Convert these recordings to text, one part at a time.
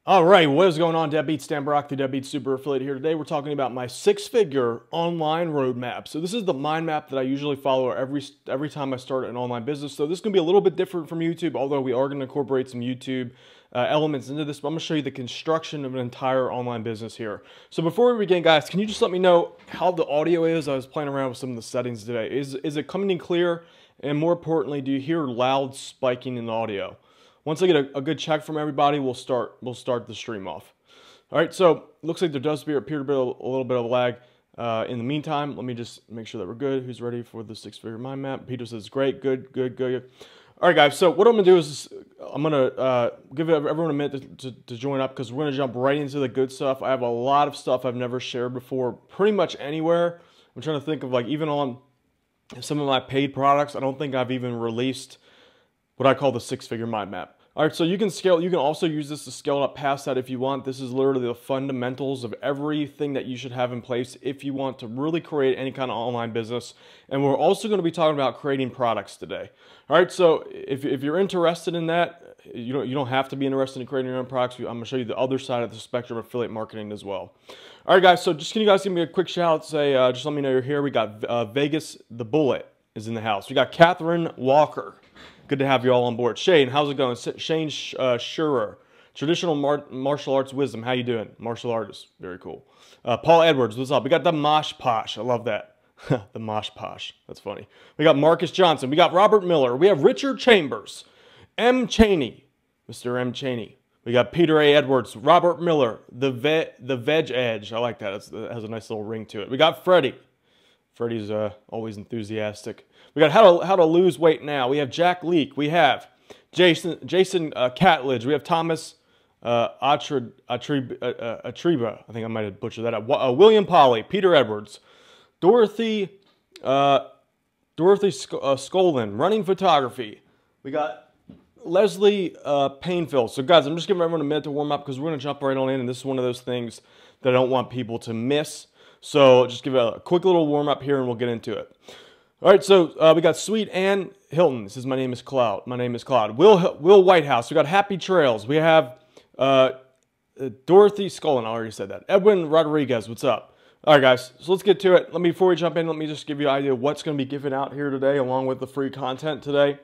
All right, what is going on? Deadbeat Stan Brock, the Deadbeat Super Affiliate here. Today we're talking about my six-figure online roadmap. So this is the mind map that I usually follow every time I start an online business. So this is going to be a little bit different from YouTube, although we are going to incorporate some YouTube elements into this. But I'm going to show you the construction of an entire online business here. So before we begin, guys, can you just let me know how the audio is? I was playing around with some of the settings today. Is it coming in clear? And more importantly, do you hear loud spiking in the audio? Once I get a good check from everybody, we'll start the stream off. All right, so it looks like there does appear to be a little bit of lag. In the meantime, let me just make sure that we're good. Who's ready for the six-figure mind map? Peter says, great, good. All right, guys, so what I'm going to do is I'm going to give everyone a minute to join up because we're going to jump right into the good stuff. I have a lot of stuff I've never shared before, pretty much anywhere. I'm trying to think of, like, even on some of my paid products, I don't think I've even released what I call the six-figure mind map. All right, so you can scale. You can also use this to scale up past that if you want. This is literally the fundamentals of everything that you should have in place if you want to really create any kind of online business. And we're also going to be talking about creating products today. All right, so if you're interested in that, you don't have to be interested in creating your own products. I'm going to show you the other side of the spectrum of affiliate marketing as well. All right, guys, so can you guys give me a quick shout out? Say, just let me know you're here. We got Vegas the Bullet is in the house. We got Catherine Walker. Good to have you all on board. Shane, how's it going? Shane Schurer, traditional martial arts wisdom. How you doing? Martial artist, very cool. Paul Edwards, what's up? We got the Mosh Posh. I love that. The Mosh Posh. That's funny. We got Marcus Johnson. We got Robert Miller. We have Richard Chambers. M. Cheney. Mr. M. Cheney. We got Peter A. Edwards. Robert Miller. The Veg Edge. I like that. It has a nice little ring to it. We got Freddie. Freddie's always enthusiastic. We got how to lose weight now. We have Jack Leak. We have Jason Catledge. We have Thomas Atriba. I think I might have butchered that up. William Polly. Peter Edwards. Dorothy Skolin. Running Photography. We got Leslie Painfield. So guys, I'm just giving everyone a minute to warm up because we're going to jump right on in. And this is one of those things that I don't want people to miss. So just give a quick little warm up here and we'll get into it. All right, so we got Sweet Ann Hilton. This is My Name is Cloud. My name is Cloud. Will Whitehouse. We got Happy Trails. We have Dorothy Scullin. I already said that. Edwin Rodriguez. What's up? All right, guys. So let's get to it. Before we jump in, let me just give you an idea of what's going to be given out here today, along with the free content today.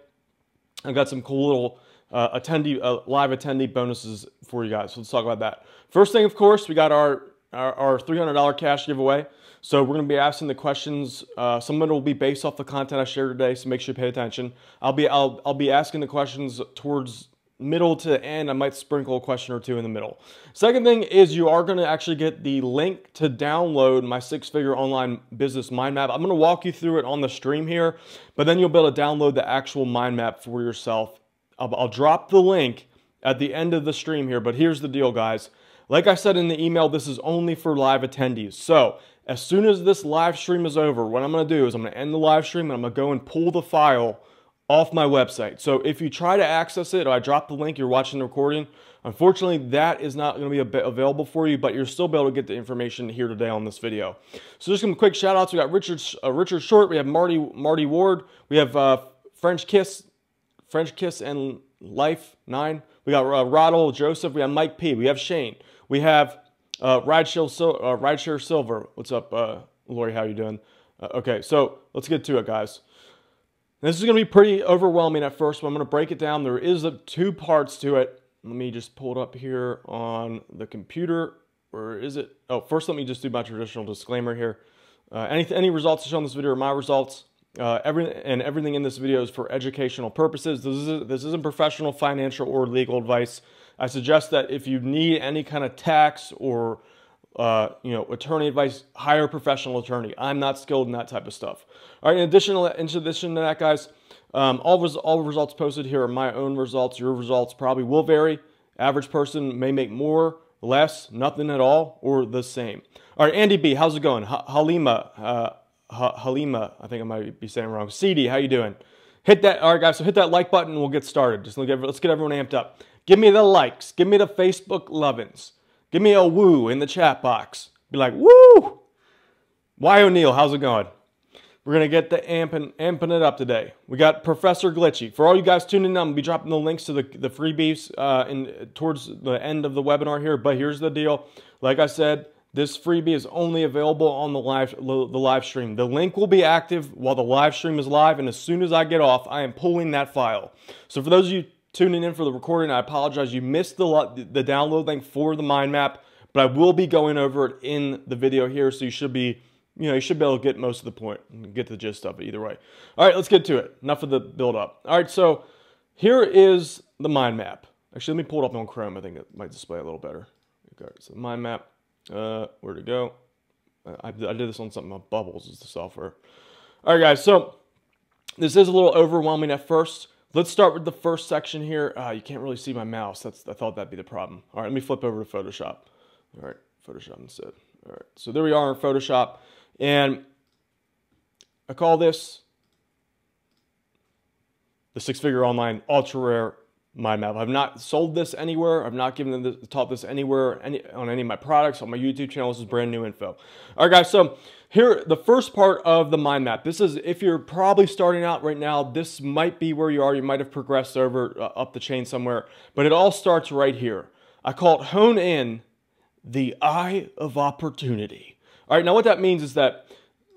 I've got some cool little live attendee bonuses for you guys. So let's talk about that. First thing, of course, we got our $300 cash giveaway. So we're going to be asking the questions. Some of it will be based off the content I shared today, so make sure you pay attention. I'll be asking the questions towards middle to end. I might sprinkle a question or two in the middle. Second thing is you are going to actually get the link to download my six-figure online business mind map. I'm going to walk you through it on the stream here, but then you'll be able to download the actual mind map for yourself. I'll drop the link at the end of the stream here, but here's the deal, guys. Like I said in the email, this is only for live attendees. So as soon as this live stream is over, what I'm going to do is I'm going to end the live stream and I'm going to go and pull the file off my website. So if you try to access it or I drop the link, you're watching the recording, unfortunately that is not going to be available for you, but you'll still be able to get the information here today on this video. So just some quick shout outs. We got Richard Short, we have Marty Ward, we have French Kiss and Life 9, we got Roddle Joseph, we have Mike P, we have Shane, we have Rideshare Silver. What's up, Lori? How you doing? Okay, so let's get to it, guys. This is going to be pretty overwhelming at first, but I'm going to break it down. There is two parts to it. Let me just pull it up here on the computer. Or is it? Oh, first let me just do my traditional disclaimer here. Any results shown in this video are my results. Everything in this video is for educational purposes. This isn't professional, financial, or legal advice. I suggest that if you need any kind of tax or attorney advice, hire a professional attorney. I'm not skilled in that type of stuff. All right. In addition to that, guys, all results posted here are my own results. Your results probably will vary. Average person may make more, less, nothing at all, or the same. All right, Andy B, how's it going? Halima, I think I might be saying it wrong. CD, how you doing? Hit that. All right, guys. So hit that like button and we'll get started. Let's get everyone amped up. Give me the likes. Give me the Facebook lovin's. Give me a woo in the chat box. Be like, woo! Why O'Neill, how's it going? We're going to get the amping it up today. We got Professor Glitchy. For all you guys tuning in, I'm going to be dropping the links to the freebies towards the end of the webinar here. But here's the deal. Like I said, this freebie is only available on the live stream. The link will be active while the live stream is live, and as soon as I get off, I am pulling that file. So for those of you tuning in for the recording, I apologize. You missed the download link for the mind map, but I will be going over it in the video here, so you should be able to get most of the point and get the gist of it either way. All right, let's get to it. Enough of the build up. All right, so here is the mind map. Actually, let me pull it up on Chrome. I think it might display a little better. Okay, so the mind map. Where'd it go? I did this on something about Bubbles is the software. All right, guys, so this is a little overwhelming at first. Let's start with the first section here. You can't really see my mouse. I thought that'd be the problem. All right, let me flip over to Photoshop. All right, Photoshop instead. All right, so there we are in Photoshop. And I call this the six-figure online ultra rare mind map. I've not sold this anywhere. I've not taught this anywhere on any of my products, on my YouTube channel. This is brand new info. All right, guys, so here, the first part of the mind map. This is, if you're probably starting out right now, this might be where you are. You might have progressed over up the chain somewhere, but it all starts right here. I call it hone in the eye of opportunity. All right, now what that means is that,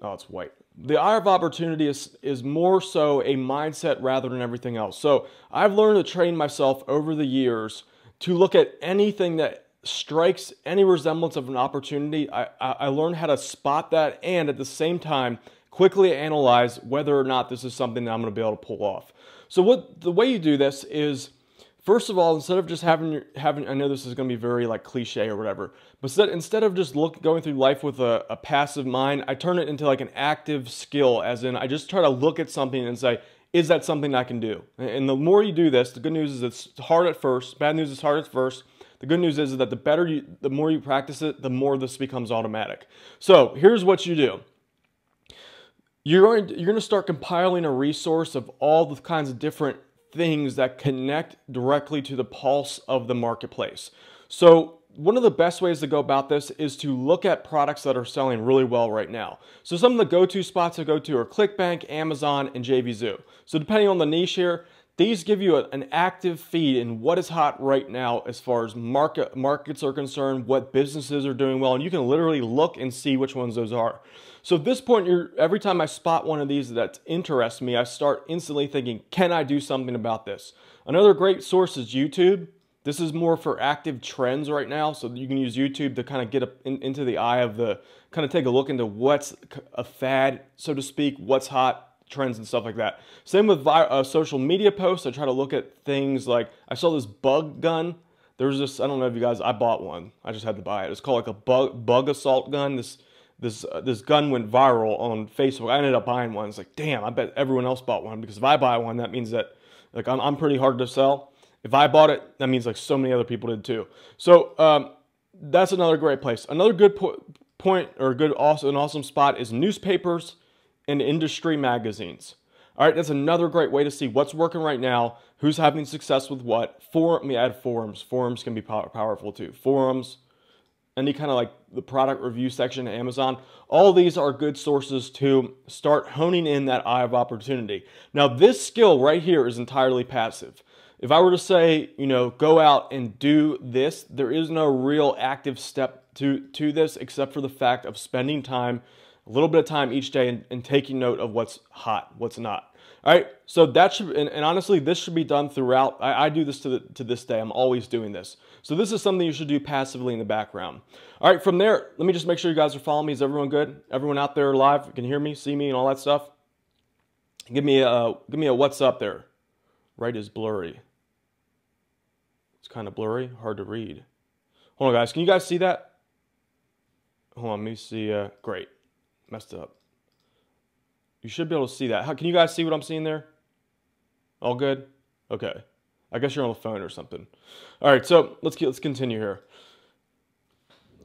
oh, it's white. The eye of opportunity is more so a mindset rather than everything else. So I've learned to train myself over the years to look at anything that strikes any resemblance of an opportunity. I learned how to spot that and at the same time quickly analyze whether or not this is something that I'm going to be able to pull off. So the way you do this is, first of all, instead of just having, I know this is going to be very like cliche or whatever, but instead of just going through life with a passive mind, I turn it into like an active skill, as in I just try to look at something and say, is that something I can do? And the more you do this, the good news is it's hard at first. Bad news is hard at first. The good news is that the more you practice it, the more this becomes automatic. So here's what you do. You're going to start compiling a resource of all the kinds of different things that connect directly to the pulse of the marketplace. So one of the best ways to go about this is to look at products that are selling really well right now. So some of the go-to spots I go to are ClickBank, Amazon, and JVZoo. So depending on the niche here, these give you an active feed in what is hot right now as far as markets are concerned, what businesses are doing well, and you can literally look and see which ones those are. So at this point, every time I spot one of these that interests me, I start instantly thinking, can I do something about this? Another great source is YouTube. This is more for active trends right now, so you can use YouTube to kind of get into the eye of kind of take a look into what's a fad, so to speak, what's hot, trends and stuff like that. Same with social media posts. I try to look at things like, I saw this bug gun. There's this, I don't know if you guys, I bought one. I just had to buy it. It's called like a bug assault gun. This gun went viral on Facebook. I ended up buying one. It's like, damn, I bet everyone else bought one, because if I buy one, that means that like I'm pretty hard to sell. If I bought it, that means like so many other people did too. So that's another great place. Another good point or an awesome spot is newspapers and industry magazines. All right, that's another great way to see what's working right now, who's having success with what. Let me add forums. Forums can be powerful too. Forums, any kind of like the product review section at Amazon. All these are good sources to start honing in that eye of opportunity. Now, this skill right here is entirely passive. If I were to say, go out and do this, there is no real active step to this except for the fact of spending time, a little bit of time each day and taking note of what's hot, what's not. All right, so that should, and honestly, this should be done throughout. I do this to this day. I'm always doing this. So this is something you should do passively in the background. All right, from there, let me just make sure you guys are following me. Is everyone good? Everyone out there live? You can hear me, see me, and all that stuff? Give me a what's up there. Right is blurry. It's kind of blurry, hard to read. Hold on, guys. Can you guys see that? Hold on, let me see. Great. Messed up. You should be able to see that. Can you guys see what I'm seeing there? All good? Okay. I guess you're on the phone or something. All right, so let's continue here.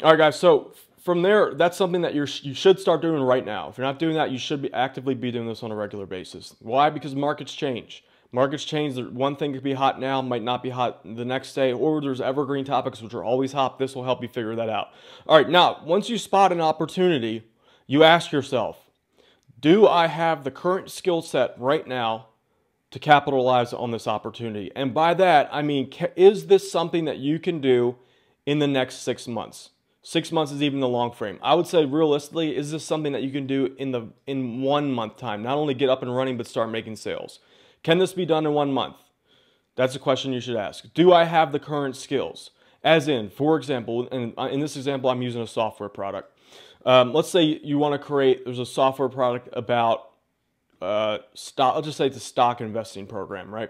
All right, guys. So from there, that's something that you should start doing right now. If you're not doing that, you should actively be doing this on a regular basis. Why? Because markets change. Markets change. One thing could be hot now, might not be hot the next day, or there's evergreen topics which are always hot. This will help you figure that out. All right, now, once you spot an opportunity, you ask yourself, do I have the current skill set right now to capitalize on this opportunity? And by that, I mean, is this something that you can do in the next 6 months? 6 months is even the long frame. I would say realistically, is this something that you can do in 1 month time? Not only get up and running, but start making sales. Can this be done in 1 month? That's a question you should ask. Do I have the current skills? As in, for example, in this example, I'm using a software product. Let's say you want to create, there's a software product about stock. I'll just say it's a stock investing program, right?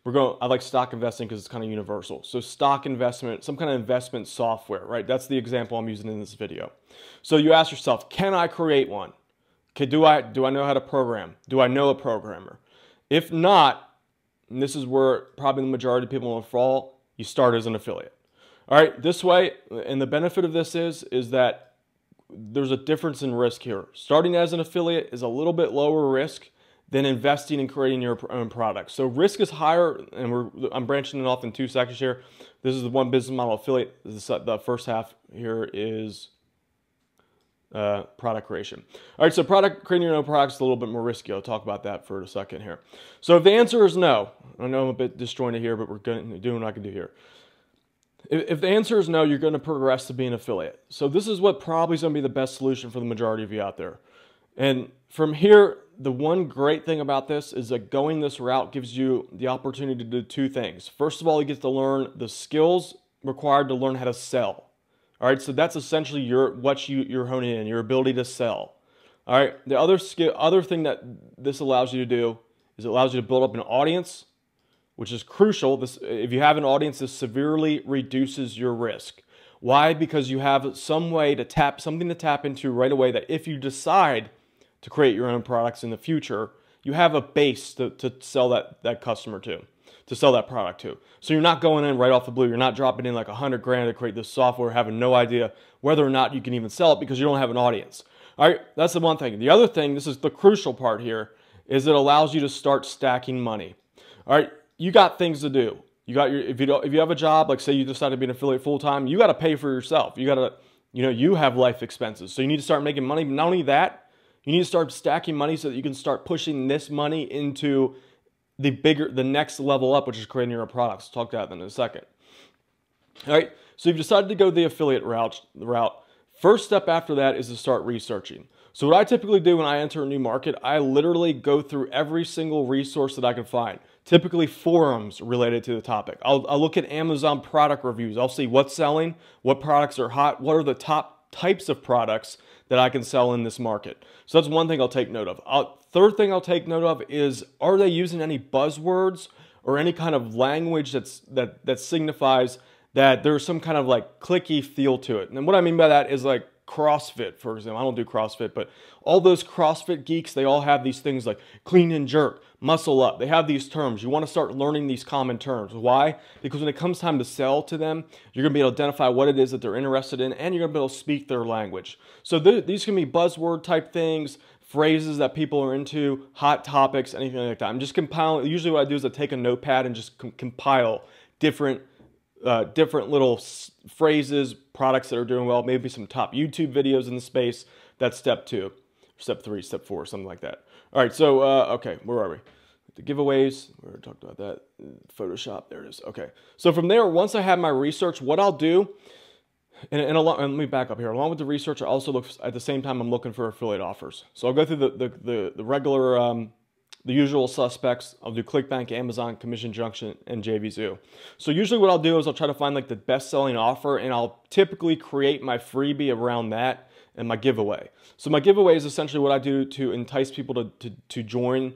I like stock investing because it's kind of universal. So stock investment, some kind of investment software, right? That's the example I'm using in this video. So you ask yourself, can I create one? Okay, do I know how to program? Do I know a programmer? If not, and this is where probably the majority of people will fall, you start as an affiliate. All right, this way, and the benefit of this is that there's a difference in risk here. Starting as an affiliate is a little bit lower risk than investing and creating your own product. So risk is higher, and I'm branching it off in 2 sections here. This is the one business model affiliate. The first half here is product creation. All right, so creating your own products is a little bit more risky. I'll talk about that for a second here. So if the answer is no, I know I'm a bit disjointed here, but we're doing what I can do here. If the answer is no, you're going to progress to being an affiliate. So this is what probably is going to be the best solution for the majority of you out there. And from here, the one great thing about this is that going this route gives you the opportunity to do 2 things. First of all, you get to learn the skills required to learn how to sell. All right, so that's essentially what you're honing in, your ability to sell. All right, the other thing that this allows you to do is it allows you to build up an audience, which is crucial. If you have an audience, this severely reduces your risk. Why? Because you have something to tap into right away, that if you decide to create your own products in the future, you have a base to sell that customer to sell that product to. So you're not going in right off the blue. You're not dropping in like $100 grand to create this software, having no idea whether or not you can even sell it because you don't have an audience. All right, that's the one thing. The other thing, this is the crucial part here, is it allows you to start stacking money. All right, you got things to do. If you have a job, like say you decide to be an affiliate full time, you got to pay for yourself. You have life expenses, so you need to start making money. But not only that, you need to start stacking money so that you can start pushing this money into the next level up, which is creating your own products. I'll talk about that in a second. All right, so you've decided to go the affiliate route. First step after that is to start researching. So what I typically do when I enter a new market, I literally go through every single resource that I can find. Typically forums related to the topic. I'll look at Amazon product reviews. I'll see what's selling, what products are hot, what are the top types of products that I can sell in this market. So that's one thing I'll take note of. Third thing I'll take note of is, are they using any buzzwords or any kind of language that signifies that there's some kind of like clicky feel to it? And what I mean by that is like CrossFit, for example. I don't do CrossFit, but all those CrossFit geeks, they all have these things like clean and jerk, muscle up. They have these terms. You want to start learning these common terms. Why? Because when it comes time to sell to them, you're going to be able to identify what it is that they're interested in, and you're going to be able to speak their language. So these can be buzzword type things, phrases that people are into, hot topics, anything like that. I'm just compiling. Usually what I do is I take a notepad and just compile different little phrases, products that are doing well, maybe some top YouTube videos in the space. That's step 2, step 3, step 4, something like that. All right, so, okay, where are we? The giveaways, we already talked about that. Photoshop, there it is. Okay, so from there, once I have my research, what I'll do, and let me back up here. Along with the research, I also look, at the same time, I'm looking for affiliate offers. So I'll go through the regular, the usual suspects. I'll do ClickBank, Amazon, Commission Junction, and JVZoo. So usually what I'll do is I'll try to find like the best-selling offer, and I'll typically create my freebie around that and my giveaway. So my giveaway is essentially what I do to entice people to join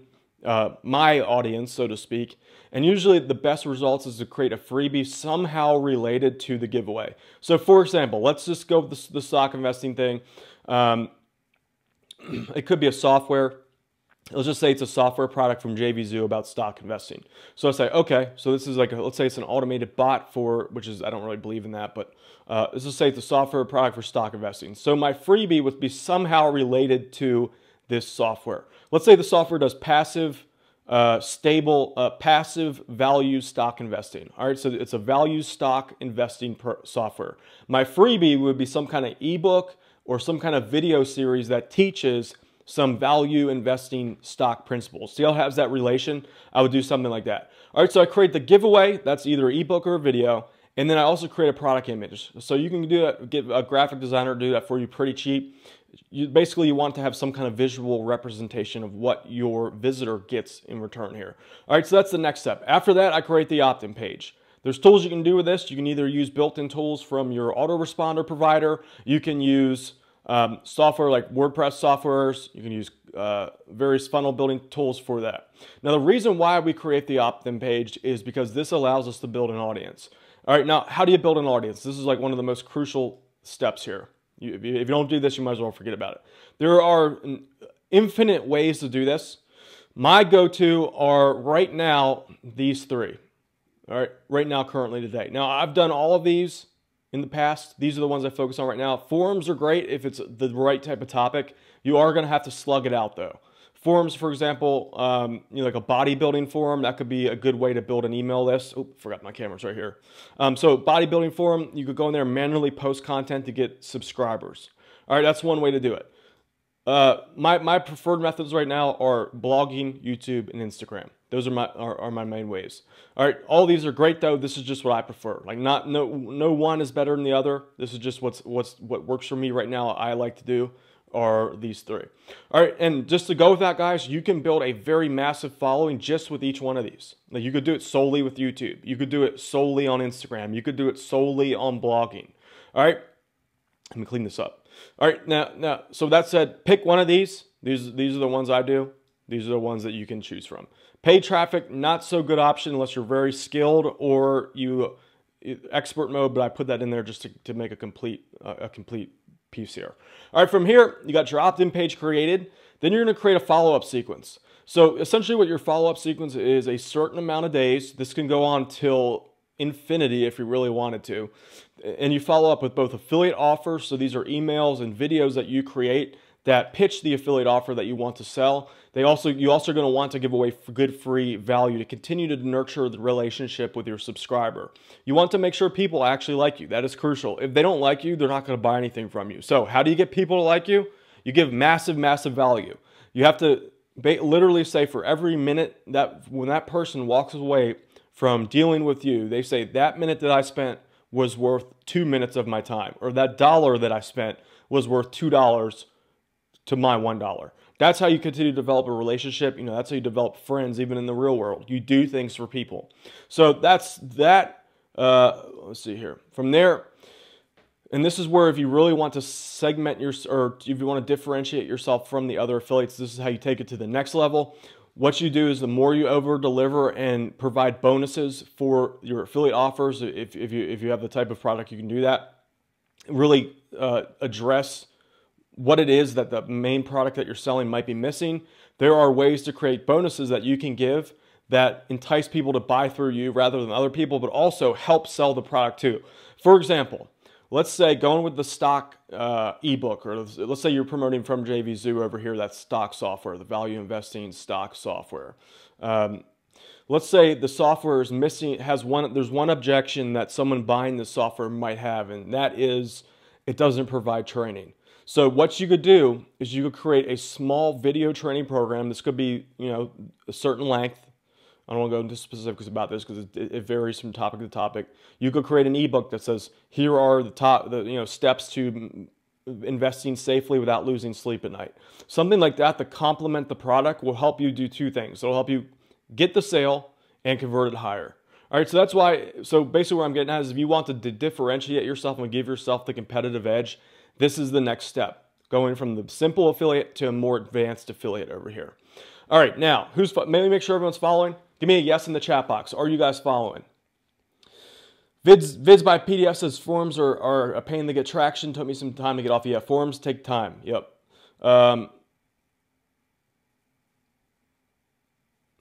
my audience, so to speak. And usually the best results is to create a freebie somehow related to the giveaway. So for example, let's just go with the stock investing thing. It could be a software. Let's just say it's a software product from JVZoo about stock investing. So I say, okay, so this is like, let's say it's an automated bot which is, I don't really believe in that, but let's just say it's a software product for stock investing. So my freebie would be somehow related to this software. Let's say the software does passive, passive value stock investing. All right, so it's a value stock investing software. My freebie would be some kind of ebook or some kind of video series that teaches some value investing stock principles. See how it has that relation? I would do something like that. All right, so I create the giveaway. That's either an ebook or a video. And then I also create a product image. So you can do that, get a graphic designer to do that for you pretty cheap. Basically, you want to have some kind of visual representation of what your visitor gets in return here. All right, so that's the next step. After that, I create the opt-in page. There's tools you can do with this. You can either use built-in tools from your autoresponder provider. You can use software like WordPress softwares. You can use various funnel building tools for that. Now, the reason why we create the opt-in page is because this allows us to build an audience. All right, now, how do you build an audience? This is like one of the most crucial steps here. If you don't do this, you might as well forget about it. There are infinite ways to do this. My go-to are right now these three. All right, right now, currently today. Now, I've done all of these in the past. These are the ones I focus on right now. Forums are great if it's the right type of topic. You are going to have to slug it out, though. Forums, for example, like a bodybuilding forum, that could be a good way to build an email list. Oh, forgot my camera's right here. So bodybuilding forum, you could go in there and manually post content to get subscribers. All right, that's one way to do it. My preferred methods right now are blogging, YouTube, and Instagram. Those are my main ways. All right, all these are great though. This is just what I prefer. Like no one is better than the other. This is just what works for me right now. I like to do are these three. All right, and just to go with that, guys, you can build a very massive following just with each one of these. Like you could do it solely with YouTube. You could do it solely on Instagram. You could do it solely on blogging. All right, let me clean this up. All right, now, so that said, pick one of these. These are the ones I do. These are the ones that you can choose from. Paid traffic, not so good option unless you're very skilled or you expert mode, but I put that in there just to make a complete piece here. All right, from here, you got your opt-in page created. Then you're going to create a follow-up sequence. So essentially what your follow-up sequence is a certain amount of days. This can go on till infinity if you really wanted to. And you follow up with both affiliate offers. So these are emails and videos that you create that pitch the affiliate offer that you want to sell. You also going to want to give away good free value to continue to nurture the relationship with your subscriber. You want to make sure people actually like you. That is crucial. If they don't like you, they're not going to buy anything from you. So how do you get people to like you? You give massive value. You have to literally say for every minute that when that person walks away from dealing with you, they say that minute that I spent was worth 2 minutes of my time, or that dollar that I spent was worth $2 to my $1. That's how you continue to develop a relationship. That's how you develop friends, even in the real world. You do things for people. So that's that. Let's see here. From there, and this is where if you really want to segment or if you want to differentiate yourself from the other affiliates, this is how you take it to the next level. What you do is the more you over deliver and provide bonuses for your affiliate offers, if you have the type of product, you can do that. Really address what it is that the main product that you're selling might be missing. There are ways to create bonuses that you can give that entice people to buy through you rather than other people, but also help sell the product too. For example, let's say going with the stock ebook, or let's say you're promoting from JVZoo over here, that's stock software, the value investing stock software. Let's say the software is missing, there's one objection that someone buying the software might have, and that is it doesn't provide training. So what you could do is you could create a small video training program. This could be, a certain length. I don't want to go into specifics about this because it varies from topic to topic. You could create an ebook that says, here are the steps to investing safely without losing sleep at night. Something like that to complement the product will help you do two things. It'll help you get the sale and convert it higher. All right, so basically where I'm getting at is if you want to differentiate yourself and give yourself the competitive edge, this is the next step, going from the simple affiliate to a more advanced affiliate over here. All right, now, maybe make sure everyone's following. Give me a yes in the chat box. Are you guys following? Vids by PDF says forums are a pain to get traction. Took me some time to get off. Yeah, forums take time. Yep. Let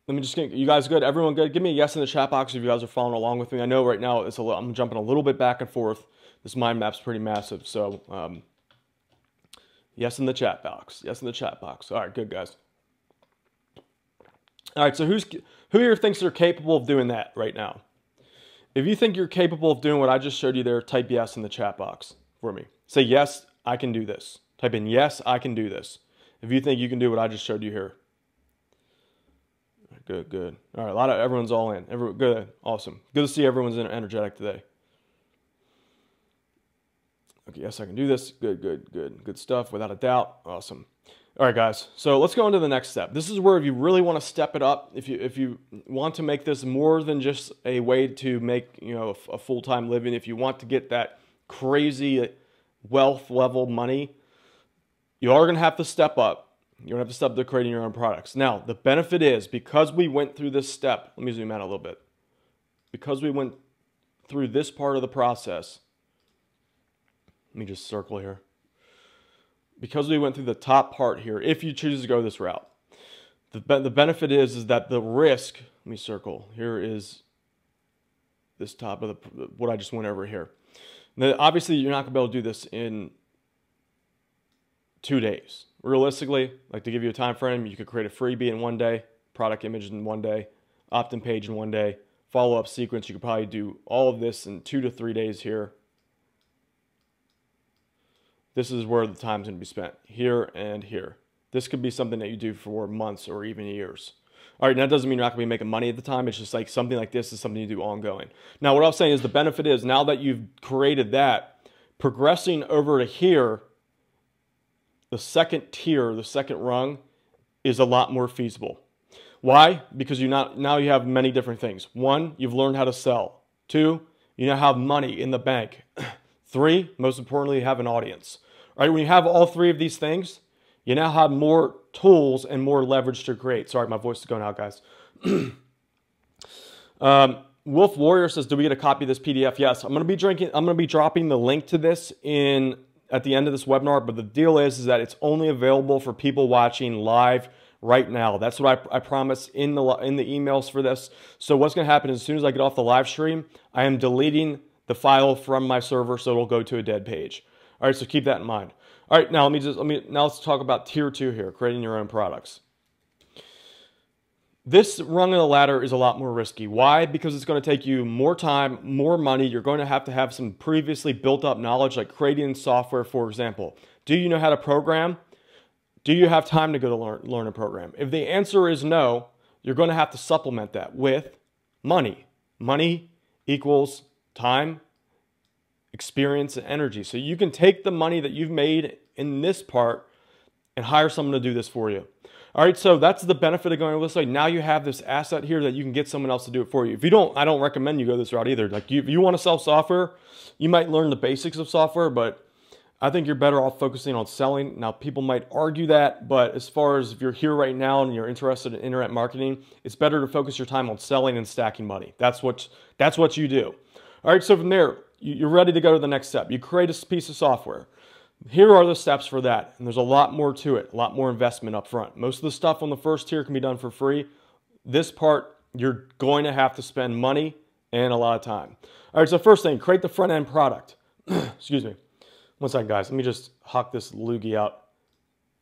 me just get, you guys good? Everyone good? Give me a yes in the chat box if you guys are following along with me. I know right now I'm jumping a little bit back and forth. This mind map's pretty massive, so yes in the chat box. Yes in the chat box. All right, good guys. All right, so who here thinks they're capable of doing that right now? If you think you're capable of doing what I just showed you there, type yes in the chat box for me. Say yes, I can do this. Type in yes, I can do this. if you think you can do what I just showed you here. Good, good. All right, everyone's all in. Good, awesome. Good to see everyone's energetic today. Okay, yes, I can do this. Good, good, good. Good stuff, without a doubt. Awesome. All right, guys, so let's go on to the next step. This is where if you really want to step it up, if you want to make this more than just a way to make, you know, a full-time living, if you want to get that crazy wealth level money, you are going to have to step up. You're going to have to step up to creating your own products. Now, the benefit is, because we went through this step, let me zoom out a little bit. Because we went through this part of the process, let me just circle here. Because we went through the top part here, if you choose to go this route, the benefit is that the risk, let me circle, here is this top of what I just went over here. Now, obviously, you're not going to be able to do this in 2 days. Realistically, like, to give you a time frame, you could create a freebie in 1 day, product image in 1 day, opt-in page in 1 day, follow-up sequence. You could probably do all of this in 2 to 3 days here. This is where the time's going to be spent, here and here. This could be something that you do for months or even years. All right, now that doesn't mean you're not going to be making money at the time. It's just like something like this is something you do ongoing. Now, what I was saying is the benefit is, now that you've created that, progressing over to here, the second tier, the second rung, is a lot more feasible. Why? Because now you have many different things. 1, you've learned how to sell. 2, you now have money in the bank. 3, most importantly, you have an audience. All right, when you have all 3 of these things, you now have more tools and more leverage to create. Sorry, my voice is going out, guys. Wolf Warrior says, "Do we get a copy of this PDF?" Yes, I'm going to be dropping the link to this at the end of this webinar. But the deal is that it's only available for people watching live right now. That's what I promise in the emails for this. So what's going to happen is, as soon as I get off the live stream, I am deleting the file from my server, so it'll go to a dead page. All right, so keep that in mind. All right, now let's talk about tier 2 here, creating your own products. This rung of the ladder is a lot more risky. Why? Because it's going to take you more time, more money. You're going to have some previously built up knowledge, like creating software, for example. Do you know how to program? Do you have time to go to learn a program? If the answer is no, you're going to have to supplement that with money. Money equals time, experience, and energy. So you can take the money that you've made in this part and hire someone to do this for you. All right, so that's the benefit of going this way. Now you have this asset here that you can get someone else to do it for you. If you don't, I don't recommend you go this route either. Like, if you want to sell software, you might learn the basics of software, but I think you're better off focusing on selling. Now, people might argue that, but as far as if you're here right now and you're interested in internet marketing, it's better to focus your time on selling and stacking money. That's what you do. All right, so from there, you're ready to go to the next step. You create a piece of software. Here are the steps for that, and there's a lot more to it, a lot more investment up front. Most of the stuff on the first tier can be done for free. This part, you're going to have to spend money and a lot of time. All right, so first thing, create the front-end product. Excuse me. 1 second, guys. Let me just hawk this loogie out.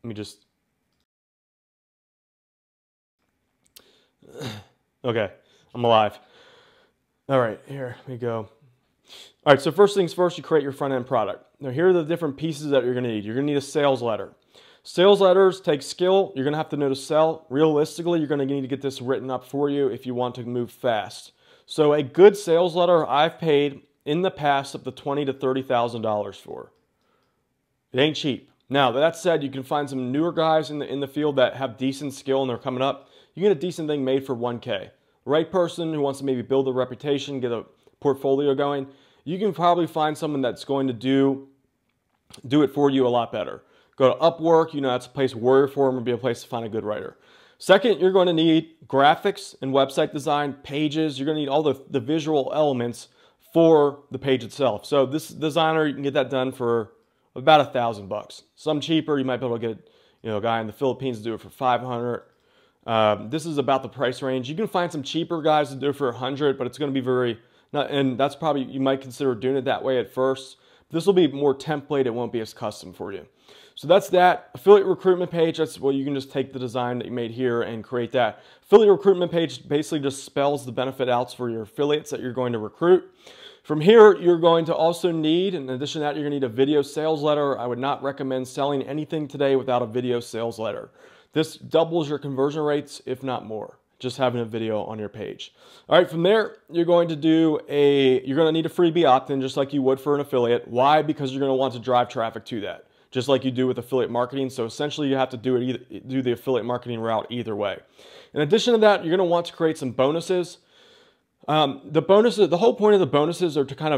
Let me just... Okay, I'm alive. All right, here we go. All right, so first things first, you create your front-end product. Now, here are the different pieces that you're going to need. You're going to need a sales letter. Sales letters take skill. You're going to have to know to sell. Realistically, you're going to need to get this written up for you if you want to move fast. So a good sales letter, I've paid in the past up to $20,000 to $30,000 for. It ain't cheap. Now, that said, you can find some newer guys in the field that have decent skill and they're coming up. You get a decent thing made for $1K. Right person who wants to maybe build a reputation, get a portfolio going, you can probably find someone that's going to do it for you a lot better. Go to Upwork, that's a place where Warrior would be a place to find a good writer. Second, you're going to need graphics and website design, pages. You're going to need all the visual elements for the page itself. So this designer, you can get that done for about $1,000. Some cheaper, you might be able to get a guy in the Philippines to do it for $500. This is about the price range. You can find some cheaper guys to do it for $100, but it's going to be very... And that's probably, you might consider doing it that way at first. This will be more template. It won't be as custom for you. So that's that. Affiliate recruitment page, that's well, you can just take the design that you made here and create that. Affiliate recruitment page basically just spells the benefit outs for your affiliates that you're going to recruit. From here, you're going to also need, in addition to that, you're going to need a video sales letter. I would not recommend selling anything today without a video sales letter. This doubles your conversion rates, if not more, just having a video on your page. All right, from there, you're going to need a freebie opt-in just like you would for an affiliate. Why? Because you're going to want to drive traffic to that, just like you do with affiliate marketing. So essentially, you have to do the affiliate marketing route either way. In addition to that, you're going to want to create some bonuses. The whole point of the bonuses are to kind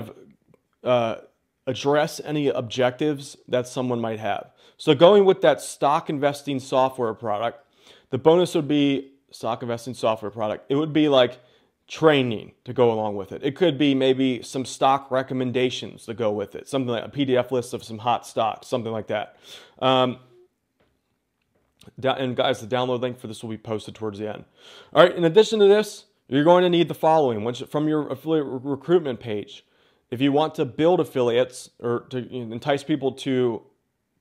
of address any objectives that someone might have. So going with that stock investing software product, the bonus would be stock investing software product. It would be like training to go along with it. It could be maybe some stock recommendations to go with it, something like a PDF list of some hot stocks, something like that. And guys, the download link for this will be posted towards the end. All right, in addition to this, you're going to need the following from your affiliate recruitment page. If you want to build affiliates or to entice people to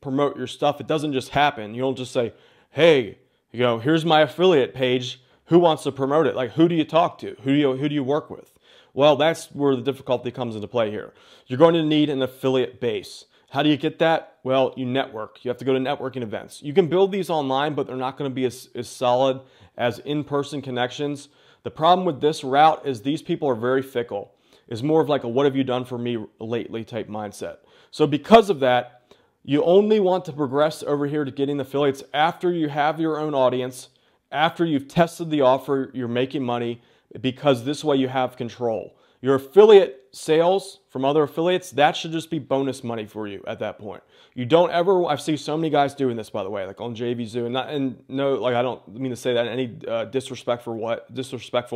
promote your stuff, it doesn't just happen. You don't just say, hey, here's my affiliate page. Who wants to promote it? Like, who do you talk to? Who do you work with? Well, that's where the difficulty comes into play here. You're going to need an affiliate base. How do you get that? Well, you network. You have to go to networking events. You can build these online, but they're not going to be as solid as in-person connections. The problem with this route is these people are very fickle. It's more of like a what have you done for me lately type mindset. So because of that, you only want to progress over here to getting affiliates after you have your own audience, after you've tested the offer, you're making money, because this way you have control. Your affiliate sales from other affiliates, that should just be bonus money for you at that point. You don't ever, I've seen so many guys doing this, by the way, like on JVZoo, I don't mean to say that in any disrespectful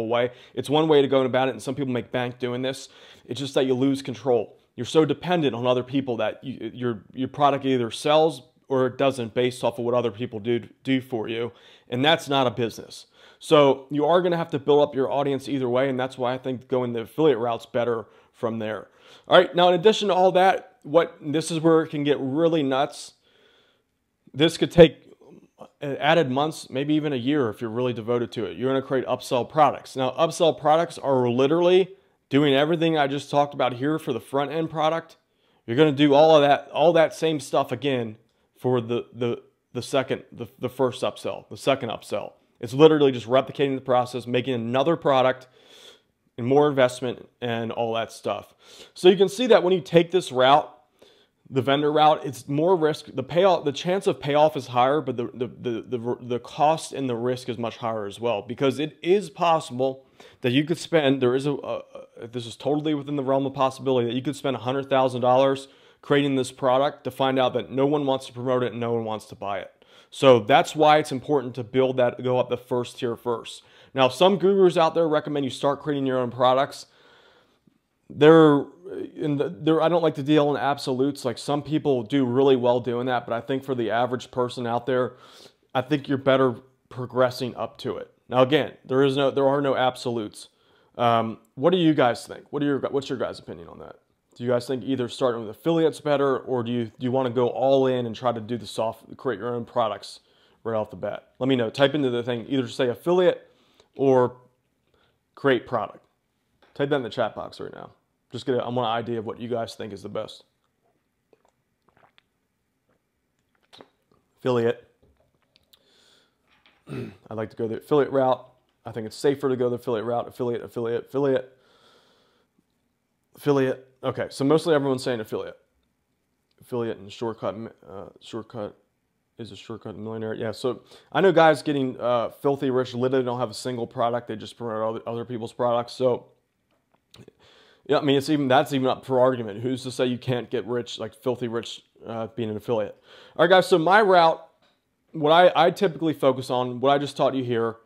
way. It's one way to go about it, and some people make bank doing this. It's just that you lose control. You're so dependent on other people that your product either sells or it doesn't based off of what other people do for you, and that's not a business. So you are going to have to build up your audience either way, and that's why I think going the affiliate route's better from there. All right, now in addition to all that, this is where it can get really nuts. This could take added months, maybe even a year if you're really devoted to it. You're going to create upsell products. Now, upsell products are literally doing everything I just talked about here for the front end product. You're going to do all that same stuff again for the first upsell, the second upsell. It's literally just replicating the process, making another product and more investment and all that stuff. So you can see that when you take this route, the vendor route, it's more risk. The chance of payoff is higher, but the cost and the risk is much higher as well, because it is possible that you could spend, this is totally within the realm of possibility, that you could spend $100,000 creating this product to find out that no one wants to promote it and no one wants to buy it. So that's why it's important to go up the first tier first. Now, some gurus out there recommend you start creating your own products. I don't like to deal in absolutes. Like, some people do really well doing that, but I think for the average person out there, I think you're better progressing up to it. Now, again, there are no absolutes. What do you guys think? What's your guys' opinion on that? Do you guys think either starting with affiliates better, or do you want to go all in and try to do create your own products right off the bat? Let me know. Type into the thing, either say affiliate or create product. Type that in the chat box right now. I want an idea of what you guys think is the best. Affiliate. I'd like to go the affiliate route. I think it's safer to go the affiliate route. Affiliate. Okay, so mostly everyone's saying affiliate. Affiliate and shortcut is a shortcut millionaire. Yeah, so I know guys getting filthy rich, literally don't have a single product. They just promote other people's products. So yeah, I mean, that's even up for argument. Who's to say you can't get rich, like filthy rich, being an affiliate? All right, guys, so my route, what I typically focus on, what I just taught you here,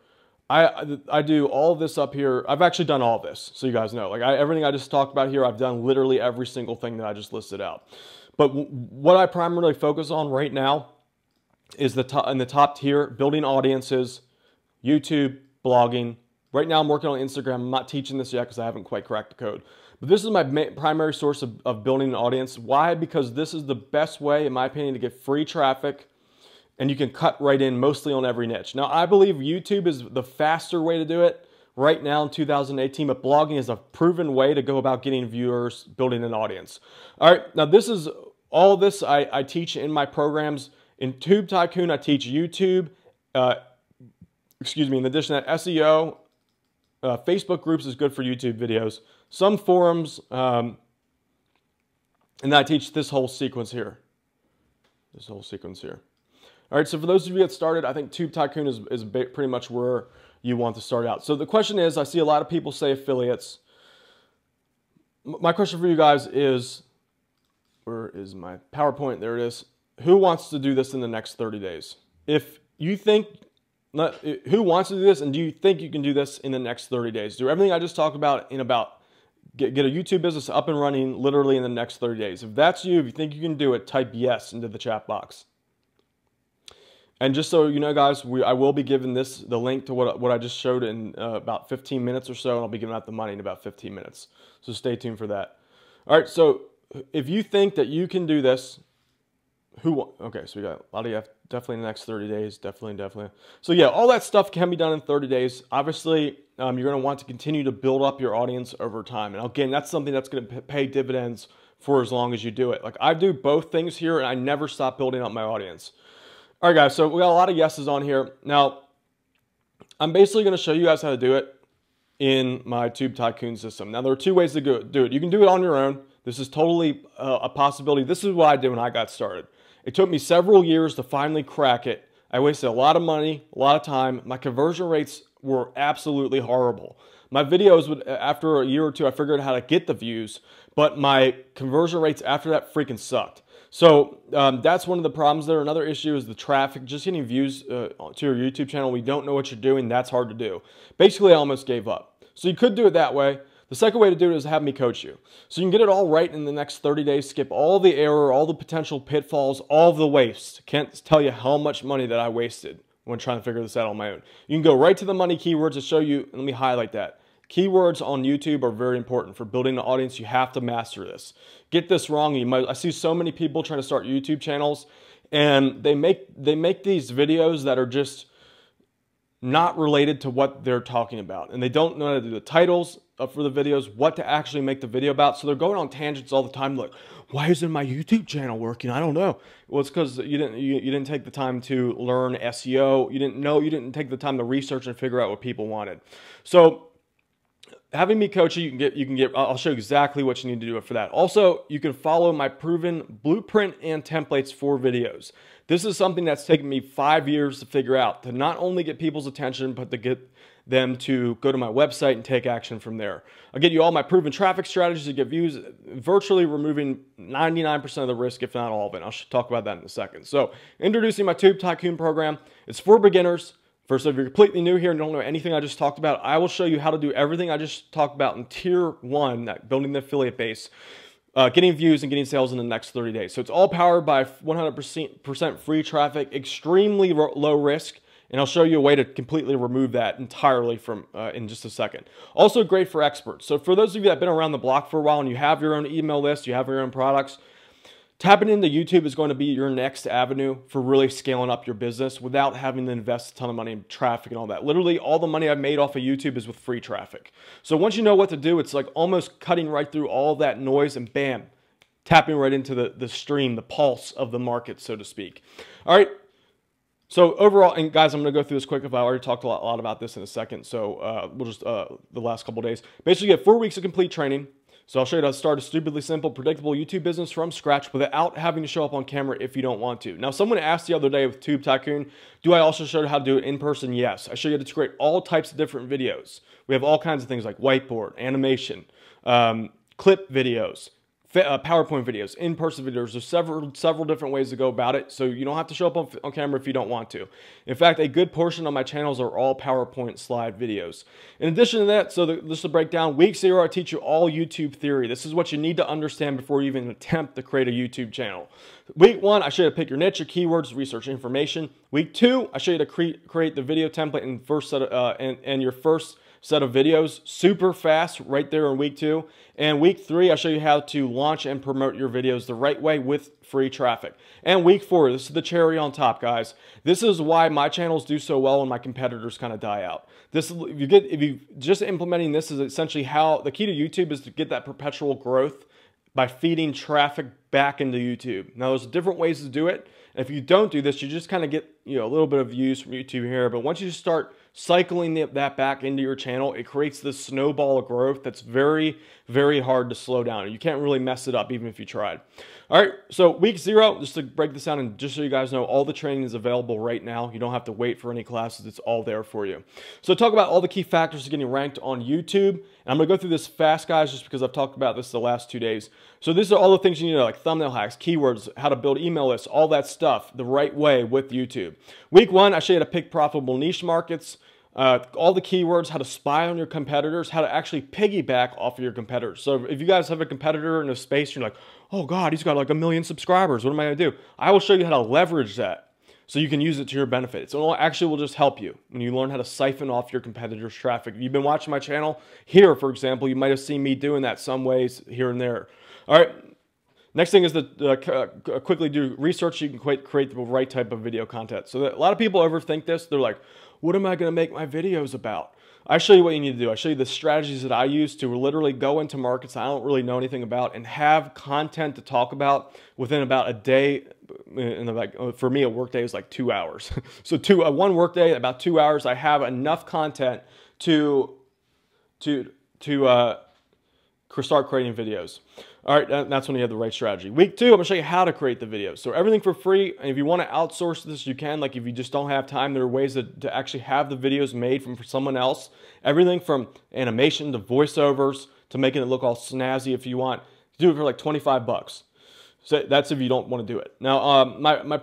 I do all of this up here. I've actually done all of this, so you guys know. Like, everything I just talked about here, I've done literally every single thing that I just listed out. But what I primarily focus on right now is in the top tier, building audiences, YouTube, blogging. Right now I'm working on Instagram. I'm not teaching this yet because I haven't quite cracked the code. But this is my primary source of building an audience. Why? Because this is the best way, in my opinion, to get free traffic, and you can cut right in mostly on every niche. Now, I believe YouTube is the faster way to do it, right now in 2018, but blogging is a proven way to go about getting viewers, building an audience. All right, now this is all this I teach in my programs. In Tube Tycoon, I teach YouTube, in addition to that, SEO, Facebook groups is good for YouTube videos, some forums, and then I teach this whole sequence here. All right, so for those of you that started, I think Tube Tycoon is pretty much where you want to start out. So the question is, I see a lot of people say affiliates. My question for you guys is, where is my PowerPoint? There it is. Who wants to do this in the next 30 days? If you think, who wants to do this, and do you think you can do this in the next 30 days? Do everything I just talked about in about, get a YouTube business up and running literally in the next 30 days. If that's you, if you think you can do it, type yes into the chat box. And just so you know, guys, I will be giving the link to what I just showed in about 15 minutes or so, and I'll be giving out the money in about 15 minutes. So stay tuned for that. All right, so if you think that you can do this, okay, so we got a lot of you, definitely in the next 30 days, definitely. So yeah, all that stuff can be done in 30 days. Obviously, you're going to want to continue to build up your audience over time. And again, that's something that's going to pay dividends for as long as you do it. Like I do both things here, and I never stop building up my audience. All right, guys, so we got a lot of yeses on here. Now, I'm basically going to show you guys how to do it in my Tube Tycoon system. Now, there are two ways to do it. You can do it on your own. This is totally a possibility. This is what I did when I got started. It took me several years to finally crack it. I wasted a lot of money, a lot of time. My conversion rates were absolutely horrible. My videos would, after a year or two, I figured out how to get the views, but my conversion rates after that freaking sucked. So that's one of the problems there. Another issue is the traffic, just getting views to your YouTube channel. We don't know what you're doing. That's hard to do. Basically, I almost gave up. So you could do it that way. The second way to do it is have me coach you. So you can get it all right in the next 30 days, skip all the error, all the potential pitfalls, all the waste. Can't tell you how much money that I wasted when trying to figure this out on my own. You can go right to the money keywords to show you, and let me highlight that. Keywords on YouTube are very important for building an audience. You have to master this. Get this wrong, I see so many people trying to start YouTube channels, and they make these videos that are just not related to what they're talking about, and they don't know how to do the titles for the videos, what to actually make the video about. So they're going on tangents all the time, like, why isn't my YouTube channel working? I don't know. Well, it's because you didn't take the time to learn SEO. You didn't take the time to research and figure out what people wanted. So having me coach you, I'll show you exactly what you need to do for that. Also, you can follow my proven blueprint and templates for videos. This is something that's taken me 5 years to figure out, to not only get people's attention, but to get them to go to my website and take action from there. I'll get you all my proven traffic strategies to get views, virtually removing 99% of the risk, if not all of it. I'll talk about that in a second. So, introducing my Tube Tycoon program. It's for beginners. First, if you're completely new here and don't know anything I just talked about, I will show you how to do everything I just talked about in Tier 1, that building the affiliate base, getting views and getting sales in the next 30 days. So it's all powered by 100% free traffic, extremely low risk, and I'll show you a way to completely remove that entirely from in just a second. Also great for experts. So for those of you that have been around the block for a while and you have your own email list, you have your own products, tapping into YouTube is going to be your next avenue for really scaling up your business without having to invest a ton of money in traffic and all that. Literally, all the money I've made off of YouTube is with free traffic. So once you know what to do, it's like almost cutting right through all that noise and bam, tapping right into the stream, the pulse of the market, so to speak. All right. So overall, and guys, I'm going to go through this quick. If I already talked a lot about this in a second, so we'll just the last couple of days. Basically, you get 4 weeks of complete training. So I'll show you how to start a stupidly simple, predictable YouTube business from scratch without having to show up on camera if you don't want to. Now, someone asked the other day with Tube Tycoon, do I also show you how to do it in person? Yes. I show you how to create all types of different videos. We have all kinds of things like whiteboard, animation, clip videos, PowerPoint videos, in-person videos. There's several different ways to go about it, so you don't have to show up on camera if you don't want to. In fact, a good portion of my channels are all PowerPoint slide videos. In addition to that, just to break down, week 0, I teach you all YouTube theory. This is what you need to understand before you even attempt to create a YouTube channel. Week 1, I show you how to pick your niche, your keywords, research information. Week 2, I show you how to create the video template and your first set of videos, super fast right there in week 2. And week 3, I'll show you how to launch and promote your videos the right way with free traffic. And week 4, this is the cherry on top, guys. This is why my channels do so well and my competitors kind of die out. This, if you just implementing this is essentially how the key to YouTube is to get that perpetual growth by feeding traffic back into YouTube. Now, there's different ways to do it. And if you don't do this, you just kind of get a little bit of views from YouTube here. But once you start cycling that back into your channel, it creates this snowball of growth that's very, very hard to slow down. You can't really mess it up even if you tried. All right, so week 0, just to break this down and just so you guys know, all the training is available right now. You don't have to wait for any classes. It's all there for you. So talk about all the key factors to getting ranked on YouTube. And I'm going to go through this fast, guys, just because I've talked about this the last 2 days. So these are all the things you need to know, like thumbnail hacks, keywords, how to build email lists, all that stuff the right way with YouTube. Week 1, I show you how to pick profitable niche markets, all the keywords, how to spy on your competitors, how to actually piggyback off of your competitors. So if you guys have a competitor in a space, you're like, oh God, he's got like 1 million subscribers. What am I going to do? I will show you how to leverage that so you can use it to your benefit. So it actually will just help you when you learn how to siphon off your competitors' traffic. If you've been watching my channel here, for example, you might have seen me doing that some ways here and there. All right. Next thing is to quickly do research so you can create the right type of video content. So a lot of people overthink this. They're like, what am I going to make my videos about? I show you what you need to do. I show you the strategies that I use to literally go into markets I don't really know anything about and have content to talk about within about a day. And for me, a work day is like 2 hours. So one work day, about 2 hours, I have enough content to start creating videos. All right, that's when you have the right strategy. Week 2, I'm gonna show you how to create the videos. So everything for free, and if you wanna outsource this, you can. Like if you just don't have time, there are ways to actually have the videos made from someone else. Everything from animation to voiceovers to making it look all snazzy if you want. Do it for like 25 bucks. So that's if you don't wanna do it. Now, I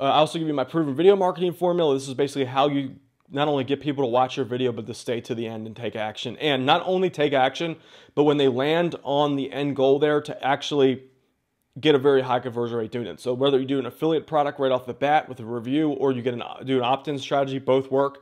also give you my proven video marketing formula. This is basically how you not only get people to watch your video, but to stay to the end and take action. And not only take action, but when they land on the end goal there, to actually get a very high conversion rate doing it. So whether you do an affiliate product right off the bat with a review, or you do an opt-in strategy, both work.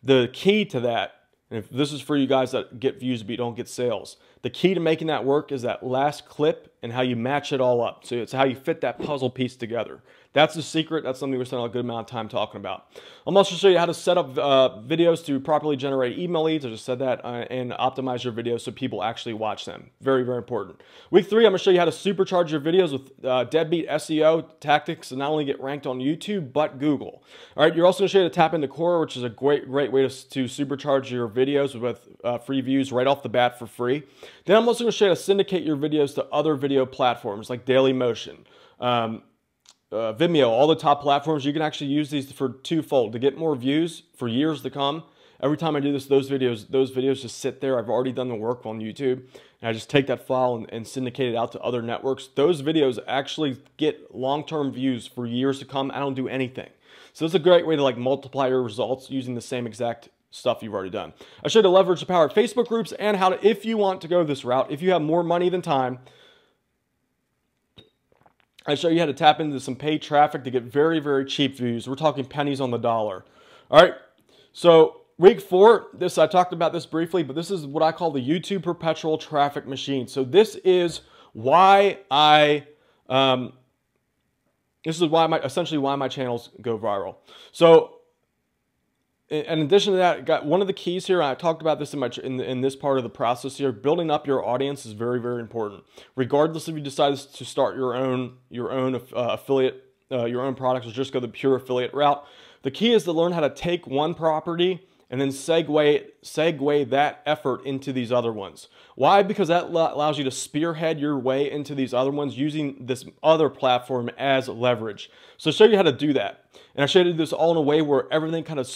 The key to that, and if this is for you guys that get views but you don't get sales, the key to making that work is that last clip and how you match it all up. So it's how you fit that puzzle piece together. That's the secret. That's something we're spending a good amount of time talking about. I'm also show you how to set up videos to properly generate email leads. I just said that, and optimize your videos so people actually watch them. Very, very important. Week 3, I'm going to show you how to supercharge your videos with deadbeat SEO tactics and not only get ranked on YouTube, but Google. All right, you're also going to show you how to tap into Core, which is a great way to supercharge your videos with free views right off the bat for free. Then I'm also going to show you how to syndicate your videos to other video platforms like Dailymotion, Vimeo, all the top platforms. You can actually use these for twofold to get more views for years to come. Every time I do this, those videos just sit there. I've already done the work on YouTube, and I just take that file and syndicate it out to other networks. Those videos actually get long-term views for years to come. I don't do anything. So it's a great way to like multiply your results using the same exact stuff you've already done. I showed you to leverage the power of Facebook groups and how to, if you want to go this route, if you have more money than time, I show you how to tap into some paid traffic to get very, very cheap views. We're talking pennies on the dollar. All right, so week 4, I talked about this briefly, but this is what I call the YouTube perpetual traffic machine. So this is why essentially why my channels go viral. So in addition to that, one of the keys here, I talked about this in this part of the process here, building up your audience is very, very important. Regardless if you decide to start your own affiliate, your own products, or just go the pure affiliate route, the key is to learn how to take one property and then segue that effort into these other ones. Why? Because that allows you to spearhead your way into these other ones using this other platform as leverage. So I'll show you how to do that. And I showed you this all in a way where everything kind of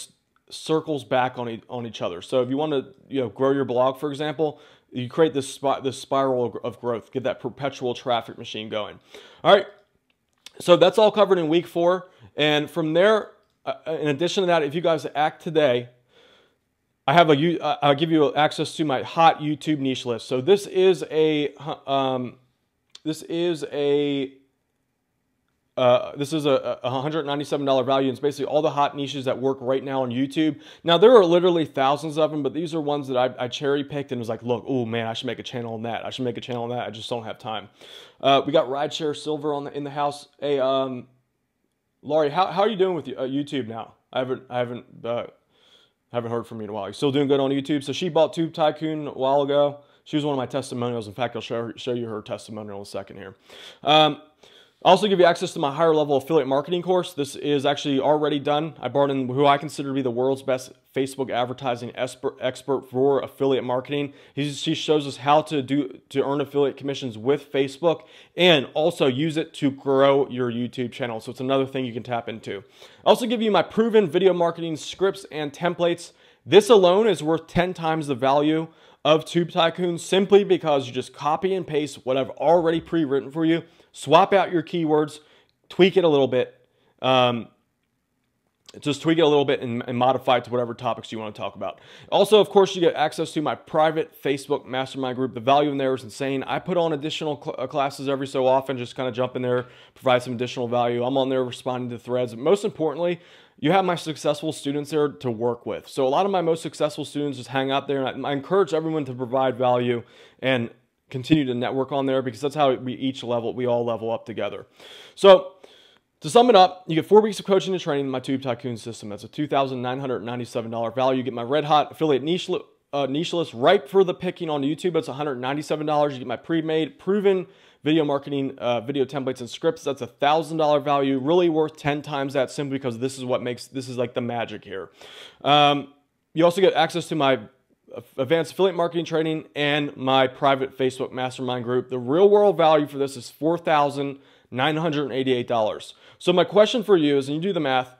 circles back on each other. So if you want to grow your blog, for example, you create this spiral of growth, get that perpetual traffic machine going. All right, so that's all covered in week 4. And from there, in addition to that, if you guys act today, I'll give you access to my hot YouTube niche list. So this is a this is a $197 value. And it's basically all the hot niches that work right now on YouTube. Now, there are literally thousands of them, but these are ones that I cherry picked and was like, look, oh man, I should make a channel on that. I should make a channel on that. I just don't have time. We got Rideshare Silver in the house. Hey, Laurie, how are you doing with YouTube now? I haven't heard from you in a while. You're still doing good on YouTube? So she bought Tube Tycoon a while ago. She was one of my testimonials. In fact, I'll show you her testimonial in a second here. I'll also give you access to my higher level affiliate marketing course. This is actually already done. I brought in who I consider to be the world's best Facebook advertising expert for affiliate marketing. She shows us how to earn affiliate commissions with Facebook and also use it to grow your YouTube channel. So it's another thing you can tap into. I also give you my proven video marketing scripts and templates. This alone is worth 10 times the value of Tube Tycoon simply because you just copy and paste what I've already pre-written for you, swap out your keywords, tweak it a little bit, just tweak it a little bit and modify it to whatever topics you want to talk about. Also, of course, you get access to my private Facebook Mastermind group. The value in there is insane. I put on additional classes every so often, just kind of jump in there, provide some additional value. I'm on there responding to threads. Most importantly, you have my successful students there to work with. So a lot of my most successful students just hang out there, and I encourage everyone to provide value and continue to network on there because that's how we all level up together. So to sum it up, you get 4 weeks of coaching and training in my Tube Tycoon system. That's a $2,997 value. You get my red hot affiliate niche list ripe for the picking on YouTube. That's $197. You get my pre-made, proven video marketing, video templates and scripts. That's a $1,000 value, really worth 10 times that simply because this is like the magic here. You also get access to my advanced affiliate marketing training and my private Facebook mastermind group. The real world value for this is $4,988. So my question for you is, and you do the math,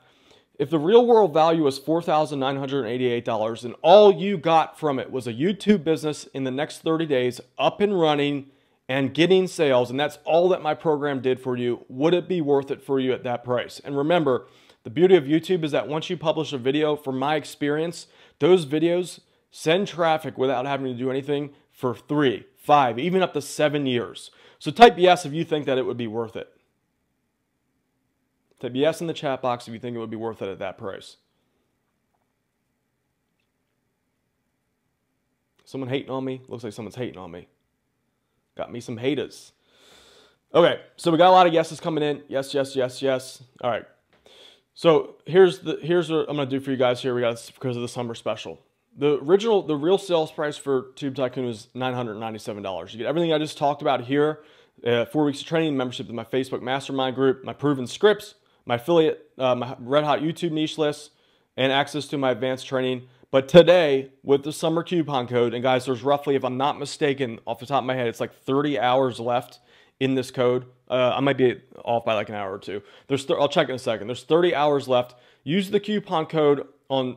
if the real world value is $4,988 and all you got from it was a YouTube business in the next 30 days up and running and getting sales, and that's all that my program did for you, would it be worth it for you at that price? And remember, the beauty of YouTube is that once you publish a video, from my experience, those videos send traffic without having to do anything for 3, 5, even up to 7 years. So type yes if you think that it would be worth it. Type yes in the chat box if you think it would be worth it at that price. Someone hating on me? Looks like someone's hating on me. Got me some haters. Okay, so we got a lot of yeses coming in. Yes, yes, yes, yes. All right. So here's what I'm gonna do for you guys here. We got this because of the summer special. The real sales price for Tube Tycoon is $997. You get everything I just talked about here, 4 weeks of training, membership to my Facebook Mastermind group, my proven scripts, my affiliate, my red hot YouTube niche list, and access to my advanced training. But today, with the summer coupon code, and guys, there's roughly, if I'm not mistaken, off the top of my head, it's like 30 hours left in this code. I might be off by like an hour or two. I'll check in a second. There's 30 hours left. Use the coupon code and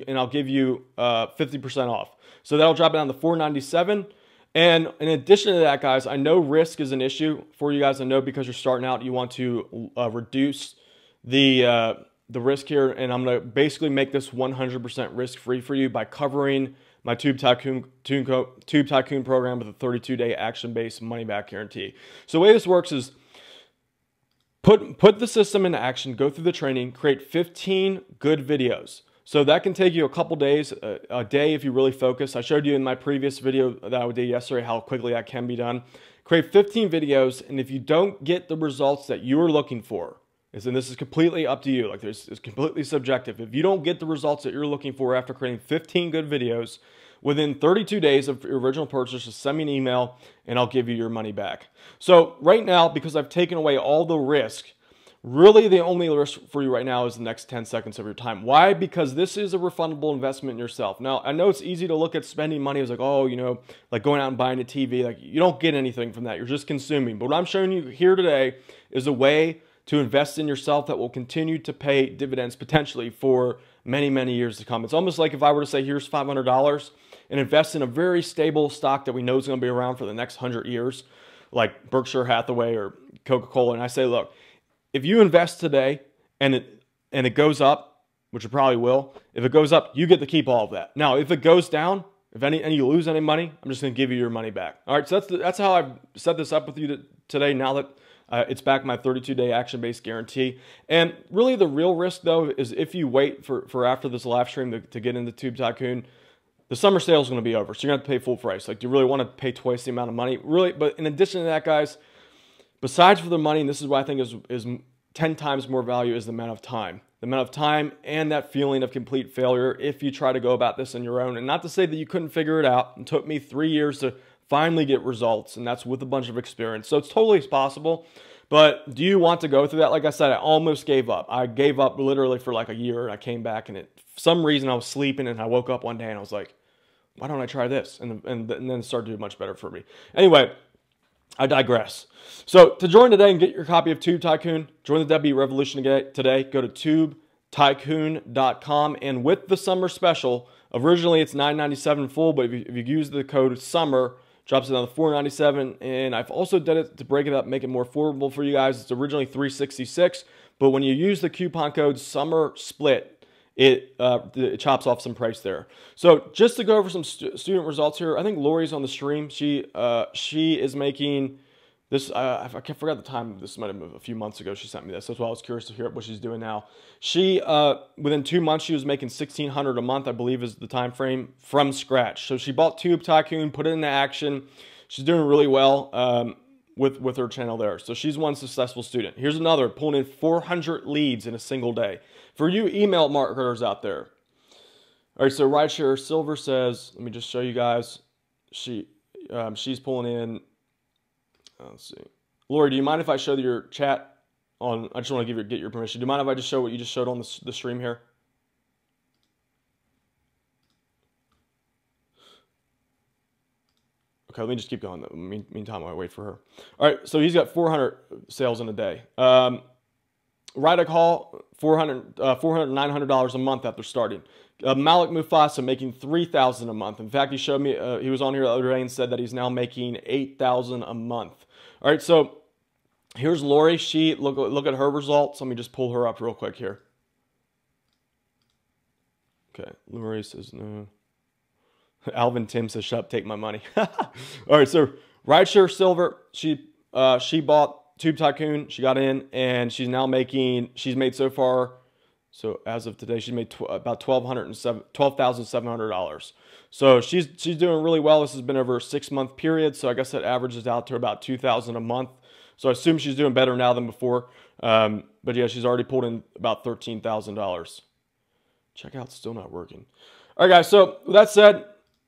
I'll give you 50% off. So that'll drop it down to $497. And in addition to that, guys, I know risk is an issue for you guys. I know because you're starting out, you want to reduce the risk here, and I'm going to basically make this 100% risk-free for you by covering my Tube Tycoon program with a 32-day action-based money-back guarantee. So the way this works is put the system into action, go through the training, create 15 good videos. So that can take you a couple days, a day if you really focus. I showed you in my previous video that I did yesterday how quickly that can be done. Create 15 videos, and if you don't get the results that you are looking for, and this is completely up to you, like it's completely subjective. If you don't get the results that you're looking for after creating 15 good videos, within 32 days of your original purchase, just send me an email and I'll give you your money back. So right now, because I've taken away all the risk, really the only risk for you right now is the next 10 seconds of your time. Why? Because this is a refundable investment in yourself. Now, I know it's easy to look at spending money as like, oh, you know, like going out and buying a TV. Like you don't get anything from that. You're just consuming. But what I'm showing you here today is a way to invest in yourself that will continue to pay dividends potentially for many, many years to come. It's almost like if I were to say, here's $500 and invest in a very stable stock that we know is going to be around for the next 100 years, like Berkshire Hathaway or Coca-Cola. And I say, look, if you invest today and it goes up, which it probably will, if it goes up, you get to keep all of that. Now, if it goes down, and you lose any money, I'm just going to give you your money back. All right, so that's how I've set this up with you today now that it's back my 32-day action-based guarantee. And really the real risk though is if you wait for after this live stream to get into Tube Tycoon, the summer sale is going to be over. So you're going to have to pay full price. Like, do you really want to pay twice the amount of money? Really, but in addition to that, guys, besides for the money, and this is what I think is 10 times more value, is the amount of time. The amount of time and that feeling of complete failure if you try to go about this on your own. And not to say that you couldn't figure it out. It took me 3 years to finally get results, and that's with a bunch of experience. So it's totally possible. But do you want to go through that? Like I said, I almost gave up. I gave up literally for like a year, and I came back, and for some reason I was sleeping, and I woke up one day and I was like, why don't I try this? And then it started to do much better for me. Anyway, I digress. So to join today and get your copy of Tube Tycoon, join the Deadbeat Revolution today. Go to tubetycoon.com, and with the summer special, originally it's $9.97 full, but if you use the code SUMMER, drops it down to $4.97, and I've also done it to break it up, make it more affordable for you guys. It's originally $3.66, but when you use the coupon code SUMMERSPLIT, it chops off some price there. So just to go over some student results here, I think Lori's on the stream. She is making this. I forgot the time. This might have been a few months ago. She sent me this. That's why I was curious to hear what she's doing now. She within 2 months she was making $1,600 a month, I believe is the time frame, from scratch. So she bought Tube Tycoon, put it into action. She's doing really well with her channel there. So she's one successful student. Here's another, pulling in 400 leads in a single day. For you email marketers out there. All right, so Rideshare Silver says, let me just show you guys. She's pulling in, let's see. Lori, do you mind if I show your chat on, I just want to get your permission. Do you mind if I just show what you just showed on the stream here? Okay, let me just keep going. Meantime, while I wait for her. All right, so he's got 400 sales in a day. Write a call, $900 a month after starting. Malik Mufasa making $3,000 a month. In fact, he showed me, he was on here the other day and said that he's now making $8,000 a month. All right, so here's Lori. Look at her results. Let me just pull her up real quick here. Okay, Lori says no. Alvin Tim says, shut up, take my money. All right, so Rideshare Silver, she bought Tube Tycoon, she got in, and she's made so far, so as of today, she's made about $12,700. So she's doing really well. This has been over a 6-month period, so I guess that averages out to about $2,000 a month. So I assume she's doing better now than before. But yeah, she's already pulled in about $13,000. Checkout's still not working. All right, guys, so with that said,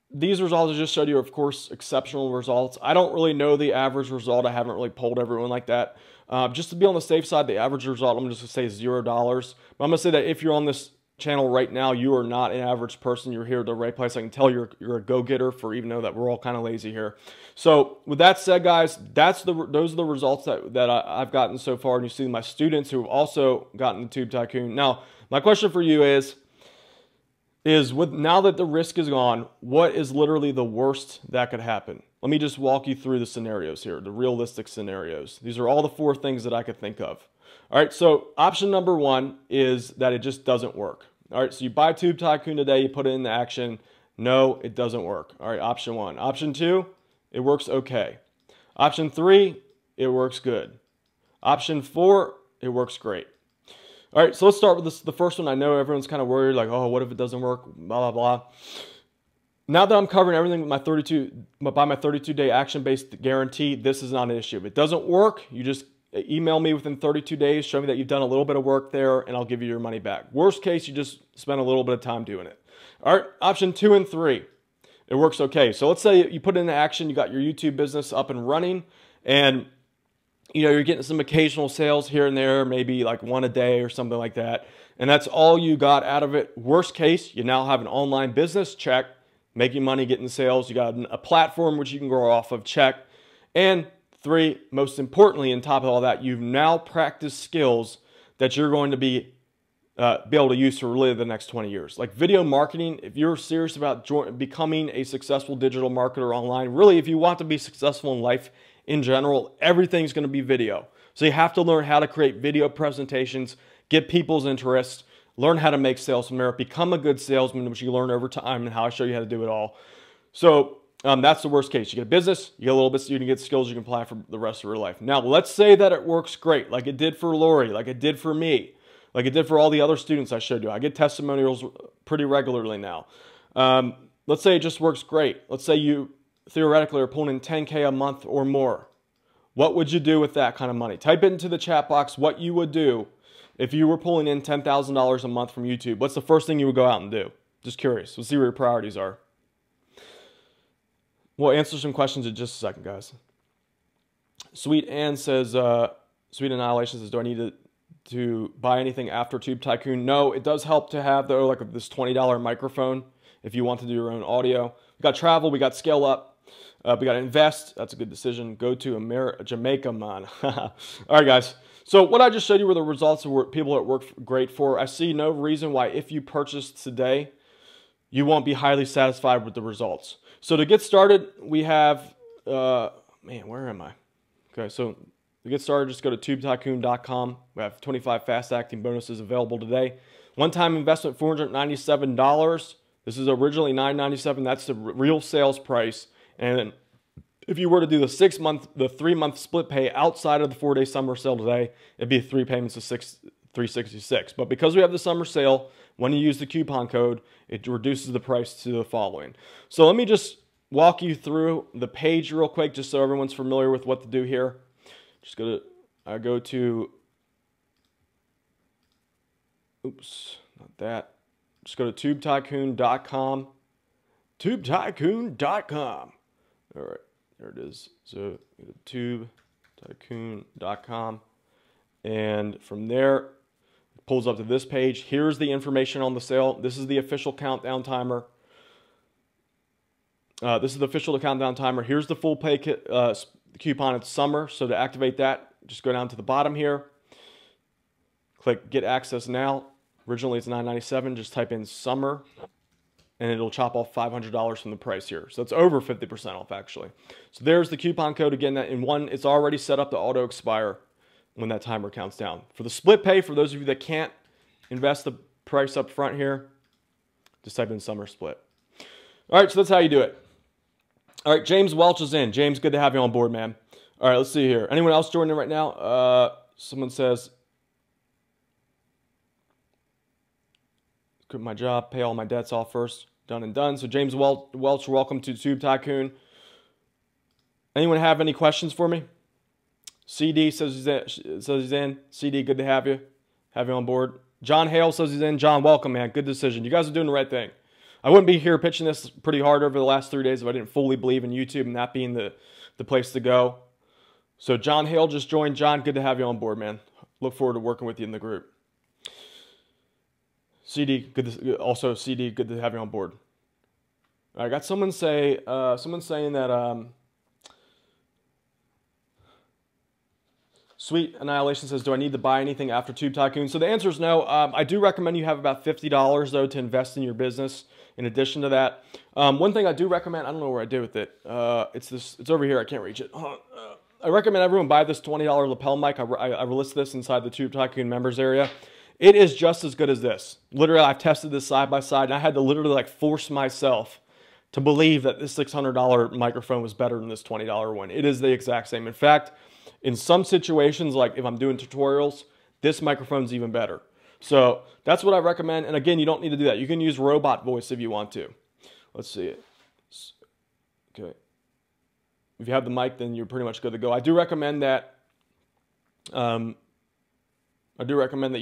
these results I just showed you are, of course, exceptional results. I don't really know the average result. I haven't really polled everyone like that. Just to be on the safe side, the average result, I'm just going to say is $0. But I'm going to say that if you're on this channel right now, you are not an average person. You're here at the right place. I can tell you're a go-getter, for even though that we're all kind of lazy here. So with that said, guys, those are the results that I've gotten so far. And you see my students who have also gotten the Tube Tycoon. Now, my question for you is now that the risk is gone, what is literally the worst that could happen? Let me just walk you through the scenarios here, the realistic scenarios. These are all the 4 things that I could think of. All right, so option number 1 is that it just doesn't work. All right, so you buy Tube Tycoon today, you put it into action. No, it doesn't work. All right, option 1. Option 2, it works okay. Option 3, it works good. Option 4, it works great. All right, so let's start with this, the first one. I know everyone's kind of worried, like, oh, what if it doesn't work, blah, blah, blah. Now that I'm covering everything with my 32-day action-based guarantee, this is not an issue. If it doesn't work, you just email me within 32 days, show me that you've done a little bit of work there, and I'll give you your money back. Worst case, you just spend a little bit of time doing it. All right, option 2 and 3, it works okay. So let's say you put it into action, you got your YouTube business up and running, and you're getting some occasional sales here and there, maybe like 1 a day or something like that. And that's all you got out of it. Worst case, you now have an online business, check. Making money, getting sales. You got a platform which you can grow off of, check. And 3, most importantly, on top of all that, you've now practiced skills that you're going to be able to use to live the next 20 years. Like video marketing, if you're serious about becoming a successful digital marketer online, really, if you want to be successful in life, in general, everything's going to be video. So you have to learn how to create video presentations, get people's interest, learn how to make sales from there, become a good salesman, which you learn over time, and how I show you how to do it all. So That's the worst case. You get a business, you get a little bit, you can get skills you can apply for the rest of your life. Now, let's say that it works great, like it did for Lori, like it did for me, like it did for all the other students I showed you. I get testimonials pretty regularly now. Let's say it just works great. Let's say you theoretically are pulling in 10K a month or more. What would you do with that kind of money? Type it into the chat box what you would do if you were pulling in $10,000 a month from YouTube. What's the first thing you would go out and do? Just curious. We'll see where your priorities are. We'll answer some questions in just a second, guys. Sweet Ann says, Sweet Annihilation says, do I need to buy anything after Tube Tycoon? No, it does help to have, though, like this $20 microphone if you want to do your own audio. We got travel, we got scale up. We got to invest. That's a good decision. Go to Jamaica, man. All right, guys. So what I just showed you were the results of people that work great for. I see no reason why if you purchased today, you won't be highly satisfied with the results. So to get started, we have, man, where am I? Okay, so to get started, just go to tubetycoon.com. We have 25 fast-acting bonuses available today. One-time investment, $497. This is originally $997. That's the real sales price. And if you were to do the 3-month split pay outside of the 4-day summer sale today, it'd be 3 payments of $366. But because we have the summer sale, when you use the coupon code, it reduces the price to the following. So let me just walk you through the page real quick, just so everyone's familiar with what to do here. Just go to, oops, not that. Just go to tubetycoon.com. Tubetycoon.com. All right, there it is. So tubetycoon.com, and from there, it pulls up to this page. Here's the information on the sale. This is the official countdown timer. This is the official countdown timer. Here's the full pay coupon. It's summer, so to activate that, just go down to the bottom here. Click Get Access Now. Originally, it's $997. Just type in summer, and it'll chop off $500 from the price here. So it's over 50% off, actually. So there's the coupon code. Again, that in one, it's already set up to auto expire when that timer counts down. For the split pay, for those of you that can't invest the price up front here, just type in summer split. All right, so that's how you do it. All right, James Welch is in. James, good to have you on board, man. All right, let's see here. Anyone else joining in right now? Someone says, quit my job, pay all my debts off first. Done and done. So James Welch, welcome to Tube Tycoon. Anyone have any questions for me? CD says he's in. CD, good to have you. Have you on board. John Hale says he's in. John, welcome, man. Good decision. You guys are doing the right thing. I wouldn't be here pitching this pretty hard over the last 3 days if I didn't fully believe in YouTube and that being the place to go. So John Hale just joined. John, good to have you on board, man. Look forward to working with you in the group. CD, also CD, good to have you on board. I got someone saying that Sweet Annihilation says, do I need to buy anything after Tube Tycoon? So the answer is no. I do recommend you have about $50 though to invest in your business. In addition to that, one thing I do recommend, I don't know where I did with it. It's over here. I can't reach it. I recommend everyone buy this $20 lapel mic. I list this inside the Tube Tycoon members area. It is just as good as this. Literally, I've tested this side by side, and I had to literally like force myself to believe that this $600 microphone was better than this $20 one. It is the exact same. In fact, in some situations, like if I'm doing tutorials, this microphone's even better. So that's what I recommend. And again, you don't need to do that. You can use robot voice if you want to. Let's see it. Okay. If you have the mic, then you're pretty much good to go. I do recommend that. You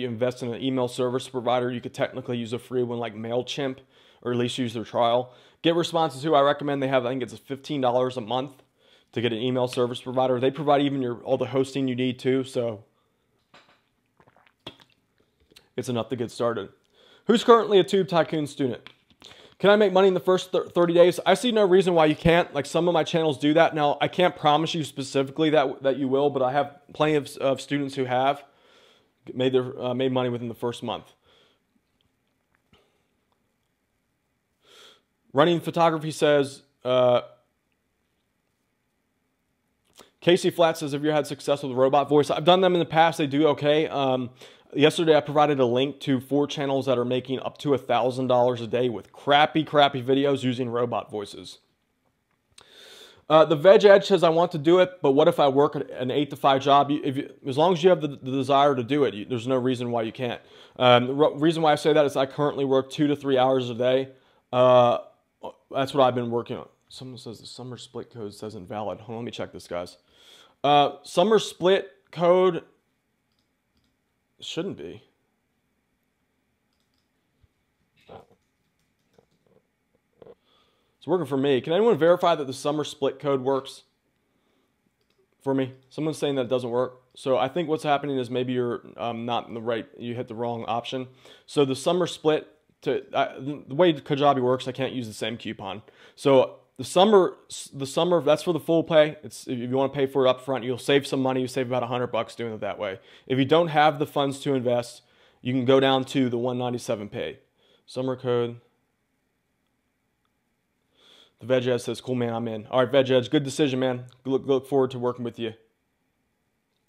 invest in an email service provider. You could technically use a free one like MailChimp, or at least use their trial. GetResponses too. I recommend they have, I think it's $15 a month to get an email service provider. They provide even all the hosting you need too, so it's enough to get started. Who's currently a Tube Tycoon student? Can I make money in the first 30 days? I see no reason why you can't. Like some of my channels do that. Now, I can't promise you specifically that you will, but I have plenty of students who have made money within the first month. Running Photography says, Casey Flat says, have you had success with robot voice? I've done them in the past. They do okay. Yesterday, I provided a link to 4 channels that are making up to $1,000 a day with crappy videos using robot voices. The Veg Edge says I want to do it, but what if I work an 8 to 5 job? As long as you have the desire to do it, there's no reason why you can't. The reason why I say that is I currently work 2 to 3 hours a day. That's what I've been working on. Someone says the summer split code says invalid. Hold on, let me check this, guys. Summer split code shouldn't be. It's working for me. Can anyone verify that the summer split code works for me? Someone's saying that it doesn't work. So I think what's happening is maybe you're not in the right, you hit the wrong option. So the summer split, the way Kajabi works, I can't use the same coupon. So the summer, that's for the full pay. It's, if you want to pay for it up front, you'll save some money. You save about $100 doing it that way. If you don't have the funds to invest, you can go down to the 197 pay. Summer code. The Veg Edge says, cool, man, I'm in. All right, Veg Edge, good decision, man. Look forward to working with you.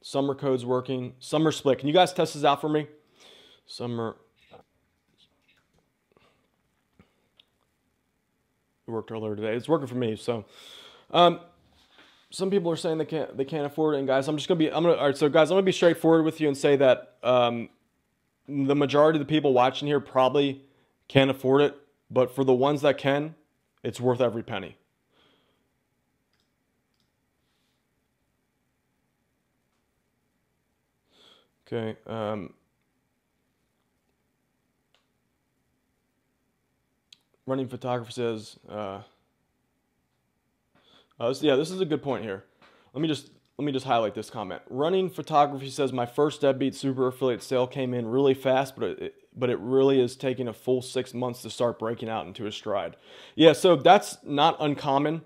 Summer code's working. Summer split. Can you guys test this out for me? Summer. It worked earlier today. It's working for me. So, some people are saying they can't afford it. And guys, all right. So guys, I'm gonna be straightforward with you and say that the majority of the people watching here probably can't afford it, but for the ones that can, it's worth every penny. Okay. Running photography says, yeah, this is a good point here. Let me just highlight this comment. Running photography says my first Deadbeat Super affiliate sale came in really fast, but it really is taking a full 6 months to start breaking out into a stride. Yeah, so that's not uncommon.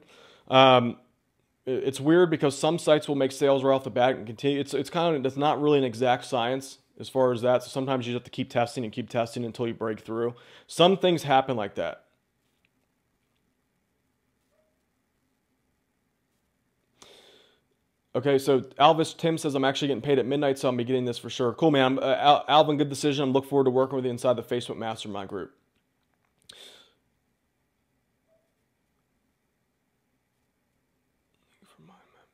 It's weird because some sites will make sales right off the bat and continue. It's not really an exact science as far as that. So sometimes you have to keep testing until you break through. Some things happen like that. Okay, so Tim says, I'm actually getting paid at midnight, so I'm be getting this for sure. Cool, man. Alvin, good decision. I'm looking forward to working with you inside the Facebook Mastermind group.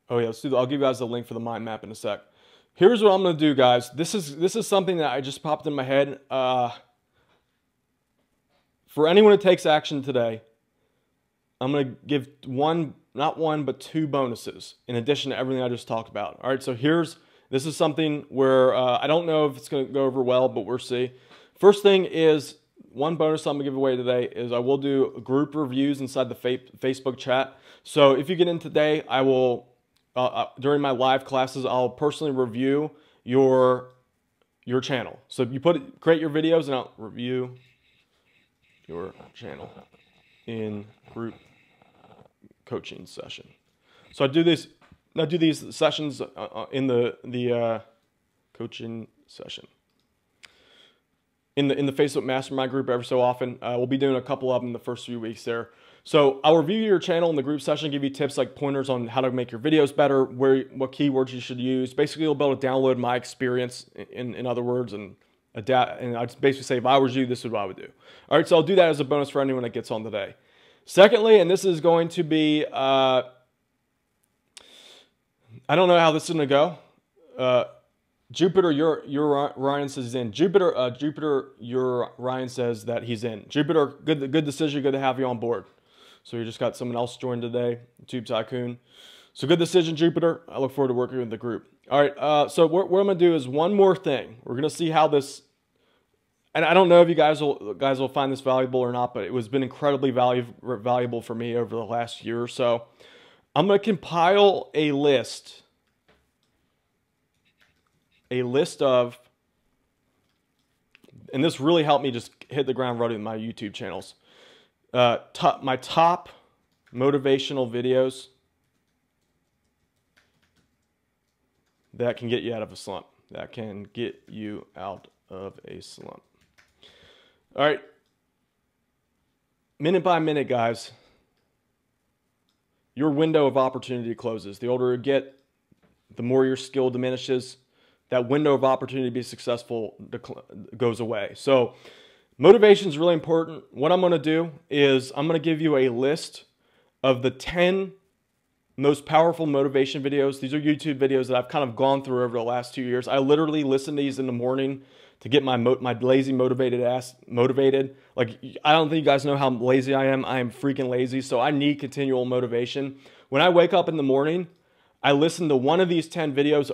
Oh yeah, I'll give you guys the link for the mind map in a sec. Here's what I'm gonna do, guys. This is something that I just popped in my head. For anyone who takes action today, I'm gonna give not one, but 2 bonuses in addition to everything I just talked about. All right, so this is something where I don't know if it's gonna go over well, but we'll see. First thing is, one bonus I'm gonna give away today is I will do group reviews inside the Facebook chat. So if you get in today, I will, during my live classes, I'll personally review your channel. So you create your videos and I'll review your channel in group coaching session. So I do these sessions in the coaching session in the Facebook Mastermind group every so often. We'll be doing a couple of them the first few weeks there. So I'll review your channel in the group session, give you tips like pointers on how to make your videos better, what keywords you should use. Basically, you'll be able to download my experience in other words and adapt. And I just basically say, if I was you, this is what I would do. All right, so I'll do that as a bonus for anyone that gets on today. Secondly, and this is going to be, I don't know how this is going to go. Jupiter, your Ryan says he's in. Jupiter, your Ryan says that he's in. Jupiter, good decision. Good to have you on board. So you just got someone else joined today, YouTube Tycoon. So good decision, Jupiter. I look forward to working with the group. All right. So what I'm going to do is one more thing. We're going to see how this. And I don't know if you guys will find this valuable or not, but it has been incredibly valuable for me over the last year or so. I'm going to compile a list of, and this really helped me just hit the ground running with my YouTube channels. My top motivational videos that can get you out of a slump. That can get you out of a slump. All right, minute by minute, guys, your window of opportunity closes. The older you get, the more your skill diminishes. That window of opportunity to be successful goes away. So motivation is really important. What I'm going to do is I'm going to give you a list of the 10 most powerful motivation videos. These are YouTube videos that I've kind of gone through over the last 2 years. I literally listen to these in the morning to get my lazy motivated ass motivated. Like, I don't think you guys know how lazy I am. I am freaking lazy, so I need continual motivation. When I wake up in the morning, I listen to one of these 10 videos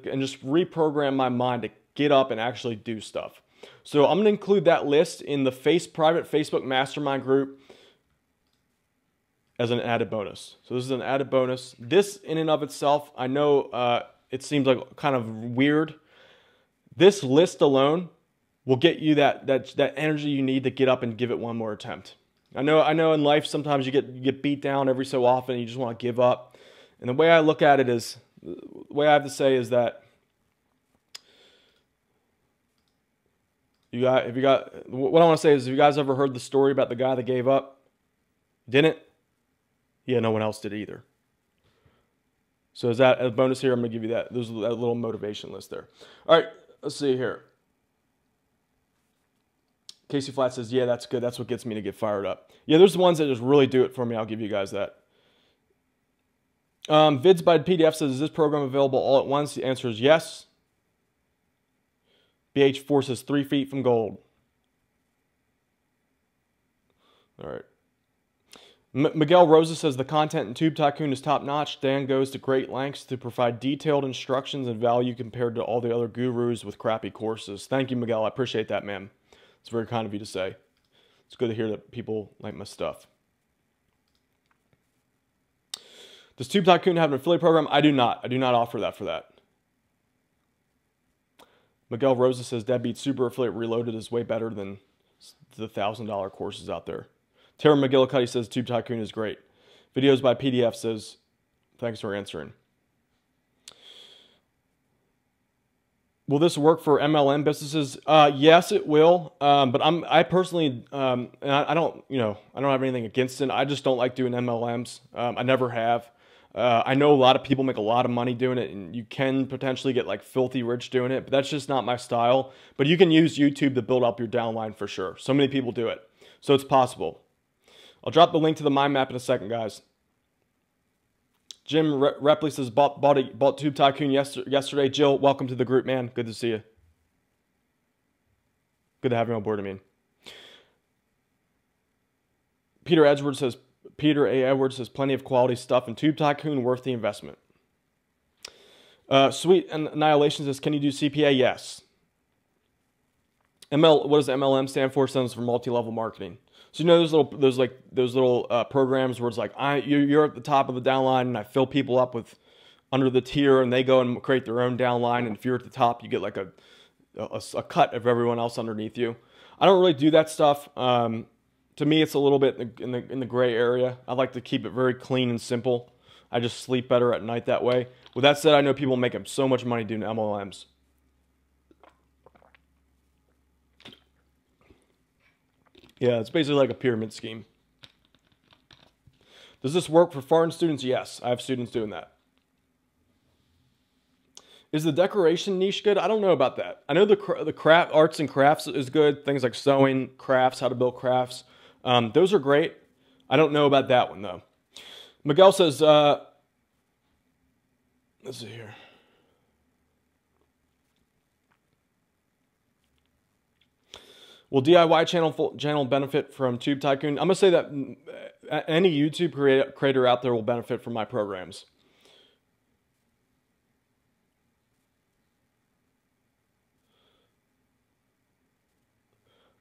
and just reprogram my mind to get up and actually do stuff. So I'm going to include that list in the private Facebook Mastermind group as an added bonus. So this is an added bonus. This in and of itself, I know it seems like kind of weird. This list alone will get you that energy you need to get up and give it one more attempt. I know in life sometimes you get beat down every so often and you just want to give up. And the way I look at it is, the way I have to say is that what I want to say is, have you guys ever heard the story about the guy that gave up? Didn't? Yeah, no one else did either. So is that a bonus here? I'm going to give you that. There's that little motivation list there. All right, let's see here. Casey Flat says, yeah, that's good. That's what gets me to get fired up. Yeah, there's the ones that just really do it for me. I'll give you guys that. Vids by PDF says, is this program available all at once? The answer is yes. BH4 says 3 feet from gold. All right. Miguel Rosa says the content in Tube Tycoon is top notch. Dan goes to great lengths to provide detailed instructions and value compared to all the other gurus with crappy courses. Thank you, Miguel. I appreciate that, man. It's very kind of you to say. It's good to hear that people like my stuff. Does Tube Tycoon have an affiliate program? I do not. I do not offer that for that. Miguel Rosa says Deadbeat Super Affiliate Reloaded is way better than the $1,000 courses out there. Tara McGillicuddy says Tube Tycoon is great. Videos by PDF says, thanks for answering. Will this work for MLM businesses? Yes, it will. But I personally, and I don't have anything against it. I just don't like doing MLMs. I never have. I know a lot of people make a lot of money doing it, and you can potentially get like filthy rich doing it, but that's just not my style. But you can use YouTube to build up your downline for sure. So many people do it. So it's possible. I'll drop the link to the mind map in a second, guys. Jim Repley says, bought Tube Tycoon yesterday. Jill, welcome to the group, man. Good to see you. Good to have you on board, I mean. Peter A. Edwards says, plenty of quality stuff, and Tube Tycoon worth the investment. Sweet Annihilation says, can you do CPA? Yes. What does MLM stand for? It stands for multi-level marketing. So you know those little programs where it's like you're at the top of the downline and I fill people up with under the tier and they go and create their own downline, and if you're at the top you get like a cut of everyone else underneath you. I don't really do that stuff. To me it's a little bit in the gray area. I like to keep it very clean and simple. I just sleep better at night that way. With that said, I know people make so much money doing MLMs. Yeah, it's basically like a pyramid scheme. Does this work for foreign students? Yes, I have students doing that. Is the decoration niche good? I don't know about that. I know the craft, arts and crafts is good. Things like sewing, crafts, how to build crafts. Those are great. I don't know about that one, though. Miguel says, let's see here. Will DIY channel benefit from Tube Tycoon? I'm going to say that any YouTube creator out there will benefit from my programs.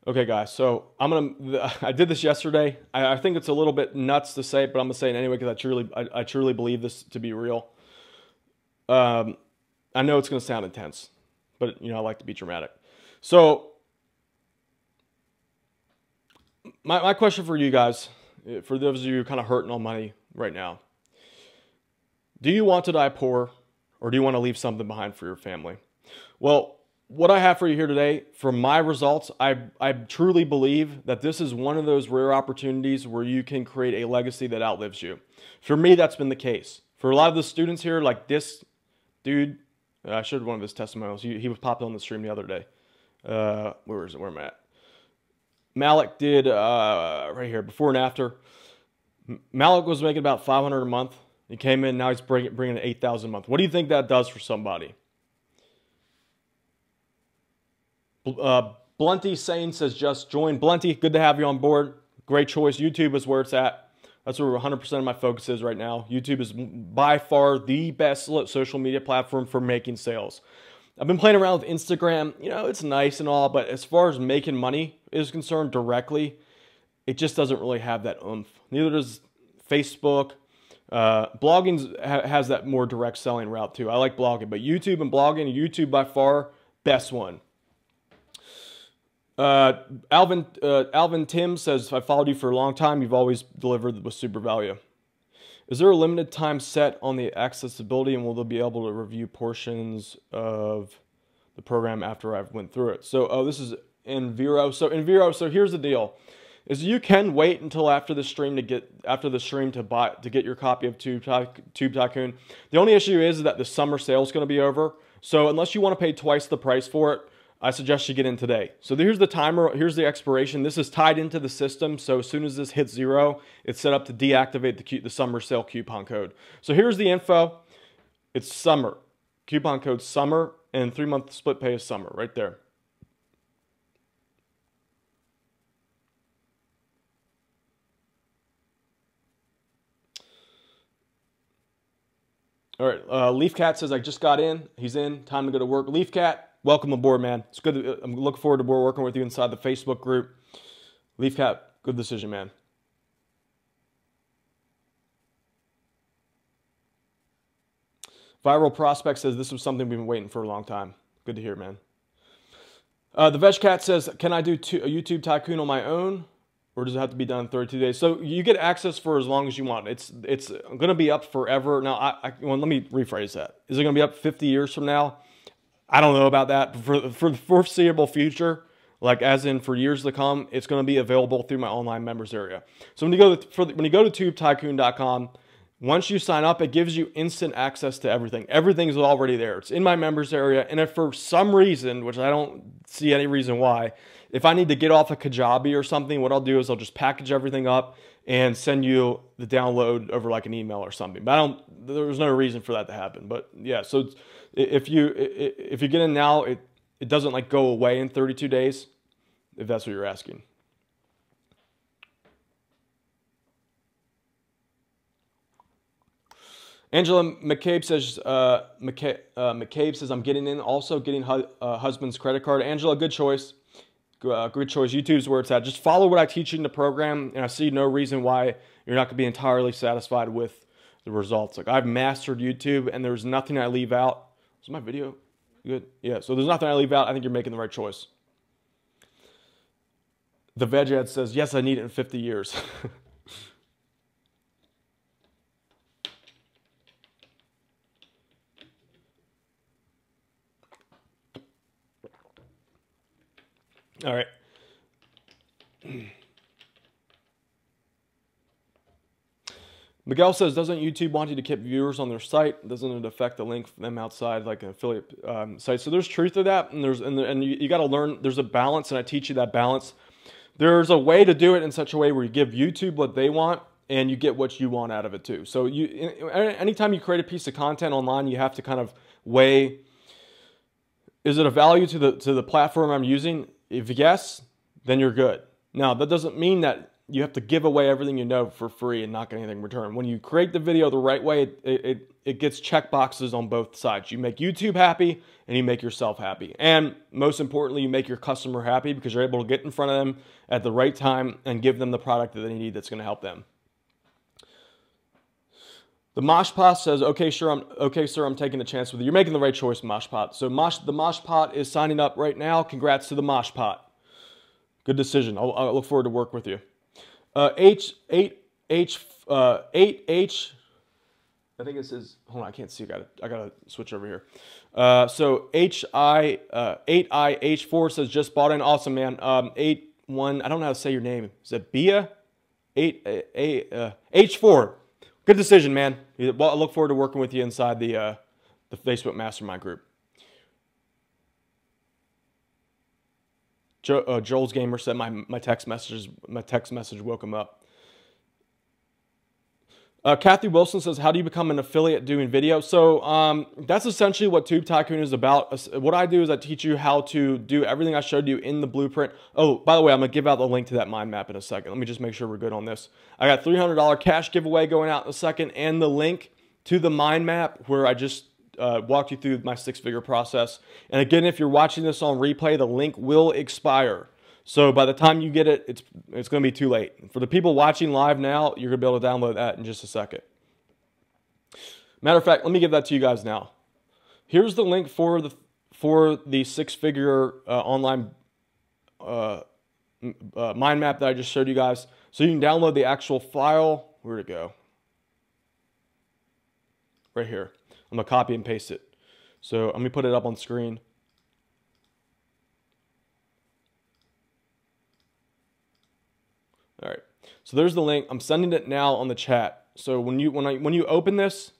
Okay, guys, so I did this yesterday. I think it's a little bit nuts to say it, but I'm going to say it anyway because I truly believe this to be real. I know it's going to sound intense, but, I like to be dramatic. So my question for you guys, for those of you kind of hurting on money right now, do you want to die poor or do you want to leave something behind for your family? Well, what I have for you here today, from my results, I truly believe that this is one of those rare opportunities where you can create a legacy that outlives you. For me, that's been the case. For a lot of the students here, like this dude, I showed one of his testimonials. He was popping on the stream the other day. Where is it? Where am I at? Malik did right here, before and after. Malik was making about $500 a month He came in, now he's bringing 8,000 a month. What do you think that does for somebody? Blunty Sane says, just join. Blunty, good to have you on board. Great choice. YouTube is where it's at. That's where 100% of my focus is right now. YouTube is by far the best social media platform for making sales. I've been playing around with Instagram. You know, it's nice and all, but as far as making money is concerned directly, it just doesn't really have that oomph. Neither does Facebook. Blogging has that more direct selling route too. I like blogging, but YouTube and blogging, YouTube by far, best one. Alvin Tim says, I followed you for a long time. You've always delivered with super value. Is there a limited time set on the accessibility, and will they be able to review portions of the program after I've went through it? So, this is Enviro. So here's the deal: is you can wait until after the stream to get your copy of Tube Tycoon. The only issue is that the summer sale is going to be over. So unless you want to pay twice the price for it, I suggest you get in today. So here's the timer, here's the expiration. This is tied into the system, so as soon as this hits 0, it's set up to deactivate the summer sale coupon code. So here's the info. It's summer. Coupon code summer, and 3-month split pay is summer, right there. All right, Leafcat says, I just got in. He's in, time to go to work. Leafcat, welcome aboard, man. It's good. I'm looking forward to working with you inside the Facebook group. Leafcat, good decision, man. Viral Prospect says, this was something we've been waiting for a long time. Good to hear, man. The Veg Cat says, can I do a YouTube Tycoon on my own? Or does it have to be done in 32 days? So you get access for as long as you want. It's going to be up forever. Now, well, let me rephrase that. Is it going to be up 50 years from now? I don't know about that. For the foreseeable future, like as in for years to come, it's going to be available through my online members area. So when you go to tubetycoon.com, once you sign up, it gives you instant access to everything. Everything's already there. It's in my members area. And if for some reason, which I don't see any reason why, if I need to get off a Kajabi or something, what I'll do is I'll just package everything up and send you the download over like an email or something. But there's no reason for that to happen. But yeah, so if you get in now, it doesn't like go away in 32 days, if that's what you're asking. Angela McCabe says, McCabe says, I'm getting in, also getting husband's credit card. Angela, good choice. Good choice. YouTube's where it's at. Just follow what I teach you in the program, and I see no reason why you're not going to be entirely satisfied with the results. Like, I've mastered YouTube, and there's nothing I leave out. Is my video good? Yeah, so there's nothing I leave out. I think you're making the right choice. The Veg Ad says, yes, I need it in 50 years. All right. Miguel says, doesn't YouTube want you to keep viewers on their site? Doesn't it affect the link for them outside like an affiliate site? So there's truth to that, and you got to learn. There's a balance, and I teach you that balance. There's a way to do it in such a way where you give YouTube what they want, and you get what you want out of it too. So anytime you create a piece of content online, you have to kind of weigh: is it a value to the platform I'm using? If yes, then you're good. Now, that doesn't mean that you have to give away everything you know for free and not get anything in return. When you create the video the right way, it gets check boxes on both sides. You make YouTube happy and you make yourself happy. And most importantly, you make your customer happy because you're able to get in front of them at the right time and give them the product that they need that's going to help them. The Moshpot says, okay, sir, I'm taking a chance with you. You're making the right choice, Moshpot. So the Moshpot is signing up right now. Congrats to the Moshpot. Good decision. I'll look forward to work with you. 8H, I think it says, hold on, I can't see. I gotta switch over here. So 8IH4 says, just bought in. Awesome, man. 81, I don't know how to say your name. Is it Bia? H4. Good decision, man. I look forward to working with you inside the Facebook Mastermind group. Joel's Gamer said my text message woke him up. Kathy Wilson says, how do you become an affiliate doing video? So that's essentially what Tube Tycoon is about. What I do is I teach you how to do everything I showed you in the blueprint. Oh, by the way, I'm going to give out the link to that mind map in a second. Let me just make sure we're good on this. I got $300 cash giveaway going out in a second, and the link to the mind map where I just walked you through my six-figure process. And again, if you're watching this on replay, the link will expire. So by the time you get it, it's going to be too late. For the people watching live now, you're going to be able to download that in just a second. Matter of fact, let me give that to you guys now. Here's the link for the six-figure online mind map that I just showed you guys. So you can download the actual file. Where'd it go? Right here. I'm going to copy and paste it. So let me put it up on screen. All right, so there's the link. I'm sending it now on the chat. So when you open this,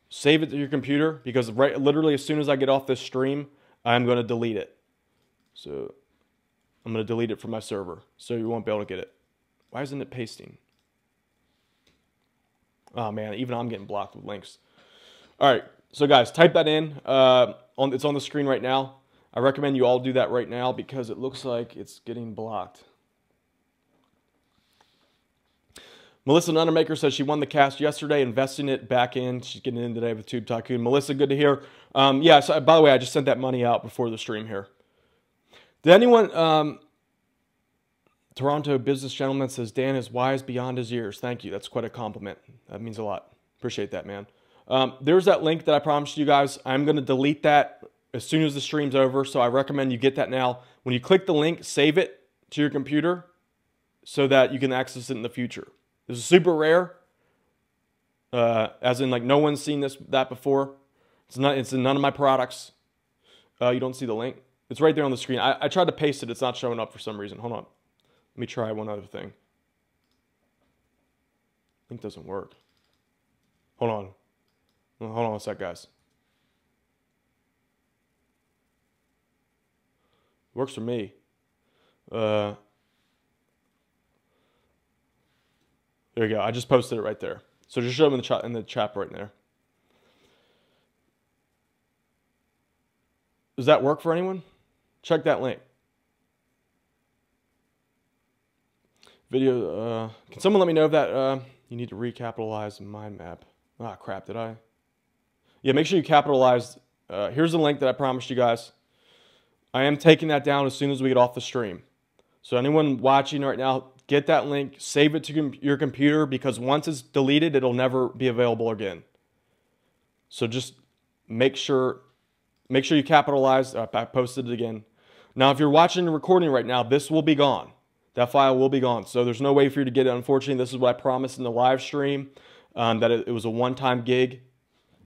save it to your computer, because literally as soon as I get off this stream, I'm going to delete it. So I'm going to delete it from my server, so you won't be able to get it. Why isn't it pasting? Oh man, even I'm getting blocked with links. All right, so guys, type that in. It's on the screen right now. I recommend you all do that right now because it looks like it's getting blocked. Melissa Nunamaker says she won the cast yesterday, investing it back in. She's getting in today with Tube Tycoon. Melissa, good to hear. Yeah, so by the way, I just sent that money out before the stream here. Did anyone... Toronto Business Gentleman says, Dan is wise beyond his years. Thank you. That's quite a compliment. That means a lot. Appreciate that, man. There's that link that I promised you guys. I'm going to delete that as soon as the stream's over, so I recommend you get that now. When you click the link, save it to your computer so that you can access it in the future. This is super rare, as in like no one's seen that before. It's in none of my products. You don't see the link. It's right there on the screen. I tried to paste it. It's not showing up for some reason. Hold on. Let me try one other thing. Link doesn't work. Hold on. Hold on a sec, guys. Works for me. There you go. I just posted it right there. So just show them in the chat right there. Does that work for anyone? Check that link. Video. Can someone let me know if that you need to recapitalize the mind map? Ah, crap. Did I? Yeah, make sure you capitalize. Here's the link that I promised you guys. I am taking that down as soon as we get off the stream. So anyone watching right now, get that link, save it to your computer, because once it's deleted, it'll never be available again. So just make sure you capitalize. I posted it again. Now, if you're watching the recording right now, this will be gone. That file will be gone. So there's no way for you to get it. Unfortunately, this is what I promised in the live stream, that it was a one-time gig.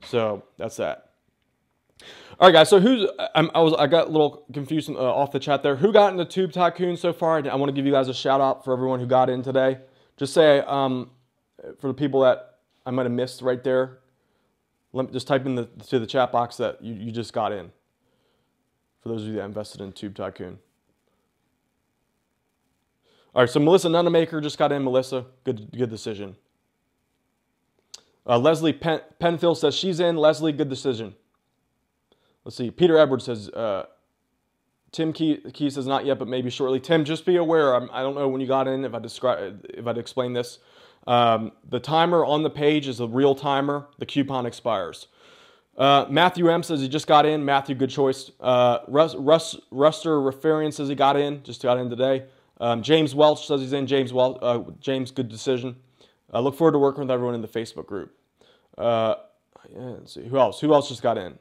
So that's that. All right, guys. So I got a little confused off the chat there. Who got into Tube Tycoon so far? I want to give you guys a shout out for everyone who got in today. Just say for the people that I might have missed right there. Let me just type in to the chat box that you just got in. For those of you that invested in Tube Tycoon. All right. So Melissa Nunamaker just got in. Melissa, good decision. Leslie Penfield says she's in. Leslie, good decision. Let's see. Peter Edwards says, Tim Key says not yet, but maybe shortly. Tim, just be aware. I don't know when you got in, if I'd explain this. The timer on the page is a real timer. The coupon expires. Matthew M says he just got in. Matthew, good choice. Ruster Referian says he got in. Just got in today. James Welch says he's in. James, good decision. I look forward to working with everyone in the Facebook group. Let's see. Who else? Who else just got in?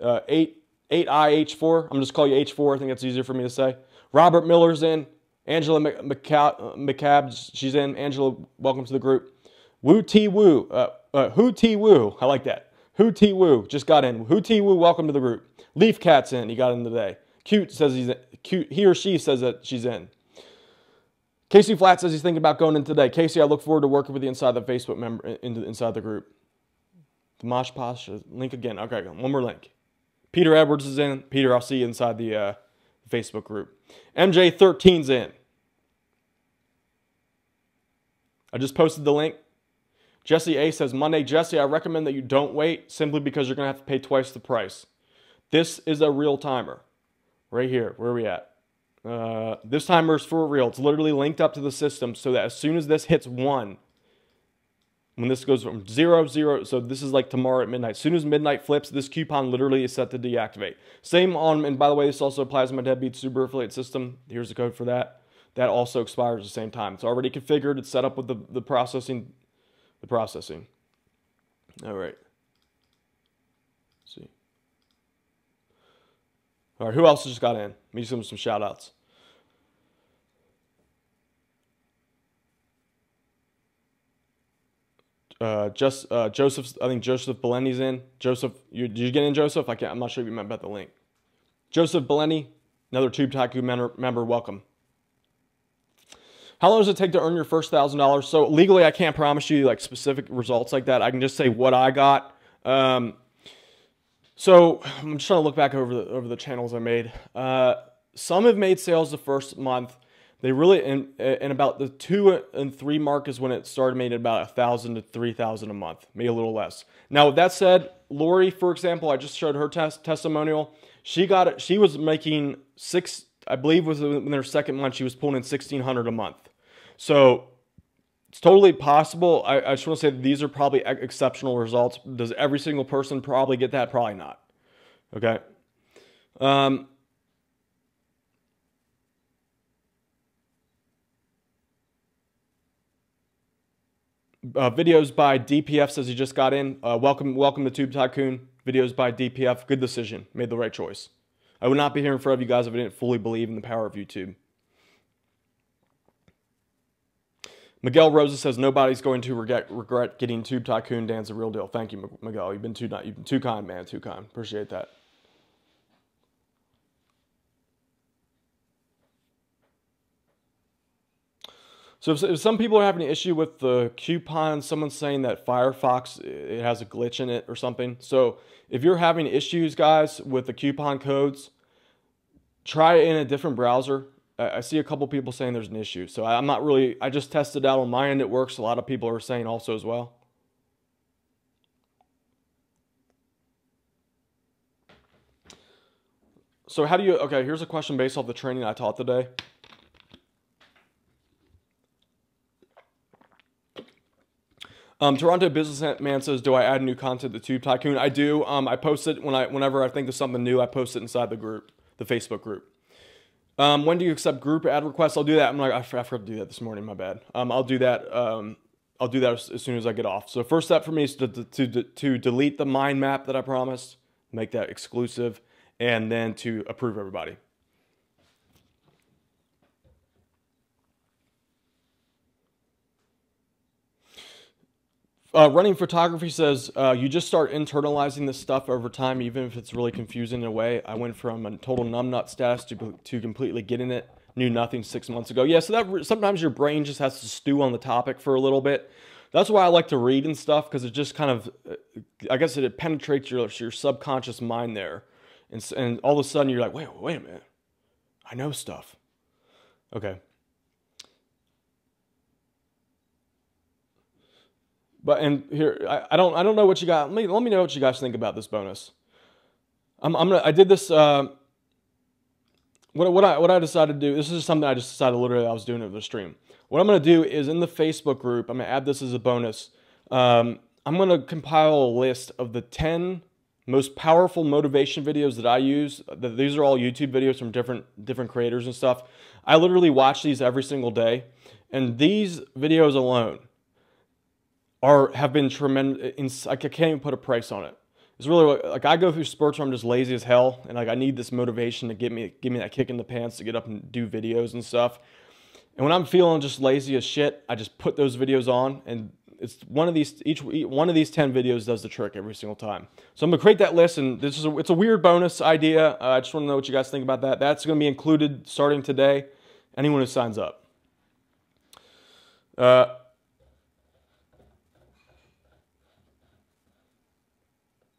8IH4. I'm just call you H4. I think that's easier for me to say. Robert Miller's in. Angela McCab, she's in. Angela, welcome to the group. Woo T Woo. Who T Woo. I like that. Who T Woo just got in. Who T Woo, welcome to the group. Leaf Cat's in. He got in today. Cute says he's in. Cute. He or she says that she's in. Casey Flat says he's thinking about going in today. Casey, I look forward to working with you inside the Facebook member inside the group. The Mosh Posh link again. Okay, one more link. Peter Edwards is in. Peter, I'll see you inside the Facebook group. MJ13's in. I just posted the link. Jesse A says, Monday, Jesse, I recommend that you don't wait simply because you're going to have to pay twice the price. This is a real timer. Right here. Where are we at? This timer is for real. It's literally linked up to the system so that as soon as this hits 1, when this goes from 0, 0, so this is like tomorrow at midnight. As soon as midnight flips, this coupon literally is set to deactivate. Same on, and by the way, this also applies to my Deadbeat Super Affiliate system. Here's the code for that. That also expires at the same time. It's already configured. It's set up with the processing. All right. Let's see. All right, who else just got in? Me some shout outs. Joseph, I think Joseph Belenni's in. Joseph, did you get in, Joseph? I'm not sure if you meant about the link. Joseph Belenni, another Tube Tycoon member, welcome. How long does it take to earn your first $1,000? So legally, I can't promise you like specific results like that. I can just say what I got. So I'm just trying to look back over the channels I made. Some have made sales the first month. They really, in about the 2 and 3 mark is when it started making about $1,000 to $3,000 a month, maybe a little less. Now, with that said, Lori, for example, I just showed her testimonial. She was making I believe was in their second month, she was pulling in $1,600 a month. So it's totally possible. I just want to say that these are probably exceptional results. Does every single person probably get that? Probably not. Okay. Videos by DPF says he just got in. Welcome to Tube Tycoon. Videos by DPF. Good decision. Made the right choice. I would not be here in front of you guys if I didn't fully believe in the power of YouTube. Miguel Rosa says nobody's going to regret getting Tube Tycoon. Dan's the real deal. Thank you, Miguel. You've been too kind, man. Too kind. Appreciate that. So if some people are having an issue with the coupon, someone's saying that Firefox, it has a glitch in it or something. So if you're having issues, guys, with the coupon codes, try it in a different browser. I see a couple people saying there's an issue. So I just tested out on my end. It works. A lot of people are saying also as well. So okay, here's a question based off the training I taught today. Toronto Businessman says, do I add new content to Tube Tycoon? I do. I post it whenever I think of something new, I post it inside the group, the Facebook group. When do you accept group ad requests? I'll do that. I forgot to do that this morning. My bad. I'll do that. I'll do that as soon as I get off. So first step for me is to delete the mind map that I promised, make that exclusive, and then to approve everybody. Running Photography says, you just start internalizing this stuff over time, even if it's really confusing in a way. I went from a total numbnut status to completely getting it. Knew nothing 6 months ago. Yeah, so that sometimes your brain just has to stew on the topic for a little bit. That's why I like to read and stuff, because it just kind of, I guess it penetrates your subconscious mind there. And all of a sudden you're like, wait a minute. I know stuff. Okay. And here, I don't know what you got. Let me know what you guys think about this bonus. I did this. What I decided to do. This is something I just decided literally I was doing over the stream. What I'm gonna do is in the Facebook group, I'm gonna add this as a bonus. I'm gonna compile a list of the 10 most powerful motivation videos that I use. These are all YouTube videos from different creators and stuff. I literally watch these every single day, and these videos alone have been tremendous. I can't even put a price on it. It's really like I go through spurts where I'm just lazy as hell, and like I need this motivation to give me that kick in the pants to get up and do videos and stuff. And when I'm feeling just lazy as shit, I just put those videos on, and it's one of these each one of these 10 videos does the trick every single time. So I'm gonna create that list, and it's a weird bonus idea. I just want to know what you guys think about that. That's gonna be included starting today. Anyone who signs up.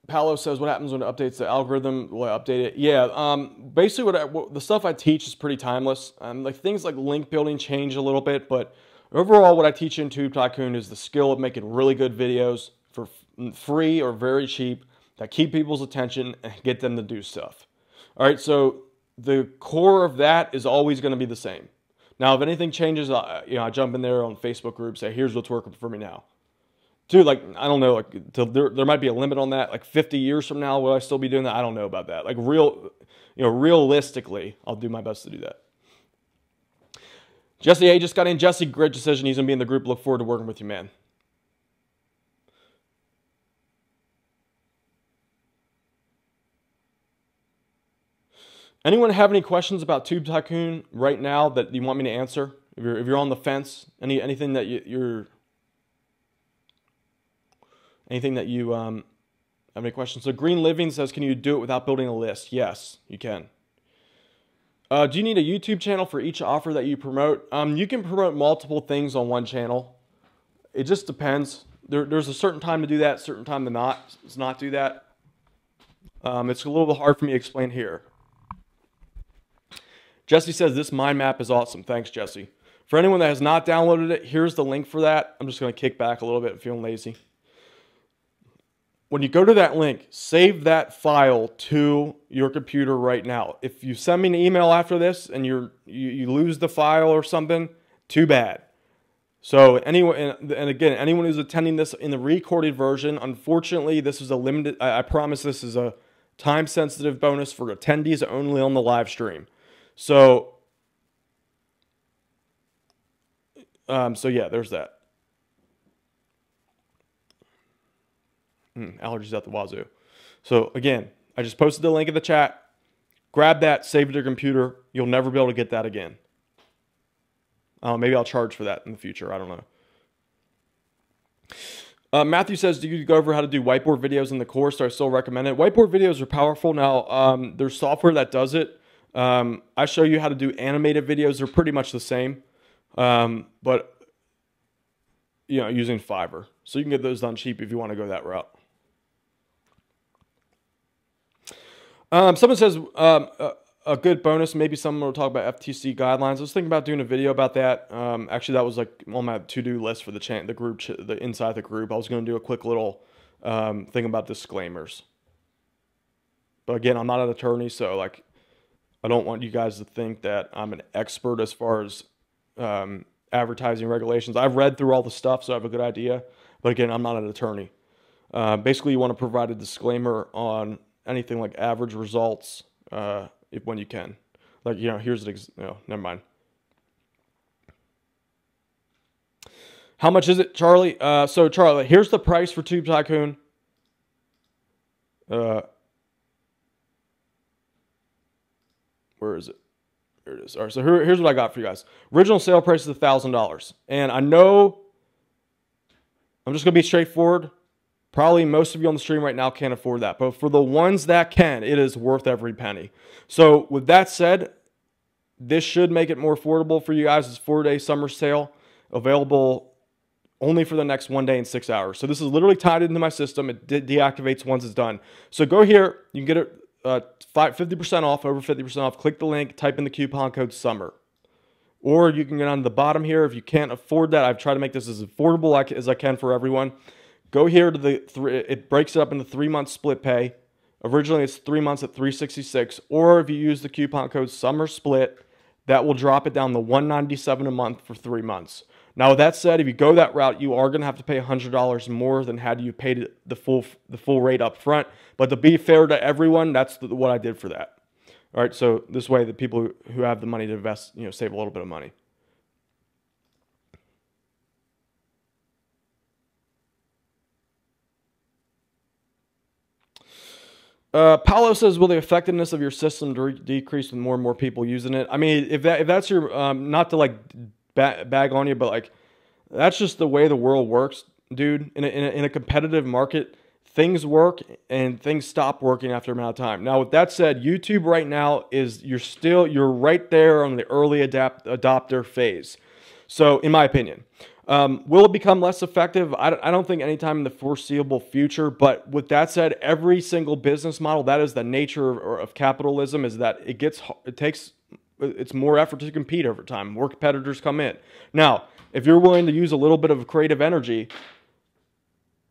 Paolo says, what happens when it updates the algorithm? Will I update it? Yeah, basically the stuff I teach is pretty timeless. Like things like link building change a little bit, but Overall, what I teach in Tube Tycoon is the skill of making really good videos for free or very cheap that keep people's attention and get them to do stuff. All right, so the core of that is always going to be the same. Now, if anything changes, I jump in there on Facebook group, say, here's what's working for me now. Dude, like, I don't know, like, there might be a limit on that. Like 50 years from now, will I still be doing that? I don't know about that. Like, realistically, I'll do my best to do that. Jesse A just got in. Jesse, great decision. He's going to be in the group. Look forward to working with you, man. Anyone have any questions about Tube Tycoon right now that you want me to answer? If you're on the fence, anything that you have any questions? So Green Living says, can you do it without building a list? Yes, you can. Do you need a YouTube channel for each offer that you promote? You can promote multiple things on one channel. It just depends. There's a certain time to do that, certain time to not do that. It's a little bit hard for me to explain here. Jesse says, this mind map is awesome. Thanks, Jesse. For anyone that has not downloaded it, here's the link for that. I'm just going to kick back a little bit. I'm feeling lazy. When you go to that link, save that file to your computer right now. If you send me an email after this and you lose the file or something, too bad. So anyone, and again, anyone who's attending this in the recorded version, unfortunately, this is a limited, I promise this is a time-sensitive bonus for attendees only on the live stream. So yeah, there's that. Allergies out the wazoo. So again, I just posted the link in the chat. Grab that, save it to your computer. You'll never be able to get that again. Maybe I'll charge for that in the future. I don't know. Matthew says, do you go over how to do whiteboard videos in the course? I still recommend it. Whiteboard videos are powerful. Now, there's software that does it. I show you how to do animated videos. They're pretty much the same, but using Fiverr. So you can get those done cheap if you want to go that route. Someone says a good bonus. Maybe someone will talk about Ftc guidelines. I was thinking about doing a video about that. Actually, that was like on my to-do list for the group, inside the group. I was going to do a quick little thing about disclaimers. But again, I'm not an attorney, so like, I don't want you guys to think that I'm an expert as far as advertising regulations. I've read through all the stuff, so I have a good idea. But again, I'm not an attorney. Basically, you want to provide a disclaimer on anything like average results when you can. Like, here's an never mind. How much is it, Charlie? So, Charlie, here's the price for Tube Tycoon. Where is it? Here it is. All right, so here's what I got for you guys. Original sale price is $1,000. And I know, I'm just going to be straightforward. Probably most of you on the stream right now can't afford that. But for the ones that can, it is worth every penny. So with that said, this should make it more affordable for you guys. It's 4-day summer sale available only for the next 1 day and 6 hours. So this is literally tied into my system. It deactivates once it's done. So go here. You can get it 50% off, over 50% off. Click the link, type in the coupon code SUMMER. Or you can get on the bottom here. If you can't afford that, I've tried to make this as affordable as I can for everyone. Go here to it breaks it up into 3-month split pay. Originally, it's 3 months at $366. Or if you use the coupon code SUMMER SPLIT, that will drop it down to $197 a month for 3 months. Now, with that said, if you go that route, you are going to have to pay $100 more than had you paid the full rate up front. But to be fair to everyone, that's what I did for that. All right, so this way, the people who have the money to invest, save a little bit of money. Paolo says, will the effectiveness of your system decrease with more and more people using it? I mean, if that's your, not to like bag on you, but like, that's just the way the world works, dude. In a competitive market, things work and things stop working after a amount of time. Now, with that said, YouTube right now you're right there on the early adopter phase. So, in my opinion, will it become less effective? I don't think anytime in the foreseeable future. But with that said, every single business model, that is the nature of capitalism, is that it's more effort to compete over time. More competitors come in. Now, if you're willing to use a little bit of creative energy,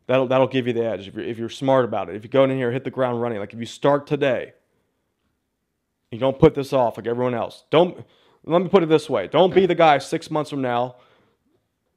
that'll give you the edge if you're smart about it. If you go in here, hit the ground running, like if you start today, you don't put this off like everyone else. Let me put it this way. Don't be the guy 6 months from now.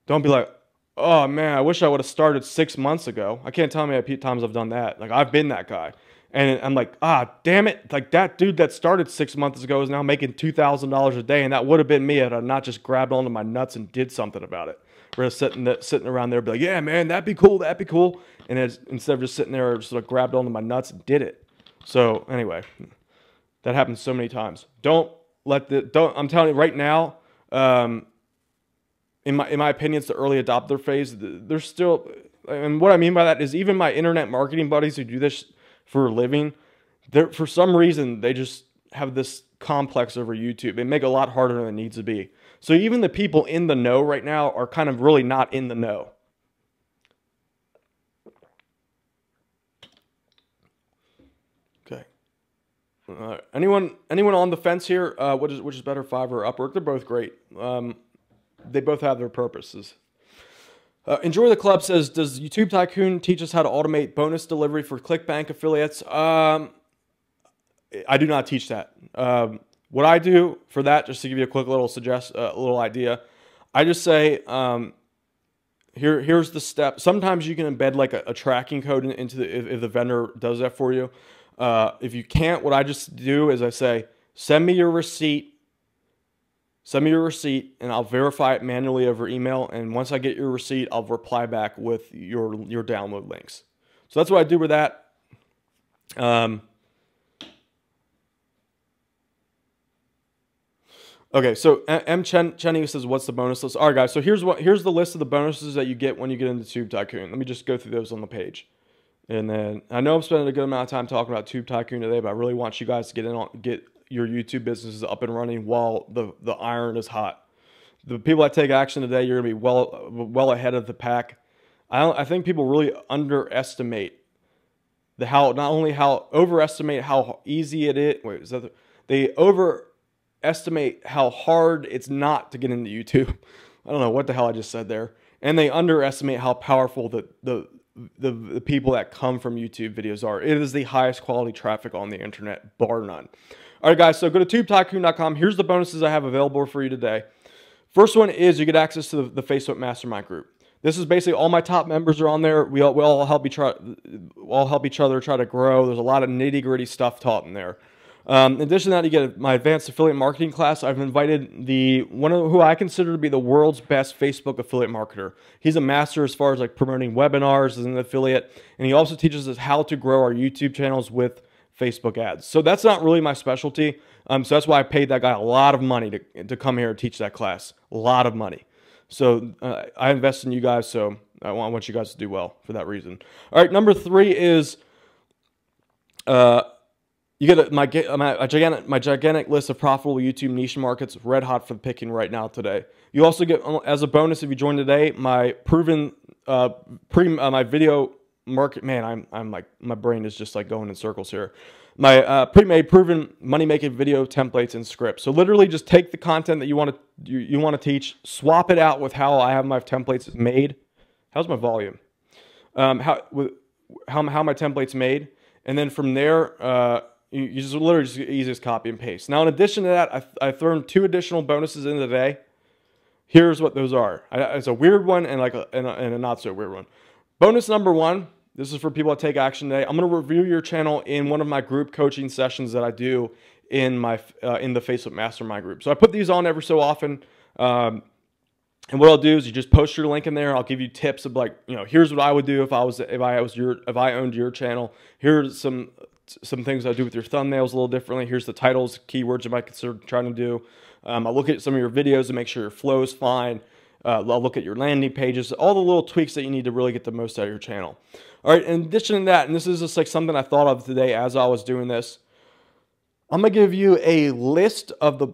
Don't be like, oh man, I wish I would have started 6 months ago. I can't tell me how many times I've done that. Like I've been that guy. And I'm like, damn it. Like that dude that started 6 months ago is now making $2,000 a day. And that would have been me had I not just grabbed onto my nuts and did something about it. We're sitting around there be like, yeah, man, that'd be cool. That'd be cool. And instead of just sitting there, just like grabbed onto my nuts and did it. So anyway, that happens so many times. I'm telling you right now, in my opinion, it's the early adopter phase. There's still, and what I mean by that is even my internet marketing buddies who do this for a living, for some reason, they just have this complex over YouTube. They make it a lot harder than it needs to be. So even the people in the know right now are kind of really not in the know. Okay. Anyone on the fence here? Which is better, Fiverr or Upwork? They're both great. They both have their purposes. Enjoy the Club says, does YouTube Tycoon teach us how to automate bonus delivery for ClickBank affiliates? I do not teach that. What I do for that, just to give you a quick little idea, I just say, here's the step. Sometimes you can embed like a tracking code into if the vendor does that for you. If you can't, what I just do is I say, send me your receipt. Send me your receipt, and I'll verify it manually over email. And once I get your receipt, I'll reply back with your download links. So that's what I do with that. Okay, so M. Chenny says, what's the bonus list? All right, guys, so here's the list of the bonuses that you get when you get into Tube Tycoon. Let me just go through those on the page. And then I know I'm spending a good amount of time talking about Tube Tycoon today, but I really want you guys to get your YouTube businesses up and running while the iron is hot. The people that take action today, you're gonna be well ahead of the pack. I think people really underestimate overestimate how easy it is. They overestimate how hard it's not to get into YouTube. I don't know what the hell I just said there. And they underestimate how powerful the people that come from YouTube videos are. It is the highest quality traffic on the internet, bar none. All right, guys, so go to tubetycoon.com. Here's the bonuses I have available for you today. First one is you get access to the Facebook Mastermind group. This is basically all my top members are on there. We all help each other try to grow. There's a lot of nitty-gritty stuff taught in there. In addition to that, you get my advanced affiliate marketing class. I've invited who I consider to be the world's best Facebook affiliate marketer. He's a master as far as like promoting webinars as an affiliate, and he also teaches us how to grow our YouTube channels with Facebook ads. So that's not really my specialty. So that's why I paid that guy a lot of money to come here and teach that class. A lot of money. So I invest in you guys, so I want you guys to do well for that reason. All right, number 3 is you get my gigantic list of profitable YouTube niche markets, red hot for the picking right now today. You also get, as a bonus, if you join today, my proven my video market. Man, I'm like, my brain is just like going in circles here. My pre-made, proven money-making video templates and scripts. So literally, just take the content that you want to teach, swap it out with how I have my templates made. How's my volume? How my templates made, and then from there. You just literally just easiest copy and paste. Now, in addition to that, I've thrown 2 additional bonuses in today. Here's what those are. It's a weird one and a not so weird one. Bonus number 1. This is for people that take action today. I'm going to review your channel in one of my group coaching sessions that I do in the Facebook Mastermind group. So I put these on every so often. And what I'll do is you just post your link in there. I'll give you tips of like, here's what I would do if I owned your channel. Here's some things I do with your thumbnails a little differently. Here's the titles, keywords you might consider trying to do. I'll look at some of your videos to make sure your flow is fine. I'll look at your landing pages, all the little tweaks that you need to really get the most out of your channel. All right, in addition to that, and this is just like something I thought of today as I was doing this, I'm going to give you a list of the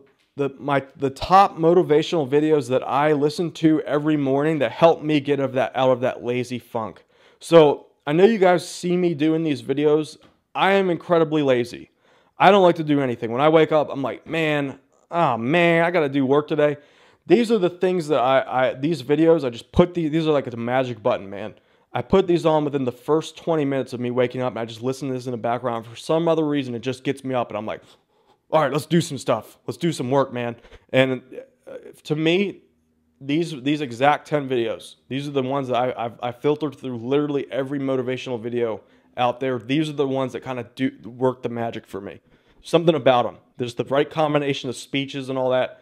top motivational videos that I listen to every morning that help me get out of that lazy funk. So I know you guys see me doing these videos. I am incredibly lazy. I don't like to do anything. When I wake up, I'm like, man, I got to do work today. These are the things that these videos, I just put these are like a magic button, man. I put these on within the first 20 minutes of me waking up, and I just listen to this in the background. For some other reason, it just gets me up, and I'm like, all right, let's do some stuff. Let's do some work, man. And to me, these exact 10 videos, these are the ones that I filtered through literally every motivational video out there. These are the ones that kind of do work the magic for me. Something about them. There's the right combination of speeches and all that.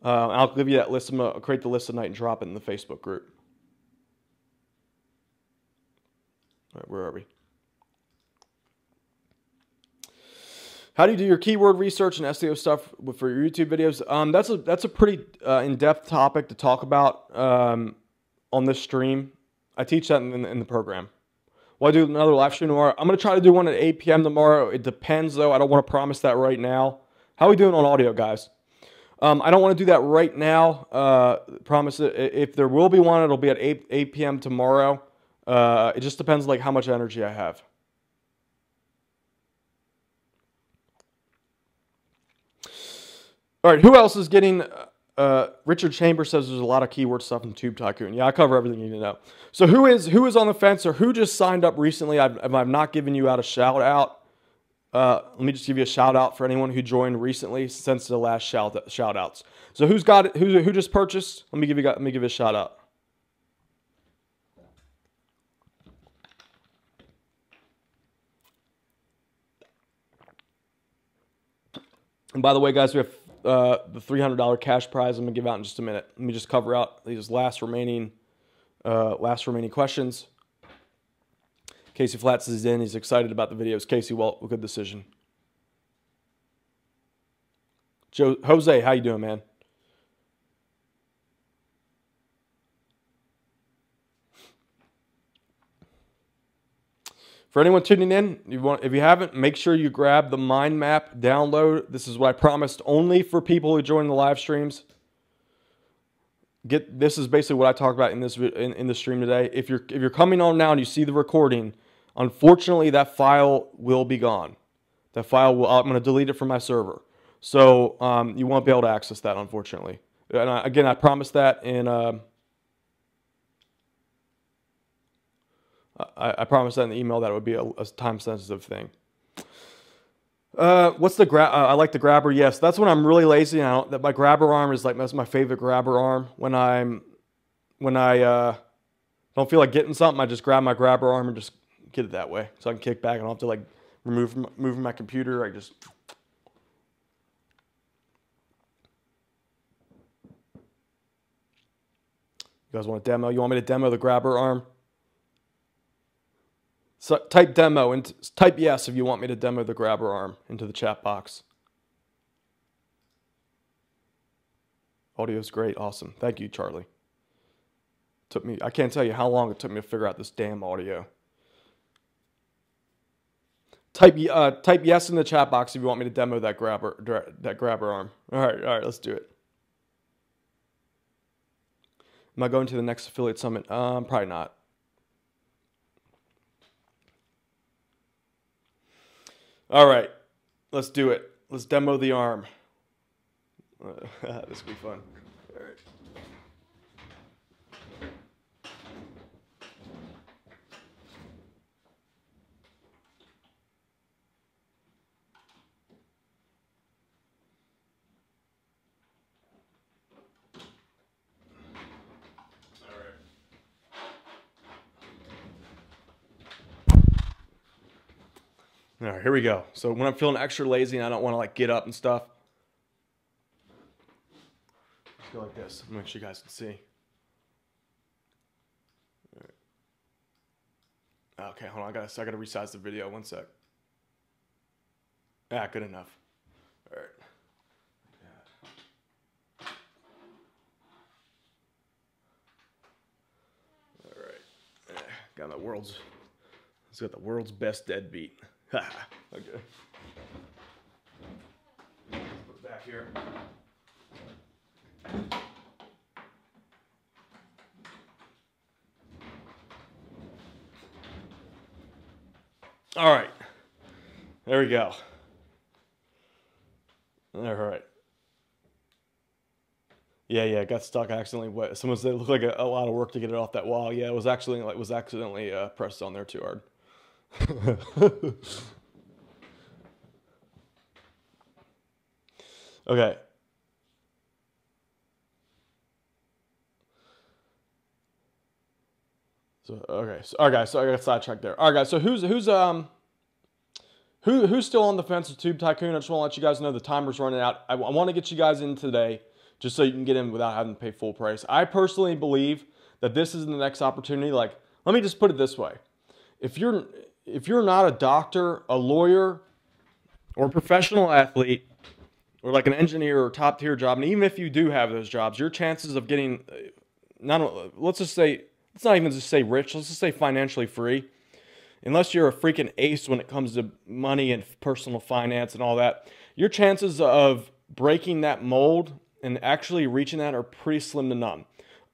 I'll give you that list. I'll create the list tonight and drop it in the Facebook group. All right, where are we? How do you do your keyword research and SEO stuff for your YouTube videos? That's a pretty in-depth topic to talk about on this stream. I teach that in the program. Will I do another live stream tomorrow? I'm going to try to do one at 8 p.m. tomorrow. It depends, though. I don't want to promise that right now. How are we doing on audio, guys? I don't want to do that right now. Promise it. If there will be one, it'll be at 8 p.m. tomorrow. It just depends like how much energy I have. All right, who else is getting... Richard Chambers says there's a lot of keyword stuff in Tube Tycoon. Yeah, I cover everything you need to know. So who is on the fence, or who just signed up recently? I've not given you out a shout out. Let me just give you a shout out for anyone who joined recently since the last shout outs. So who's got it? Who just purchased? Let me give you a shout out. And by the way, guys, we have the $300 cash prize I'm gonna give out in just a minute. Let me just cover out these last remaining questions. Casey Flats is in. He's excited about the videos. Casey, well, good decision. Jose, how you doing, man? For anyone tuning in, if you haven't, make sure you grab the mind map download. This is what I promised only for people who join the live streams. This is basically what I talked about in the stream today. If you're coming on now and you see the recording, unfortunately that file will be gone. That file I'm going to delete it from my server, so you won't be able to access that, unfortunately. And again, I promised that in. I promised that in the email that it would be a time-sensitive thing. What's the grab? I like the grabber. Yes, that's when I'm really lazy. That my grabber arm is that's my favorite grabber arm. When I don't feel like getting something, I just grab my grabber arm and just get it that way, so I can kick back and I don't have to move my computer. I just. You guys want a demo? You want me to demo the grabber arm? So type demo and type yes if you want me to demo the grabber arm into the chat box. Audio's great, awesome. Thank you, Charlie. I can't tell you how long it took me to figure out this damn audio. Type yes in the chat box if you want me to demo that grabber arm. All right, let's do it. Am I going to the next affiliate summit? Probably not. All right, let's do it. Let's demo the arm. This will be fun. All right. All right, here we go. So when I'm feeling extra lazy and I don't want to get up and stuff, I feel like this. I'm gonna make sure you guys can see. All right. Okay, hold on. I gotta resize the video. One sec. Good enough. All right. All right. Got it's got the world's best deadbeat. Okay. Put it back here. All right. There we go. All right. Yeah, yeah, got stuck accidentally. What someone said it looked like a lot of work to get it off that wall. Yeah, it was actually like was accidentally pressed on there too hard. Okay. So okay, so, all right, guys. So I got sidetracked there. All right, guys. So who's still on the fence with Tube Tycoon? I just want to let you guys know the timer's running out. I want to get you guys in today, just so you can get in without having to pay full price. I personally believe that this is the next opportunity. Like, let me just put it this way: if you're not a doctor, a lawyer, or a professional athlete, or like an engineer or top tier job, and even if you do have those jobs, your chances of getting let's not even just say rich, let's just say financially free, unless you're a freaking ace when it comes to money and personal finance and all that, your chances of breaking that mold and actually reaching that are pretty slim to none.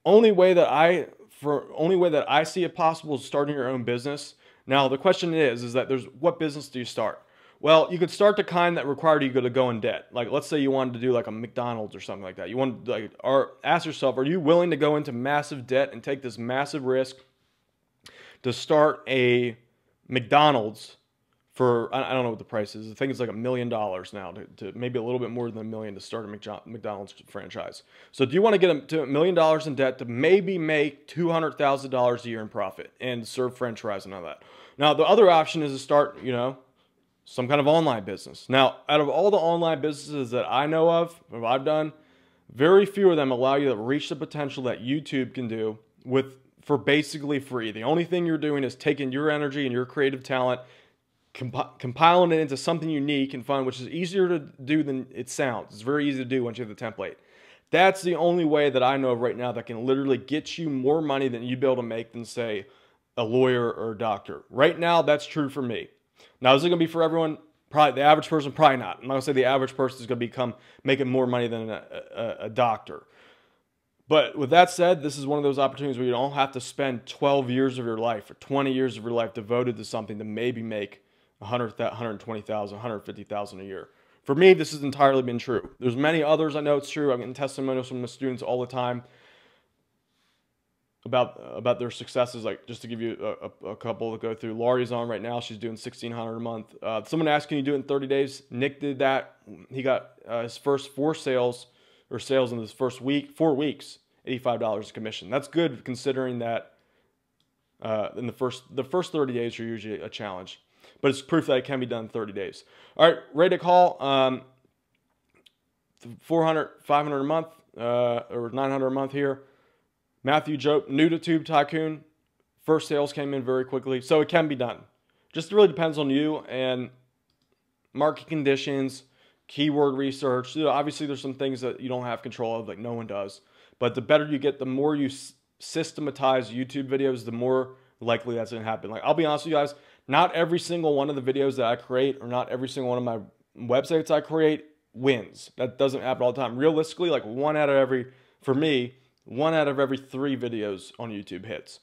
Only way that I see it possible is starting your own business. Now the question is that what business do you start? Well, you could start the kind that required you to go in debt. Like, let's say you wanted to do like a McDonald's or something like that. You want to or ask yourself, are you willing to go into massive debt and take this massive risk to start a McDonald's for, I don't know what the price is. I think it's like $1 million now to maybe a little bit more than $1 million to start a McDonald's franchise. So do you want to get to $1 million in debt to maybe make $200,000 a year in profit and serve French fries and all that? Now, the other option is to start, some kind of online business. Now, out of all the online businesses that I know of, what I've done, very few of them allow you to reach the potential that YouTube can do for basically free. The only thing you're doing is taking your energy and your creative talent, compiling it into something unique and fun, which is easier to do than it sounds. It's very easy to do once you have the template. That's the only way that I know of right now that can literally get you more money than you'd be able to make than, say, a lawyer or a doctor. Right now, that's true for me. Now, is it going to be for everyone? Probably the average person, probably not. I'm not going to say the average person is going to become making more money than a doctor. But with that said, this is one of those opportunities where you don't have to spend 12 years of your life or 20 years of your life devoted to something to maybe make $100,000, $120,000, $150,000 a year. For me, this has entirely been true. There's many others I know it's true. I'm getting testimonials from the students all the time about their successes. Like, just to give you a couple to go through. Laurie's on right now. She's doing $1,600 a month. Someone asked, can you do it in 30 days? Nick did that. He got his first 4 sales in his first 4 weeks, $85 commission. That's good considering that in the first 30 days are usually a challenge. But it's proof that it can be done in 30 days. All right, ready to call. $400, $500 a month, or $900 a month here. Matthew Jope, new to Tube Tycoon. First sales came in very quickly, so it can be done. Just really depends on you and market conditions, keyword research. Obviously, there's some things that you don't have control of, like no one does. But the better you get, the more you systematize YouTube videos, the more likely that's going to happen. Like, I'll be honest with you guys, not every single one of the videos that I create or not every single one of my websites I create wins. That doesn't happen all the time. Realistically, like one out of every 3 videos on YouTube hits.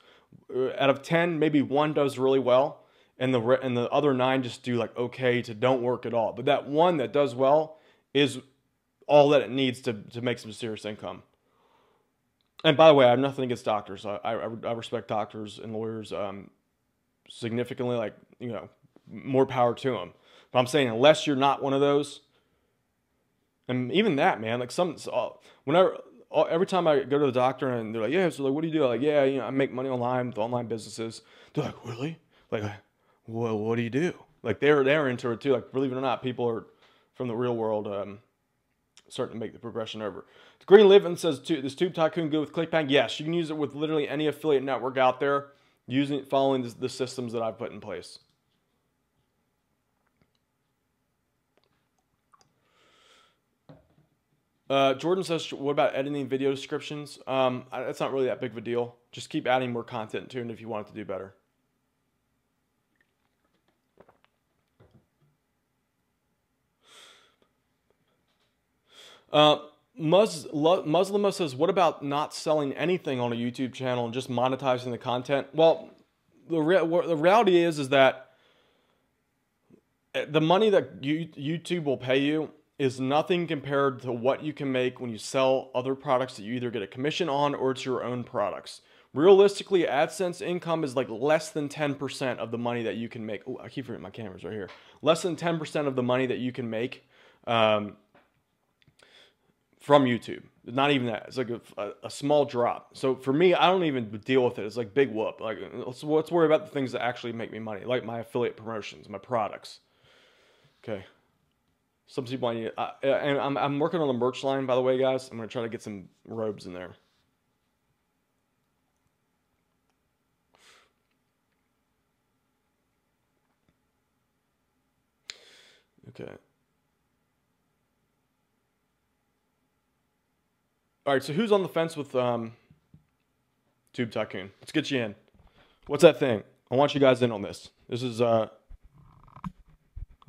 Out of 10, maybe 1 does really well, and the other 9 just do like okay to don't work at all. But that one that does well is all that it needs to make some serious income. And by the way, I have nothing against doctors. I respect doctors and lawyers significantly. Like, more power to them. But I'm saying unless you're not one of those, and even that, man, like every time I go to the doctor and they're like, yeah, so like, what do you do? I'm like, yeah, I make money online with online businesses. They're like, really? Like, well, what do you do? Like, they're into it too. Like, believe it or not, people are from the real world starting to make the progression over. Green Living says, this Tube Tycoon good with ClickBank? Yes, you can use it with literally any affiliate network out there, following the systems that I've put in place. Jordan says, what about editing video descriptions? It's not really that big of a deal. Just keep adding more content to it if you want it to do better. Muslima says, what about not selling anything on a YouTube channel and just monetizing the content? Well, the reality is that the money that YouTube will pay you is nothing compared to what you can make when you sell other products that you either get a commission on or it's your own products. Realistically, AdSense income is like less than 10% of the money that you can make. Oh, I keep forgetting my camera's right here. Less than 10% of the money that you can make from YouTube. Not even that. It's like a small drop. So for me, I don't even deal with it. It's like big whoop. Like let's worry about the things that actually make me money, like my affiliate promotions, my products. Okay. Some people I need, and I'm working on a merch line, by the way, guys. I'm gonna try to get some robes in there. Okay. All right, so who's on the fence with Tube Tycoon? Let's get you in. What's that thing? I want you guys in on this. This is, I've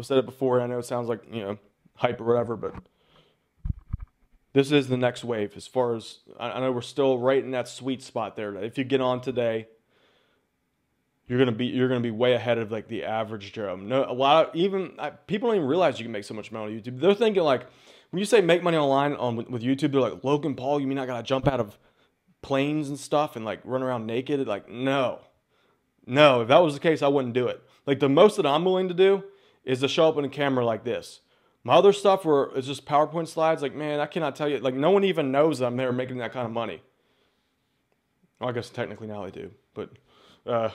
said it before, I know it sounds like, you know, hype or whatever, but this is the next wave as far as, I know we're still right in that sweet spot there. If you get on today, you're gonna be way ahead of like the average Joe. No, a lot of people don't even realize you can make so much money on YouTube. They're thinking like, when you say make money online with YouTube, they're like, Logan Paul, you mean I gotta jump out of planes and stuff and like run around naked? Like, no. If that was the case, I wouldn't do it. Like the most that I'm willing to do is to show up in a camera like this. My other stuff where it's just PowerPoint slides, like, man, I cannot tell you, like no one even knows that I'm there making that kind of money. Well, I guess technically now they do, but I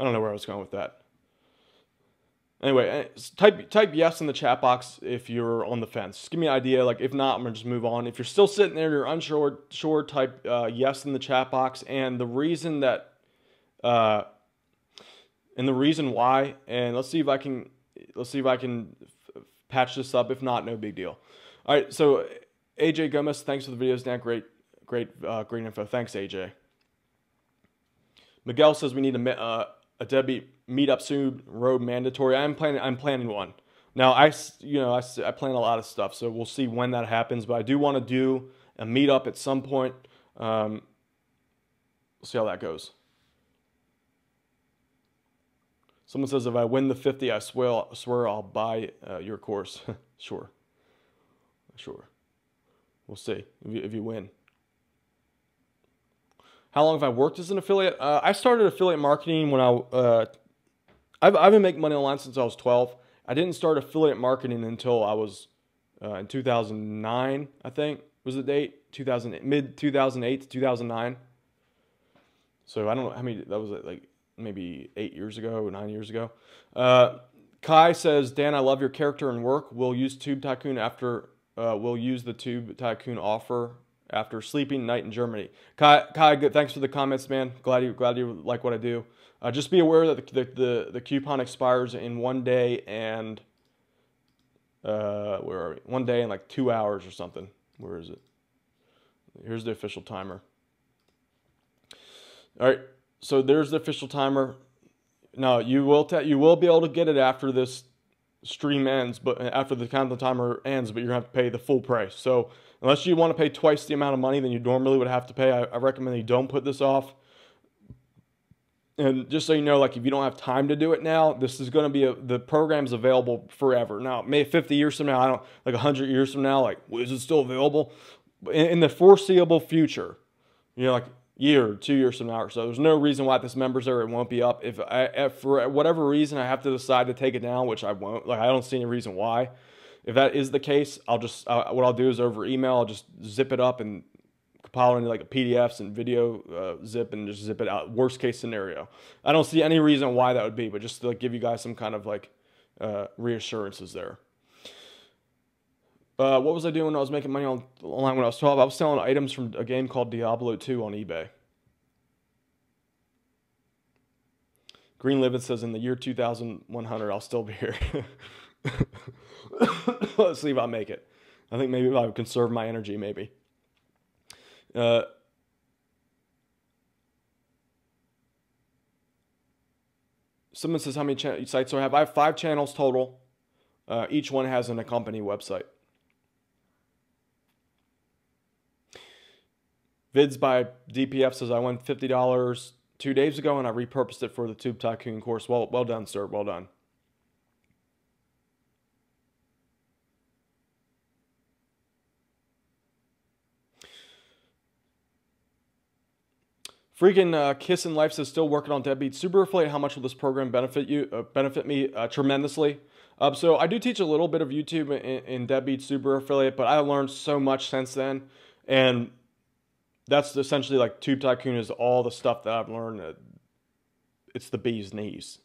don't know where I was going with that. Anyway, type yes in the chat box if you're on the fence. Just give me an idea. Like, if not, I'm going to just move on. If you're still sitting there, you're unsure, type yes in the chat box. And the reason that, and the reason why, and let's see if I can patch this up. If not, no big deal. All right, so AJ Gomez, thanks for the videos, Dan. Great info. Thanks, AJ. Miguel says we need a deadbeat meetup soon, road mandatory. I'm planning one. Now I plan a lot of stuff, so we'll see when that happens. But I do want to do a meetup at some point. We'll see how that goes. Someone says if I win the 50, I swear I'll buy your course. Sure. We'll see if you win. How long have I worked as an affiliate? I started affiliate marketing when I've been making money online since I was 12. I didn't start affiliate marketing until I was in 2009, I think was the date. Mid 2008 to 2009. So I don't know how many, that was like maybe 8 years ago or 9 years ago. Kai says, Dan, I love your character and work. We'll use Tube Tycoon after, we'll use the Tube Tycoon offer after sleeping night in Germany. Kai, good. Thanks for the comments, man. Glad you like what I do. Just be aware that the coupon expires in 1 day and where are we? 1 day and like 2 hours or something. Where is it? Here's the official timer. All right, so there's the official timer. Now you will be able to get it after this stream ends, but after the countdown timer ends, but you're gonna have to pay the full price. So unless you want to pay twice the amount of money than you normally would have to pay, I recommend that you don't put this off. And just so you know, like if you don't have time to do it now, this is going to be the program's available forever. Now, maybe 50 years from now, like 100 years from now, like is it still available? In the foreseeable future, you know, like year, 2 years from now or so, there's no reason why this member's there, it won't be up. If for whatever reason I have to decide to take it down, which I won't, like I don't see any reason why. If that is the case, I'll just what I'll do is over email, I'll just zip it up and compile it into like PDFs and video zip and just zip it out. Worst case scenario. I don't see any reason why that would be, but just to like give you guys some kind of like reassurances there. What was I doing when I was making money online when I was 12? I was selling items from a game called Diablo 2 on eBay. Green Livid says in the year 2100, I'll still be here. Let's see if I make it. I think maybe if I would conserve my energy, maybe. Someone says how many sites do I have? I have 5 channels total. Each one has an accompanying website. Vids by DPF says I won $50 2 days ago and I repurposed it for the Tube Tycoon course. Well done, sir. Well done. Freaking Kissin' Life says, still working on Deadbeat Super Affiliate. How much will this program benefit you? Benefit me tremendously. So I do teach a little bit of YouTube in Deadbeat Super Affiliate, but I learned so much since then. And that's essentially like Tube Tycoon is all the stuff that I've learned. It's the bee's knees.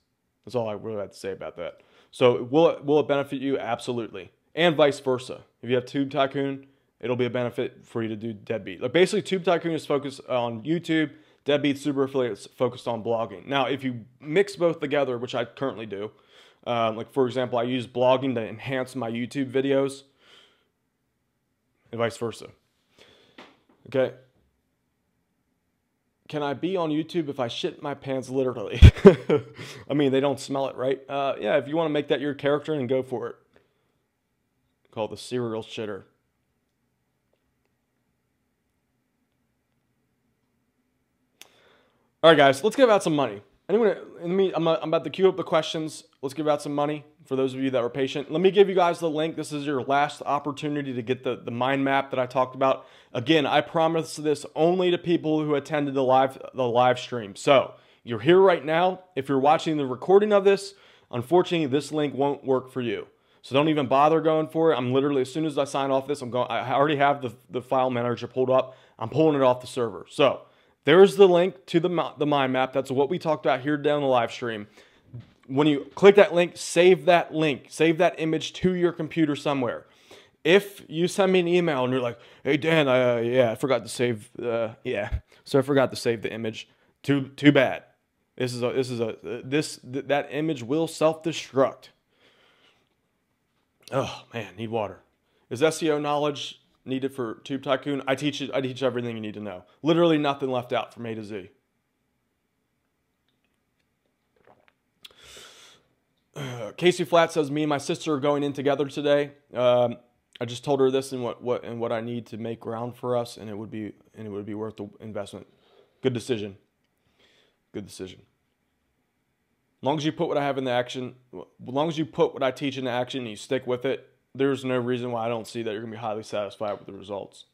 That's all I really have to say about that. So will it benefit you? Absolutely. And vice versa. If you have Tube Tycoon, it'll be a benefit for you to do Deadbeat. Like basically, Tube Tycoon is focused on YouTube. Deadbeat Super Affiliate is focused on blogging. Now, if you mix both together, which I currently do, like for example, I use blogging to enhance my YouTube videos, and vice versa. Okay. Can I be on YouTube if I shit my pants literally? I mean, they don't smell it, right? Yeah, if you want to make that your character, then go for it. Call it the serial shitter. All right, guys, let's give out some money. Anyone, I'm about to queue up the questions. Let's give out some money for those of you that were patient. Let me give you guys the link. This is your last opportunity to get the mind map that I talked about. Again, I promise this only to people who attended the live stream. So you're here right now. If you're watching the recording of this, unfortunately, this link won't work for you. So don't even bother going for it. I'm literally, as soon as I sign off this, I already have the file manager pulled up. I'm pulling it off the server. So there's the link to the mind map. That's what we talked about here down the live stream. When you click that link, save that link. Save that image to your computer somewhere. If you send me an email and you're like, hey, Dan, I forgot to save, so I forgot to save the image. Too bad. That image will self-destruct. Oh, man, need water. Is SEO knowledge needed for Tube Tycoon? I teach everything you need to know. Literally nothing left out from A to Z. Casey Flat says, me and my sister are going in together today. I just told her this and what I need to make ground for us, and it would be worth the investment. Good decision. Good decision. As long as you put what I have into action, as long as you put what I teach into action and you stick with it, there's no reason why I don't see that you're going to be highly satisfied with the results.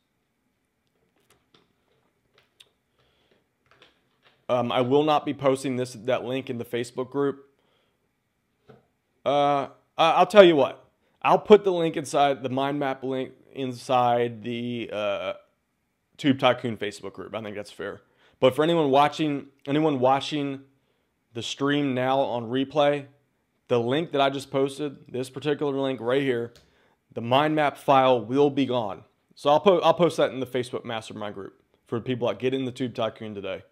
I will not be posting that link in the Facebook group. I'll tell you what. I'll put the link inside the mind map link inside the Tube Tycoon Facebook group. I think that's fair. But for anyone watching the stream now on replay, the link that I just posted, this particular link right here, the mind map file will be gone. So I'll post that in the Facebook Mastermind group for people that get in the Tube Tycoon today.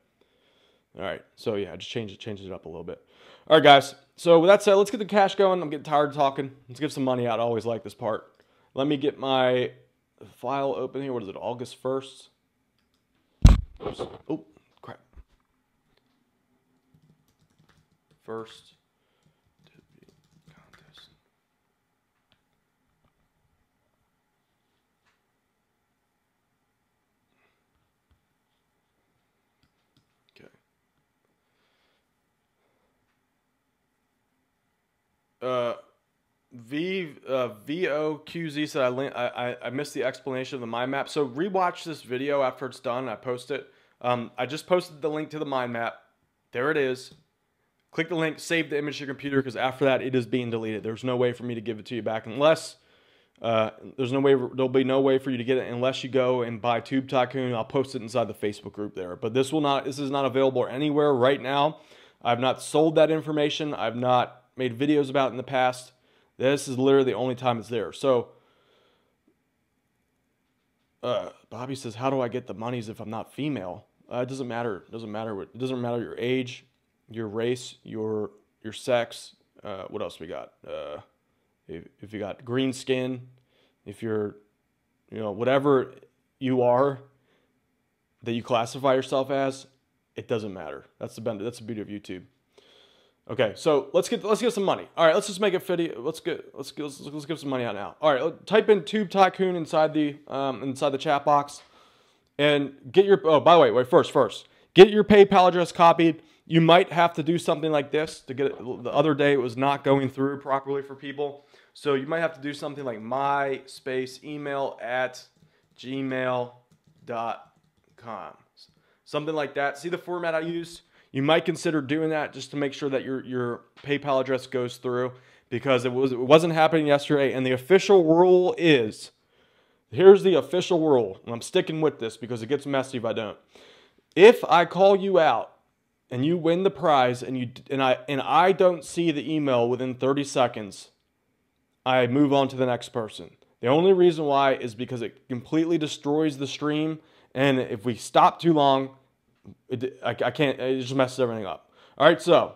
All right. So yeah, I just change it up a little bit. All right, guys. So with that said, let's get the cash going. I'm getting tired of talking. Let's give some money out. I always like this part. Let me get my file open here. What is it? August 1st. Oops. Oh, crap. First. Contest. Okay. VOQZ said I missed the explanation of the mind map. So rewatch this video after it's done. I post it. I just posted the link to the mind map. There it is. Click the link, save the image to your computer, because after that it is being deleted. There's no way for me to give it to you back unless there'll be no way for you to get it unless you go and buy Tube Tycoon. I'll post it inside the Facebook group there. But this is not available anywhere right now. I've not sold that information. I've not made videos about it in the past. This is literally the only time it's there. So Bobby says, how do I get the monies if I'm not female? It doesn't matter. It doesn't matter your age, your race, your sex. What else we got? If you got green skin, if you're, whatever you are that you classify yourself as, it doesn't matter. That's the beauty of YouTube. Okay, so let's get some money. All right, let's just make it fitty. Let's give some money out now. All right, type in Tube Tycoon inside the chat box, and get your. Oh, by the way, wait first. Get your PayPal address copied. You might have to do something like this to get it. The other day it was not going through properly for people, so you might have to do something like my_email@gmail.com. something like that. See the format I used? You might consider doing that just to make sure that your PayPal address goes through, because it wasn't happening yesterday. And the official rule is, here's the official rule, and I'm sticking with this because it gets messy if I don't. If I call you out and you win the prize and I don't see the email within 30 seconds, I move on to the next person. The only reason why is because it completely destroys the stream, and if we stop too long, I can't. It just messes everything up. All right, so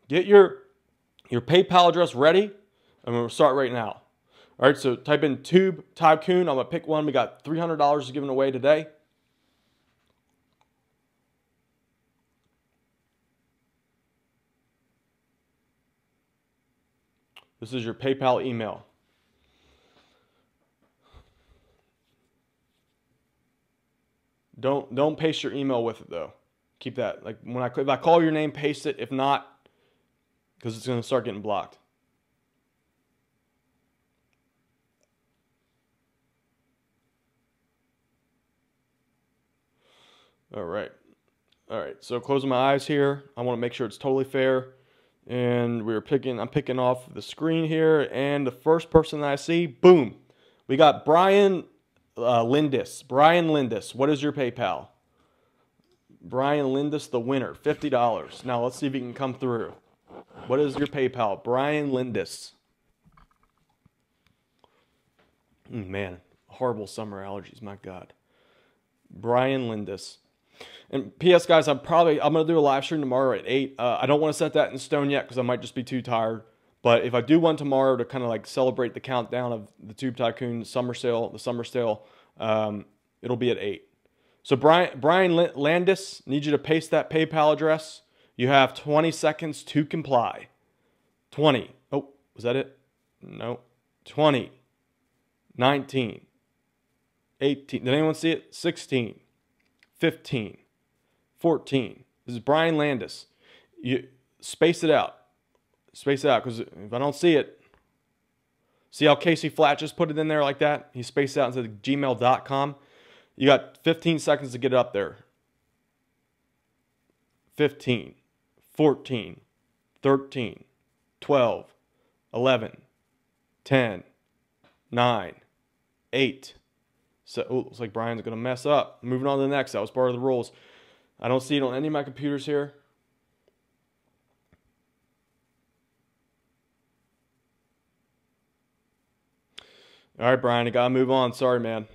get your PayPal address ready, and we'll start right now. All right, so type in Tube Tycoon. I'm gonna pick one. We got $300 given away today. This is your PayPal email. Don't paste your email with it though. Keep that. Like if I call your name, paste it. If not, because it's going to start getting blocked. All right. So closing my eyes here. I want to make sure it's totally fair. And I'm picking off the screen here, and the first person that I see, boom, we got Brian Lindis. Brian Lindis, what is your PayPal? Brian Lindis, the winner, $50. Now let's see if he can come through. What is your PayPal? Brian Lindis. Man, horrible summer allergies, my God. Brian Lindis. And P.S. guys, I'm going to do a live stream tomorrow at 8. I don't want to set that in stone yet because I might just be too tired. But if I do one tomorrow to kind of like celebrate the countdown of the Tube Tycoon summer sale, it'll be at 8. So Brian Landis, need you to paste that PayPal address. You have 20 seconds to comply. 20. Oh, was that it? No. 20. 19. 18. Did anyone see it? 16. 15. 14. This is Brian Landis. You space it out. Space it out, because if I don't see it, see how Casey Flat just put it in there like that? He spaced it out into gmail.com. You got 15 seconds to get it up there. 15, 14, 13, 12, 11, 10, 9, 8. So, looks like Brian's going to mess up. Moving on to the next. That was part of the rules. I don't see it on any of my computers here. All right, Brian, I got to move on. Sorry, man.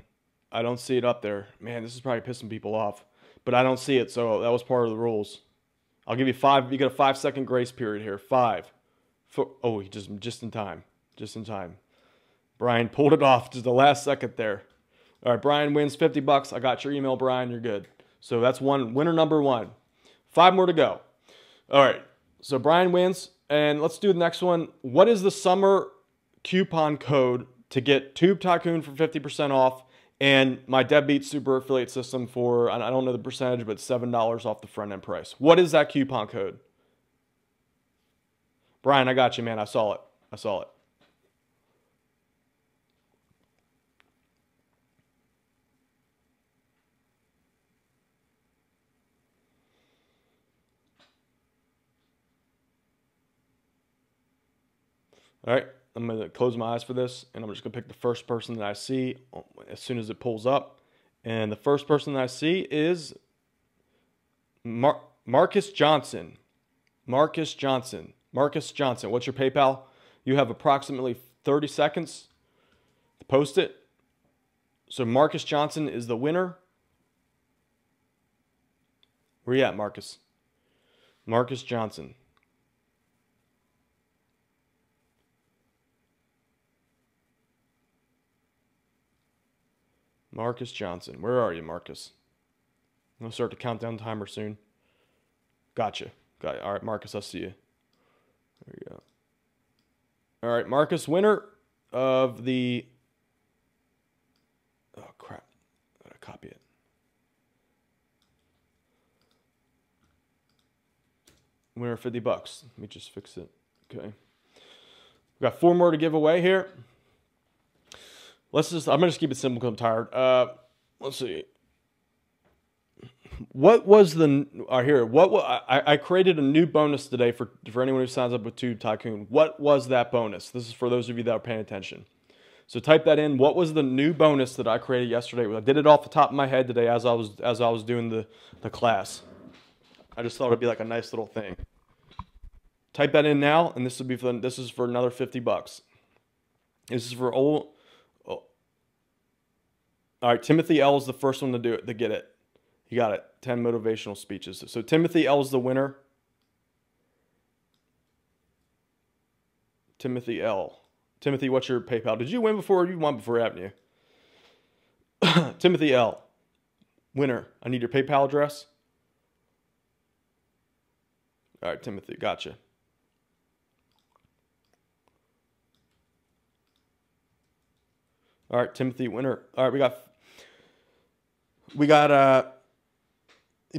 I don't see it up there. Man, this is probably pissing people off. But I don't see it, so that was part of the rules. I'll give you 5. You got a 5-second grace period here. 5. 4. Oh, he just in time. Just in time. Brian pulled it off just the last second there. All right, Brian wins $50. I got your email, Brian. You're good. So that's winner number 1. 5 more to go. All right, so Brian wins. And let's do the next one. What is the summer coupon code to get Tube Tycoon for 50% off and my Deadbeat Super Affiliate System for, I don't know the percentage, but $7 off the front end price? What is that coupon code? Brian, I got you, man. I saw it. All right, I'm going to close my eyes for this, and I'm just going to pick the first person that I see as soon as it pulls up. And the first person that I see is Marcus Johnson. Marcus Johnson. Marcus Johnson, what's your PayPal? You have approximately 30 seconds to post it. So Marcus Johnson is the winner. Where you at, Marcus? Marcus Johnson. Marcus Johnson. Where are you, Marcus? I'm going to start the countdown timer soon. Gotcha. Got it. All right, Marcus, I'll see you. There you go. All right, Marcus, winner of the... Oh, crap. I got to copy it. Winner of $50. Let me just fix it. Okay. We've got 4 more to give away here. I'm going to just keep it simple because I'm tired. Let's see. What was the here? I created a new bonus today for anyone who signs up with Tycoon. What was that bonus? This is for those of you that are paying attention. So type that in. What was the new bonus that I created yesterday? I did it off the top of my head today as I was doing the class. I just thought it'd be like a nice little thing. Type that in now, and this is for another $50. This is for old. Oh. All right, Timothy L is the first one to do it, to get it. You got it. 10 motivational speeches. So Timothy L is the winner. Timothy L. Timothy, what's your PayPal? Did you win before, or you won before, haven't you? Timothy L. Winner. I need your PayPal address. All right, Timothy, gotcha. All right, Timothy, winner. All right, we got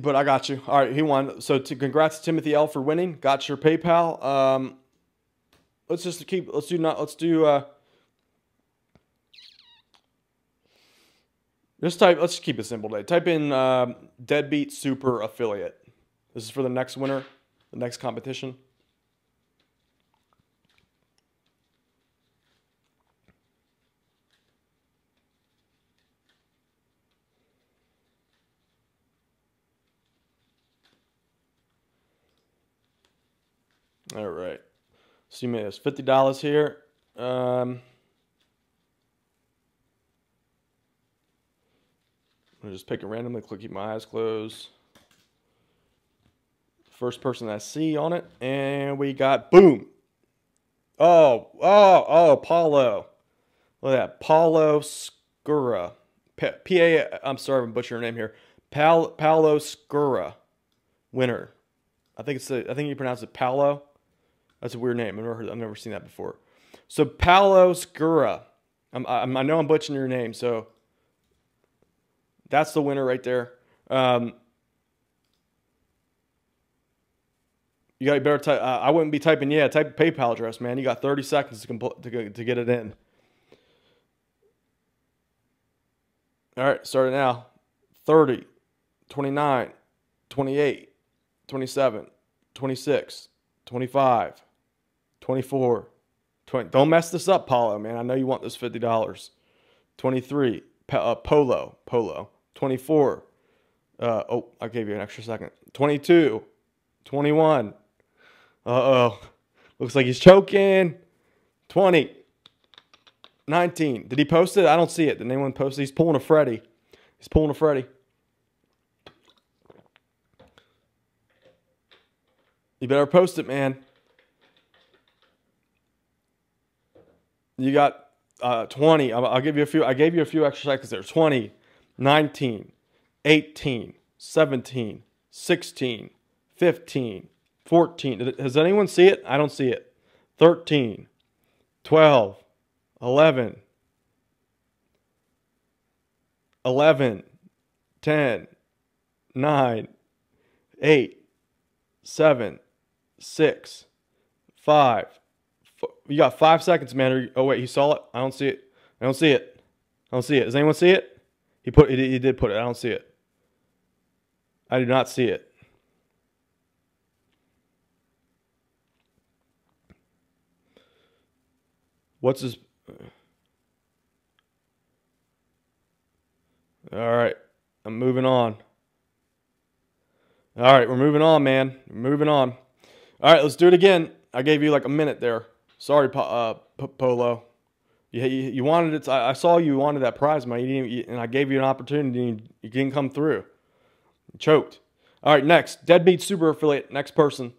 but I got you. All right, he won. So congrats to Timothy L for winning. Got your PayPal. Let's just keep. Let's do. Just type. Let's keep it simple today. Type in Deadbeat Super Affiliate. This is for the next winner, the next competition. All right. So you made us $50 here. I'm just pick it randomly. Keep my eyes closed. First person I see on it, and we got boom. Oh, Paulo. Look at that, Paulo Scura. I'm sorry, I'm butchering your name here. Paulo Scura, winner. I think you pronounce it Paulo. That's a weird name. I've never seen that before. So Paulo Scura. I know I'm butchering your name, so that's the winner right there. You better type. I wouldn't be typing. Yeah, type PayPal address, man. You got 30 seconds to get it in. All right, start it now. 30, 29, 28, 27, 26, 25, 24, 20. Don't mess this up, Paulo, man. I know you want this $50. 23, Polo. 24. I gave you an extra second. 22, 21. Looks like he's choking. 20, 19. Did he post it? I don't see it. Did anyone post it? He's pulling a Freddy. You better post it, man. You got 20. I'll give you a few. I gave you a few extra seconds there. 20, 19, 18, 17, 16, 15, 14. Does anyone see it? I don't see it. 13, 12, 11, 10, 9, 8, 7, 6, 5. You got 5 seconds, man. Oh wait, he saw it. I don't see it. Does anyone see it? He did put it. I don't see it. I do not see it. What's his? All right, I'm moving on. All right, we're moving on, man. We're moving on. All right, let's do it again. I gave you like a minute there. Sorry, Polo. You wanted it. I saw you wanted that prize, man. And I gave you an opportunity. And you didn't come through. You choked. All right, next. Deadbeat Super Affiliate. Next person.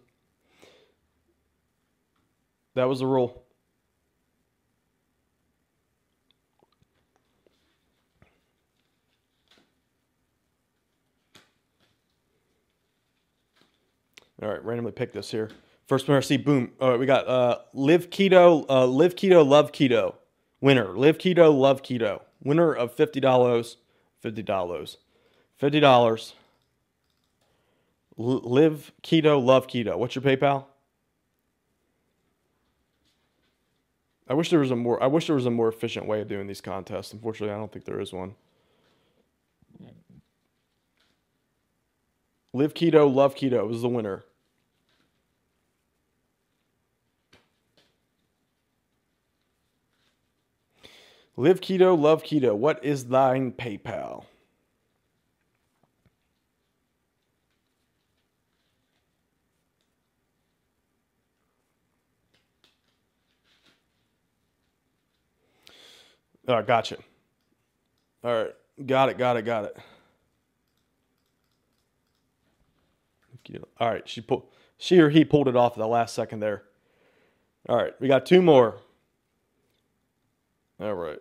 That was the rule. All right, randomly pick this here. First one I see, boom. All right, we got Live Keto, Love Keto. Winner, Live Keto, Love Keto. Winner of $50. $50. Live Keto, Love Keto. What's your PayPal? I wish there was a more efficient way of doing these contests. Unfortunately, I don't think there is one. Live Keto, Love Keto is the winner. Live Keto, Love Keto. What is thine PayPal? Oh, gotcha. All right. Got it. All right. She or he pulled it off at the last second there. All right. We got two more. All right.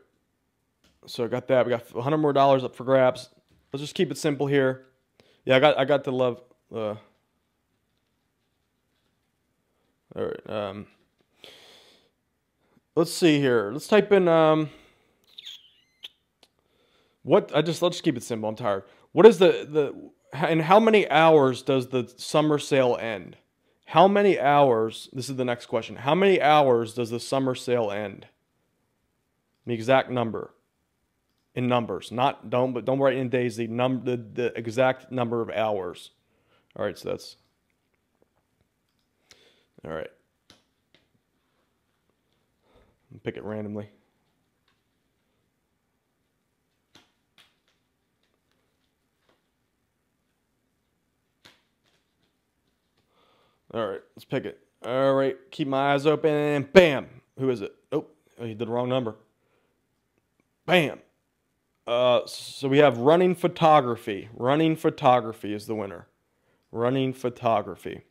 So I got that. We got $100 more up for grabs. Let's just keep it simple here. Yeah, I got the love. All right. Let's see here. Let's type in let's just keep it simple. I'm tired. What is and how many hours does the summer sale end? How many hours? This is the next question. How many hours does the summer sale end? The exact number. In numbers. Don't write in days, the exact number of hours. All right, so that's all right. Pick it randomly. All right, let's pick it. All right, keep my eyes open, and bam. Who is it? Oh, you did the wrong number. Bam. So we have running photography. Running photography is the winner. Running photography.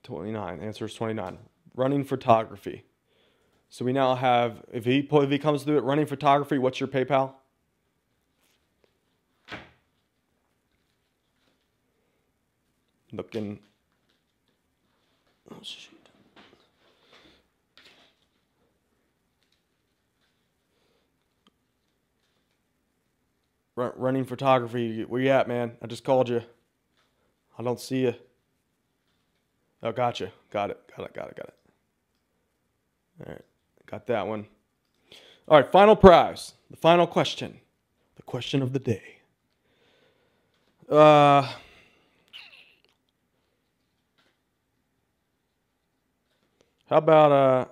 29. Answer is 29. Running photography. So we now have, if he comes through it, running photography, what's your PayPal? Looking. Oh, shoot. Running photography, where you at, man? I just called you. I don't see you. Oh, gotcha. Got it. All right, got that one. All right, final prize. The final question. The question of the day. How about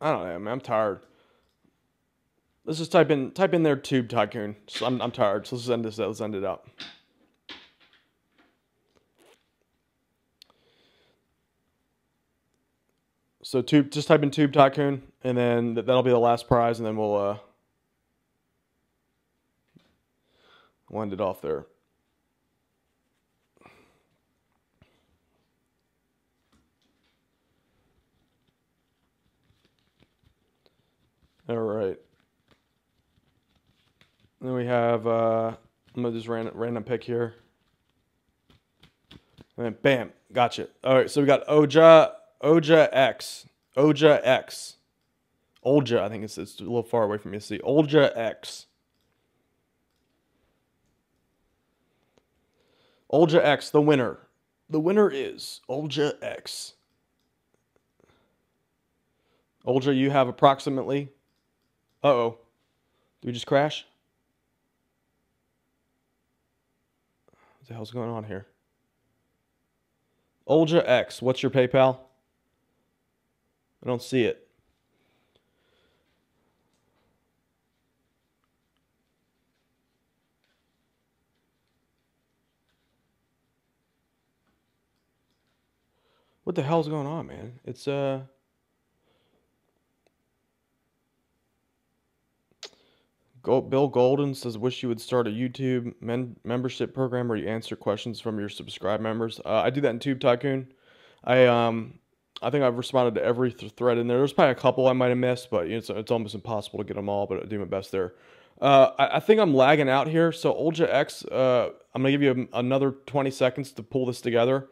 I don't know, man. I'm tired. Let's just type in there Tube Tycoon. So I'm tired. So let's end it out. So just type in Tube Tycoon, and then that'll be the last prize, and then we'll end it off there. All right. Then we have I'm gonna just random pick here, and then bam, gotcha. All right, so we got Oja X. Olja, I think it's a little far away from me to see. Olja X. Olja X, the winner. The winner is Olja X. Olja, you have approximately. Uh-oh. Did we just crash? What the hell's going on here? Olja X, what's your PayPal? I don't see it. What the hell's going on, man? It's Bill Golden says, wish you would start a YouTube membership program where you answer questions from your subscribed members. I do that in Tube Tycoon. I think I've responded to every thread in there. There's probably a couple I might have missed, but it's almost impossible to get them all, but I do my best there. I think I'm lagging out here. So Olja X, I'm going to give you another 20 seconds to pull this together.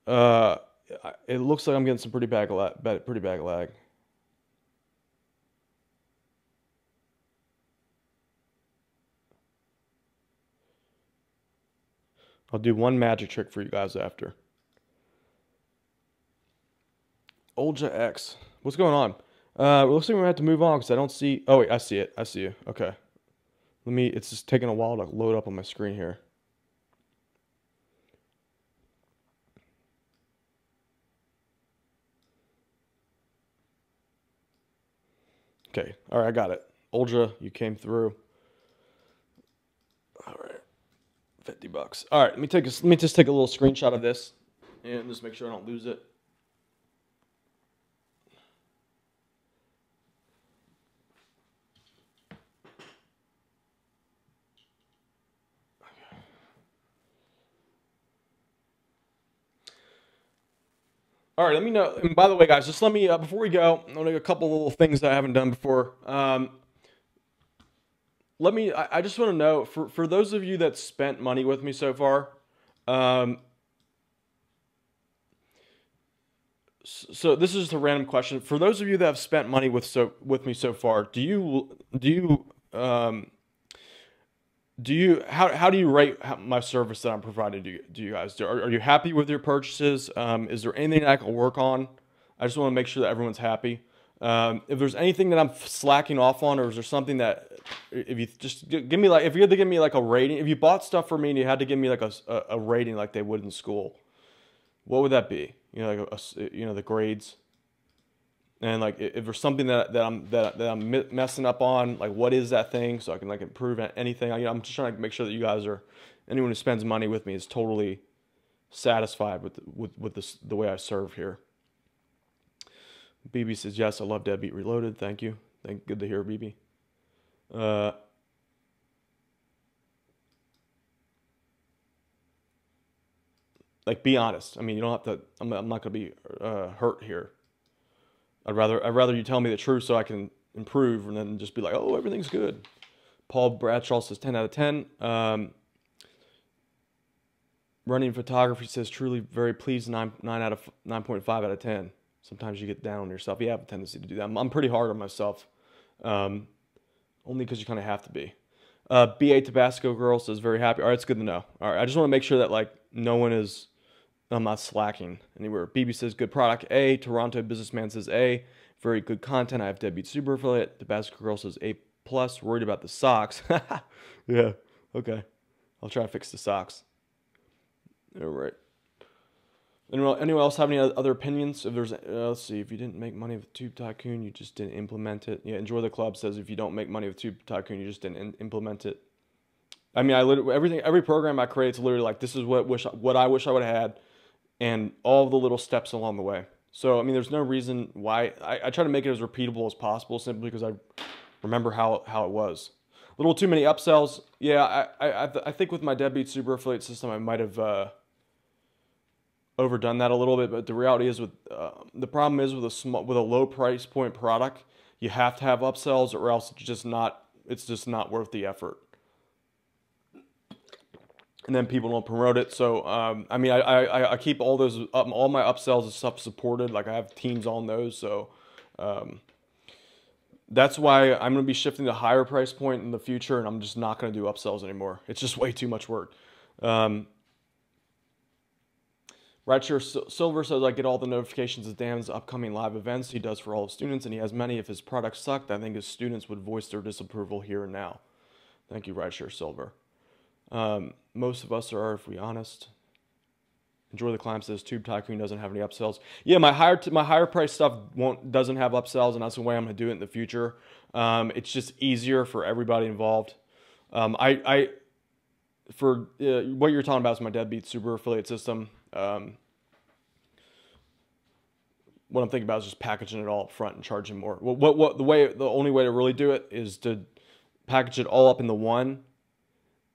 It looks like I'm getting some pretty bad lag. I'll do one magic trick for you guys after. Olja X. What's going on? It looks like we're going to have to move on because I don't see... Oh, wait, I see it. I see you. Okay. It's just taking a while to load up on my screen here. Okay. All right, I got it. Olja, you came through. All right. $50. All right, let me just take a little screenshot of this and just make sure I don't lose it. All right, let me know. And by the way, guys, just let me, before we go, I'm going to do a couple little things that I haven't done before. I just want to know, for those of you that spent money with me so far, so this is just a random question. For those of you that have spent money with me so far, how do you rate my service that I'm providing to you guys? Are you happy with your purchases? Is there anything that I can work on? I just want to make sure that everyone's happy. If there's anything that I'm slacking off on, or is there something that, if you just give me, like, if you had to give me like a rating, if you bought stuff for me and you had to give me like a rating like they would in school, what would that be? You know, like the grades. And like, if there's something that I'm messing up on, like, what is that thing, so I can like improve anything. I'm just trying to make sure that you guys anyone who spends money with me is totally satisfied with the way I serve here. BB says yes, I love Deadbeat Reloaded. Thank you. Good to hear, BB. Like, be honest. I mean, you don't have to. I'm not going to be hurt here. I'd rather you tell me the truth so I can improve, and then just be like, oh, everything's good. Paul Bradshaw says 10 out of 10. Running photography says truly very pleased, 9.5 out of 10. Sometimes you get down on yourself. You have a tendency to do that. I'm pretty hard on myself, only because you kind of have to be. BA Tabasco Girl says very happy. All right, it's good to know. All right, I just want to make sure that like I'm not slacking anywhere. BB says good product. A. Toronto Businessman says A. Very good content. I have Deadbeat Super Affiliate. Tabasco Girl says A+. Worried about the socks. Yeah. Okay. I'll try to fix the socks. All right. Anyone else have any other opinions? If there's, let's see. If you didn't make money with Tube Tycoon, you just didn't implement it. Yeah. Enjoy the Club says if you don't make money with Tube Tycoon, you just didn't implement it. I mean, every program I create is literally like, this is what I wish I would have had, and all the little steps along the way. So I mean, there's no reason why I try to make it as repeatable as possible, simply because I remember how it was. A little too many upsells. Yeah, I think with my Deadbeat Super Affiliate system, I might have overdone that a little bit. But the reality is, the problem is with a low price point product, you have to have upsells, or else it's just not worth the effort. And then people don't promote it. So I mean, I keep all those all my upsells and stuff supported. Like, I have teams on those. So that's why I'm going to be shifting to higher price point in the future, and I'm just not going to do upsells anymore. It's just way too much work. Rideshare Silver says, I get all the notifications of Dan's upcoming live events he does for all the students, and he has many. If his products sucked, I think his students would voice their disapproval here and now. Thank you, Rideshare Silver. Most of us are, if we're honest. Enjoy the Climb says Tube Tycoon doesn't have any upsells. Yeah, my higher price stuff doesn't have upsells, and that's the way I'm going to do it in the future. It's just easier for everybody involved. For what you're talking about is my Deadbeat Super Affiliate system. What I'm thinking about is just packaging it all up front and charging more. The only way to really do it is to package it all up in the one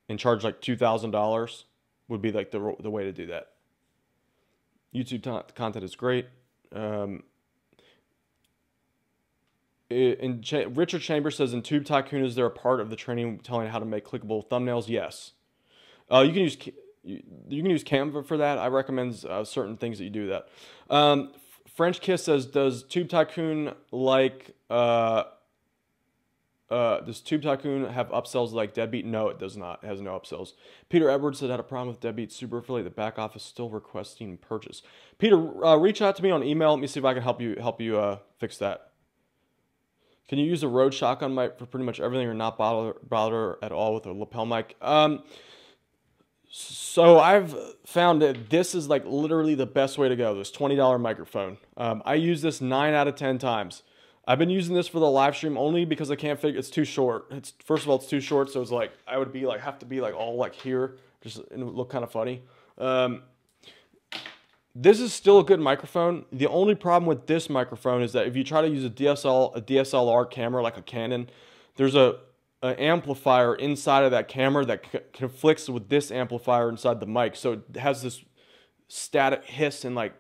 and charge like $2,000 would be like the way to do that. YouTube content is great. Richard Chambers says, in Tube Tycoon, is there a part of the training telling how to make clickable thumbnails? Yes. You can use Canva for that. I recommend certain things that you do that. French Kiss says, does Tube Tycoon does Tube Tycoon have upsells like Deadbeat? No, it does not. It has no upsells. Peter Edwards said, had a problem with Deadbeat Super Affiliate. The back office still requesting purchase. Peter, reach out to me on email. Let me see if I can help you fix that. Can you use a Rode shotgun mic for pretty much everything, or not bother at all with a lapel mic? So I've found that this is like literally the best way to go. This $20 microphone. I use this 9 out of 10 times. I've been using this for the live stream only because I can't figure, it's too short. It's, first of all, it's too short, so it's like, I would be like, have to be like all like here, just, and it would look kind of funny. This is still a good microphone. The only problem with this microphone is that if you try to use a DSLR camera like a Canon, there's an amplifier inside of that camera that conflicts with this amplifier inside the mic. So it has this static hiss and like,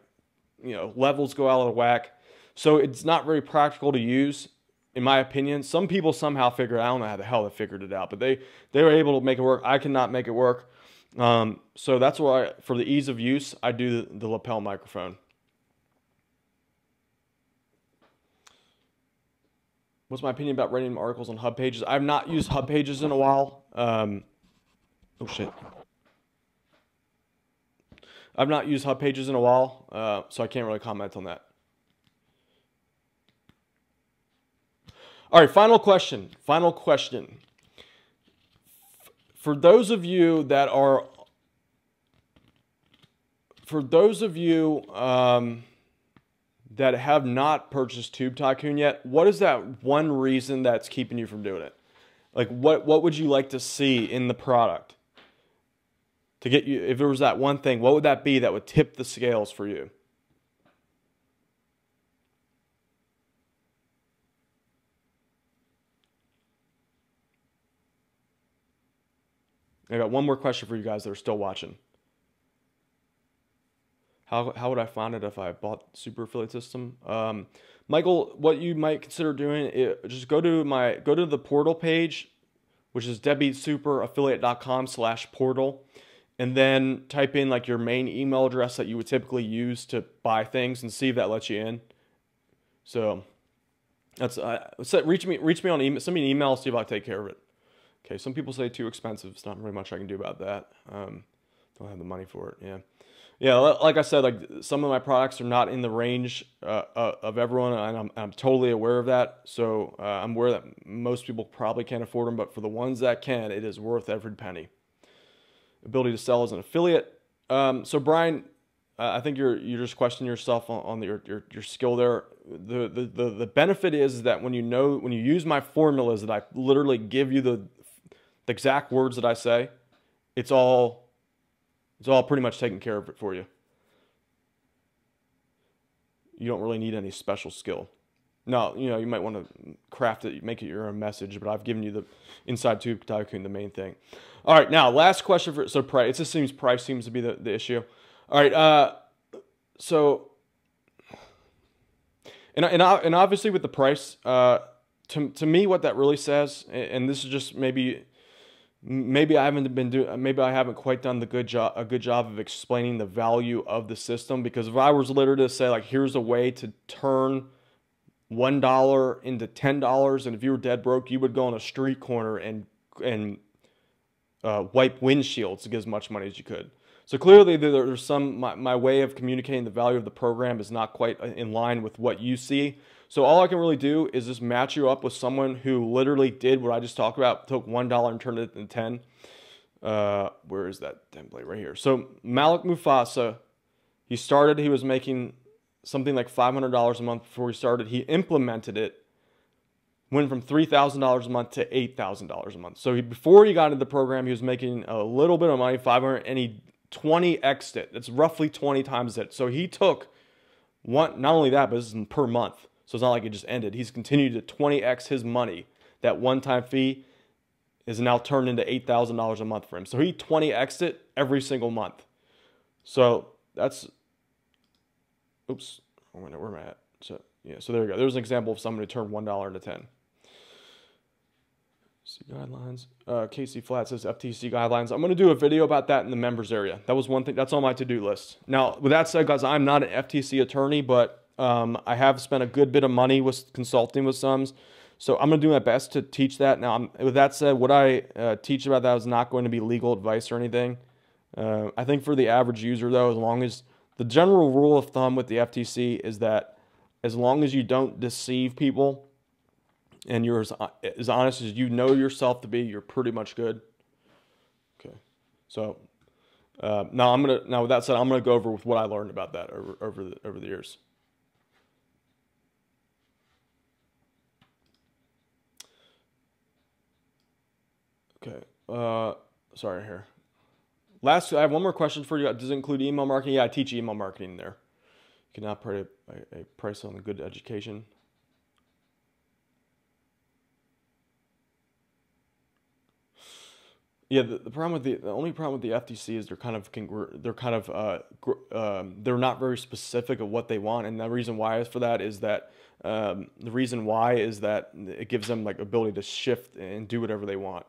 you know, levels go out of whack. So it's not very practical to use, in my opinion. Some people somehow figure it out. I don't know how the hell they figured it out, but they were able to make it work. I cannot make it work. So that's why, for the ease of use, I do the lapel microphone. What's my opinion about writing articles on Hub Pages? I've not used Hub Pages in a while. Oh shit. I've not used Hub Pages in a while, so I can't really comment on that. All right, final question. Final question. For those of you that are, that have not purchased Tube Tycoon yet, what is that one reason that's keeping you from doing it? Like, what would you like to see in the product to get you, if there was that one thing, what would that be that would tip the scales for you? I got one more question for you guys that are still watching. How would I find it if I bought Super Affiliate System? Michael, what you might consider doing is just go to the portal page, which is deadbeatsuperaffiliate.com/portal, and then type in like your main email address that you would typically use to buy things and see if that lets you in. So that's reach me on email, send me an email, I'll see if I can take care of it. Okay, some people say too expensive. It's not really much I can do about that. Don't have the money for it. Yeah, like I said, like some of my products are not in the range of everyone, and I'm totally aware of that. So I'm aware that most people probably can't afford them, but for the ones that can, it is worth every penny. Ability to sell as an affiliate. So Brian, I think you're just questioning yourself on your skill there. The benefit is that when you use my formulas that I literally give you the exact words that I say, it's all pretty much taken care of it for you. You don't really need any special skill. No, you might want to craft it, make it your own message, but I've given you the inside Tube Tycoon, the main thing. All right, now last question for price. It just seems price seems to be the issue. All right, so and obviously with the price, to me what that really says, and this is just maybe I haven't quite done a good job of explaining the value of the system, because if I was literally to say like, here's a way to turn $1 into $10, and if you were dead broke, you would go on a street corner and wipe windshields to get as much money as you could. So clearly there's my way of communicating the value of the program is not quite in line with what you see. So all I can really do is just match you up with someone who literally did what I just talked about, took $1 and turned it into 10. Where is that template? Right here. So Malik Mufasa, he was making something like $500 a month before he started. He implemented it, went from $3,000 a month to $8,000 a month. So before he got into the program, he was making a little bit of money, 500, and he 20x'd it. That's roughly 20 times it. So he took not only that, but this is per month. So it's not like it just ended. He's continued to 20x his money. That one-time fee is now turned into $8,000 a month for him. So he 20x'd it every single month. So that's, oops, where am I at? So yeah, so there we go. There's an example of someone who turned $1 into 10. Ftc Guidelines. Casey Flat says Ftc Guidelines. I'm going to do a video about that in the members area. That was one thing. That's on my to-do list. Now, with that said, guys, I'm not an FTC attorney, but I have spent a good bit of money with consulting with some. So I'm going to do my best to teach that. Now, with that said, what I teach about that is not going to be legal advice or anything. I think for the average user, though, as long as the general rule of thumb with the FTC is that as long as you don't deceive people and you're as honest as you know yourself to be, you're pretty much good. Okay. So now with that said, I'm gonna go over with what I learned about that over the years. Okay. Sorry here. Last, I have one more question for you. Does it include email marketing? Yeah, I teach email marketing there. You cannot put a price on a good education. Yeah, the problem with the only problem with the FTC is they're not very specific of what they want, and the reason why is for that is that it gives them like ability to shift and do whatever they want.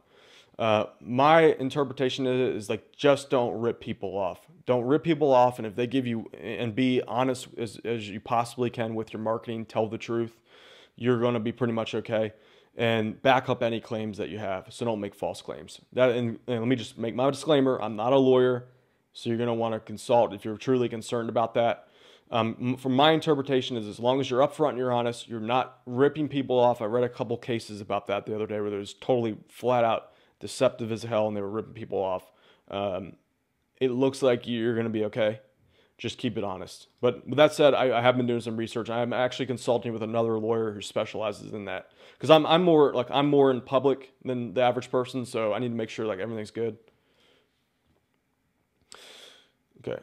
My interpretation is like, just don't rip people off. Don't rip people off, and if they give you, and be honest as you possibly can with your marketing, tell the truth, you're going to be pretty much okay. And back up any claims that you have. So don't make false claims. And let me just make my disclaimer. I'm not a lawyer, so you're going to want to consult if you're truly concerned about that. From my interpretation is, as long as you're upfront and you're honest, you're not ripping people off. I read a couple cases about that the other day where there was totally flat out deceptive as hell and they were ripping people off. It looks like you're going to be okay. Just keep it honest. But with that said, I have been doing some research. I'm actually consulting with another lawyer who specializes in that, because I'm more in public than the average person, so I need to make sure like everything's good. Okay.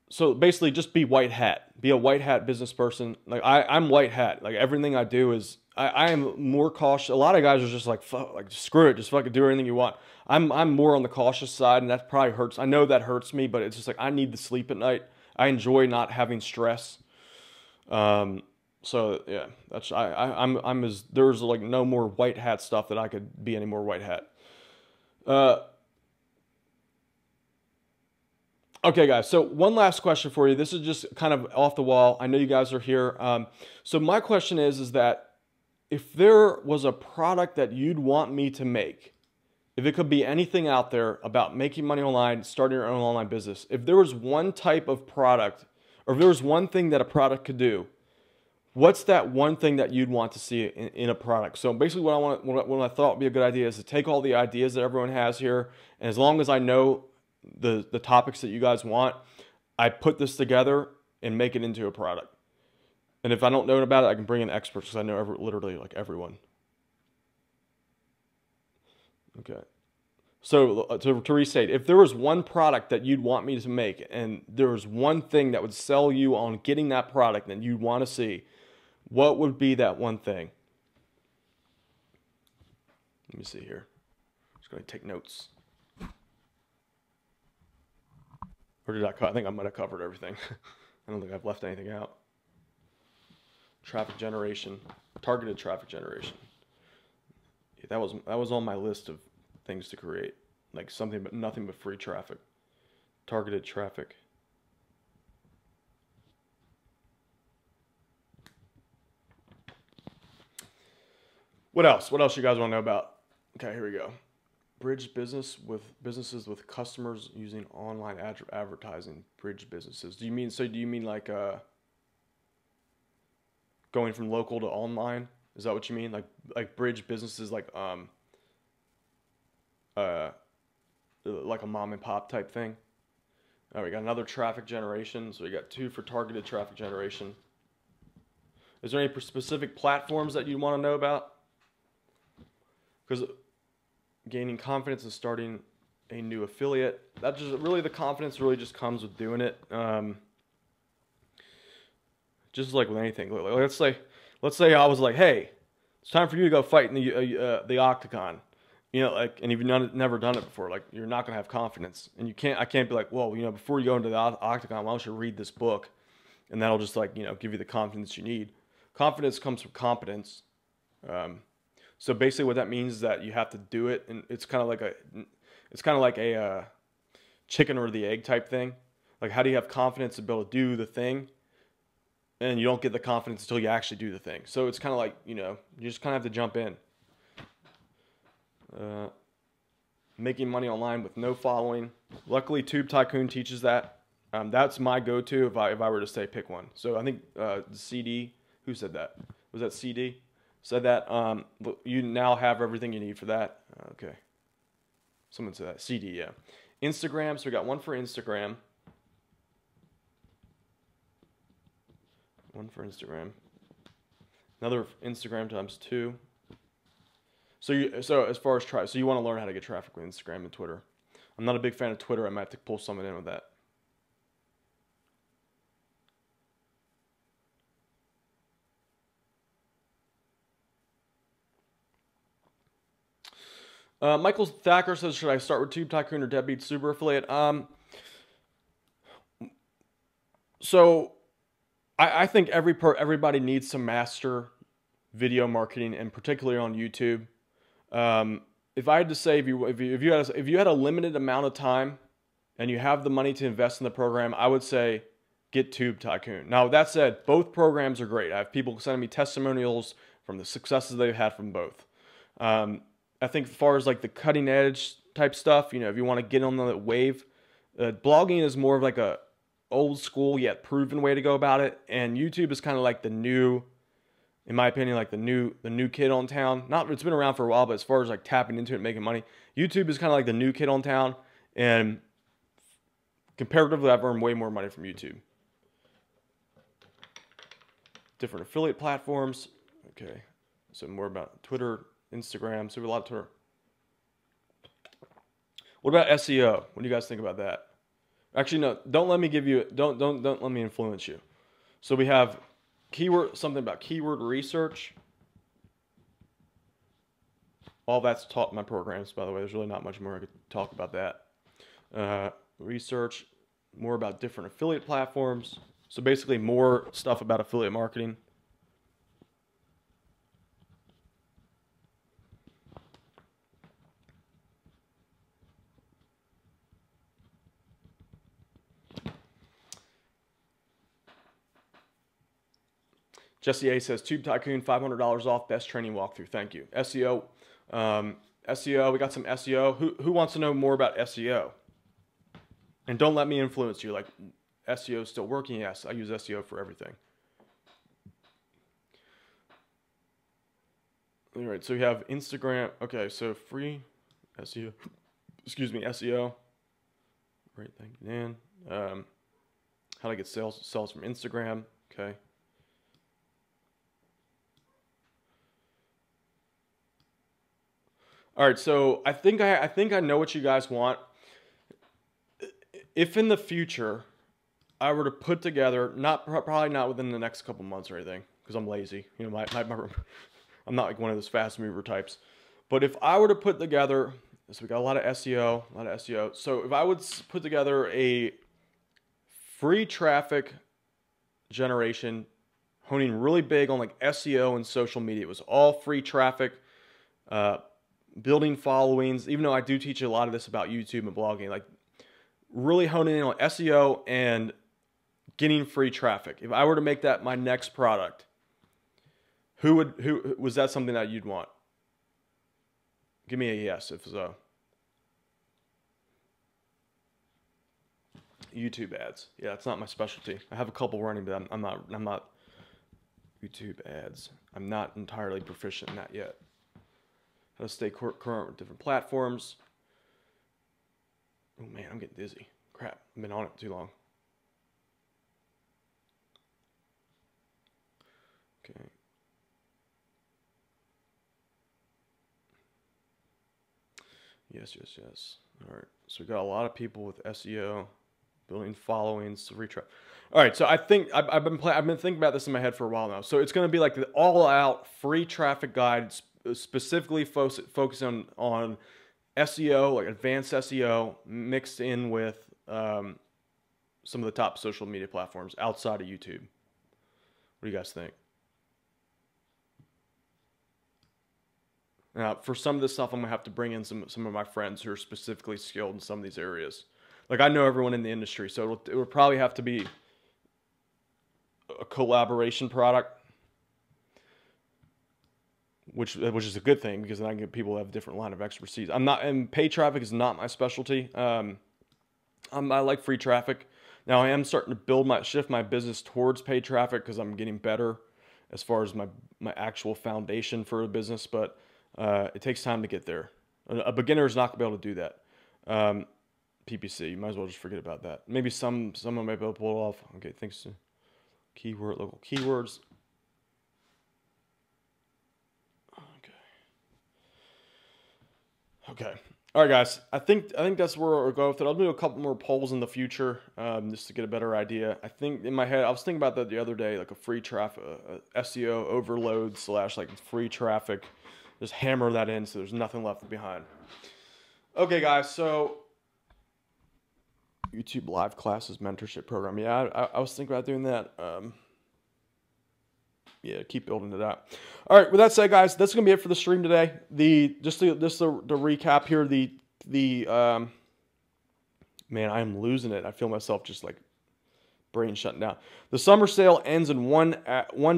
So basically, just be white hat. Be a white hat business person. Like I'm white hat. Like everything I do is I am more cautious. A lot of guys are just like, fuck, like screw it, just fucking do anything you want. I'm more on the cautious side, and that probably hurts. I know that hurts me, but it's just like I need to sleep at night. I enjoy not having stress. So yeah, that's I'm as there's like no more white hat stuff that I could be any more white hat. Okay, guys. So one last question for you. This is just kind of off the wall. I know you guys are here. So my question is that if there was a product that you'd want me to make, if it could be anything out there about making money online, starting your own online business, if there was one type of product, or if there was one thing that a product could do, what's that one thing that you'd want to see in a product? So basically what I thought would be a good idea is to take all the ideas that everyone has here, and as long as I know the topics that you guys want, I put this together and make it into a product. And if I don't know about it, I can bring in experts, because I know literally like everyone. Okay. So to restate, if there was one product that you'd want me to make, and there was one thing that would sell you on getting that product that you'd want to see, what would be that one thing? Let me see here. I'm just going to take notes. Or did I think I might have covered everything. I don't think I've left anything out. Traffic generation, targeted traffic generation. That was on my list of things to create, like something but nothing but free traffic. Targeted traffic. What else? What else you guys want to know about? Okay, here we go. Bridge businesses with customers using online advertising. Bridge businesses. Do you mean like going from local to online? Is that what you mean? Like bridge businesses, like a mom and pop type thing? All right, we got another traffic generation. So we got 2 for targeted traffic generation. Is there any specific platforms that you want to know about? Because gaining confidence and starting a new affiliate, that just really, the confidence really just comes with doing it. Just like with anything, let's say I was like, hey, it's time for you to go fight in the octagon, you know, like, and if you've never done it before, like, you're not gonna have confidence, and I can't be like, well, you know, before you go into the octagon, why don't you read this book, and that'll just, like, you know, give you the confidence you need. Confidence comes from competence. So basically, what that means is that you have to do it, and it's kind of like a chicken or the egg type thing. Like, how do you have confidence to be able to do the thing? And you don't get the confidence until you actually do the thing. So it's kind of like, you know, you just kind of have to jump in. Making money online with no following. Luckily, Tube Tycoon teaches that. That's my go-to if I were to say pick one. So I think the CD, who said that? Was that CD? Said that you now have everything you need for that. Okay. Someone said that. CD, yeah. Instagram, so we got one for Instagram. One for Instagram. Another Instagram times 2. So as far as so you want to learn how to get traffic with Instagram and Twitter. I'm not a big fan of Twitter. I might have to pull something in with that. Michael Thacker says, should I start with Tube Tycoon or Deadbeat Super Affiliate? So I think everybody needs to master video marketing, and particularly on YouTube. If I had to say, if you had a limited amount of time and you have the money to invest in the program, I would say get Tube Tycoon. Now, that said, both programs are great. I have people sending me testimonials from the successes they've had from both. I think as far as like the cutting edge type stuff, you know, if you want to get on the wave, blogging is more of like a old school yet proven way to go about it, and YouTube is kind of like the new, in my opinion, like the new kid on town. It's been around for a while, but as far as like tapping into it and making money, YouTube is kind of like the new kid on town, and comparatively, I've earned way more money from YouTube. Different affiliate platforms. Okay, so more about Twitter, Instagram. So we have a lot of Twitter. What about SEO? What do you guys think about that? Actually, no. Don't let me give you. Don't let me influence you. So we have something about keyword research. All that's taught in my programs, by the way. There's really not much more I could talk about that. Research, more about different affiliate platforms. So basically more stuff about affiliate marketing. Jesse A says, Tube Tycoon, $500 off, best training walkthrough. Thank you. SEO. SEO, we got some SEO. Who wants to know more about SEO? And don't let me influence you. Like, SEO is still working? Yes, I use SEO for everything. All right, so we have Instagram. Okay, so free SEO. Excuse me, SEO. Great, thank you, Dan. How to get sales from Instagram. Okay. All right, so I think I know what you guys want. If in the future I were to put together, probably not within the next couple months or anything, because I'm lazy. You know, I'm not like one of those fast mover types. But if I were to put together, so we got a lot of SEO, So if I would put together a free traffic generation, honing really big on like SEO and social media, it was all free traffic. Building followings, even though I do teach a lot of this about YouTube and blogging, like really honing in on SEO and getting free traffic. If I were to make that my next product, who was that something that you'd want? Give me a yes if so. YouTube ads. Yeah, it's not my specialty. I have a couple running, but I'm not YouTube ads. I'm not entirely proficient in that yet. How to stay current with different platforms. Oh man, I'm getting dizzy. Crap, I've been on it too long. Okay. Yes. All right, so we got a lot of people with SEO, building followings, free traffic. All right, so I think I've been thinking about this in my head for a while now. So it's going to be like the all-out free traffic guide, specifically focusing on SEO, like advanced SEO, mixed in with some of the top social media platforms outside of YouTube. What do you guys think? Now, for some of this stuff, I'm going to have to bring in some of my friends who are specifically skilled in some of these areas. Like, I know everyone in the industry, so it will probably have to be a collaboration product, which is a good thing, because then I can get people who have a different line of expertise. And paid traffic is not my specialty. I like free traffic. Now, I am starting to shift my business towards paid traffic because I'm getting better as far as my actual foundation for a business, but it takes time to get there. A beginner is not going to be able to do that. PPC, you might as well just forget about that. Maybe someone might be able to pull it off. Okay, thanks to local keywords. Okay. Okay. All right, guys. I think that's where we'll go with it. I'll do a couple more polls in the future, just to get a better idea. I think in my head, I was thinking about that the other day, like a free traffic, SEO overload / like free traffic. Just hammer that in so there's nothing left behind. Okay, guys. So YouTube live classes mentorship program. Yeah, I was thinking about doing that. Yeah, keep building to that. All right, with that said, guys, that's gonna be it for the stream today. Just to recap here, man, I am losing it. I feel myself just like brain shutting down. The summer sale ends in one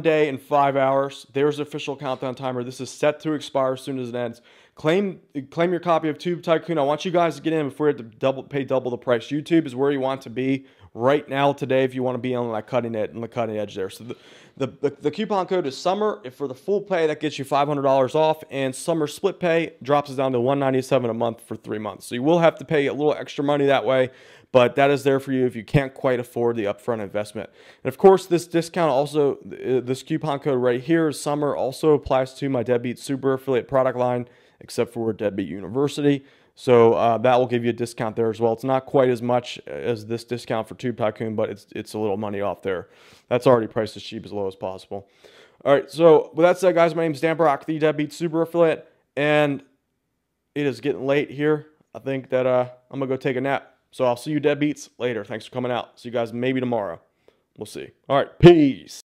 day and 5 hours. There's the official countdown timer. This is set to expire as soon as it ends. Claim your copy of YouTube Tycoon. I want you guys to get in before you have to pay double the price. YouTube is where you want to be right now today if you want to be on that cutting edge there. So the coupon code is summer. If for the full pay, that gets you $500 off, and summer split pay drops us down to $197 a month for 3 months. So you will have to pay a little extra money that way, but that is there for you if you can't quite afford the upfront investment. And of course, this discount also, this coupon code right here, summer, also applies to my Deadbeat Super Affiliate product line, except for Deadbeat University. So that will give you a discount there as well. It's not quite as much as this discount for Tube Tycoon, but it's a little money off there. That's already priced as cheap, as low as possible. All right, so with that said, guys, my name is Dan Brock, the Deadbeat Super Affiliate, and it is getting late here. I think that I'm going to go take a nap. So I'll see you deadbeats later. Thanks for coming out. See you guys maybe tomorrow. We'll see. All right, peace.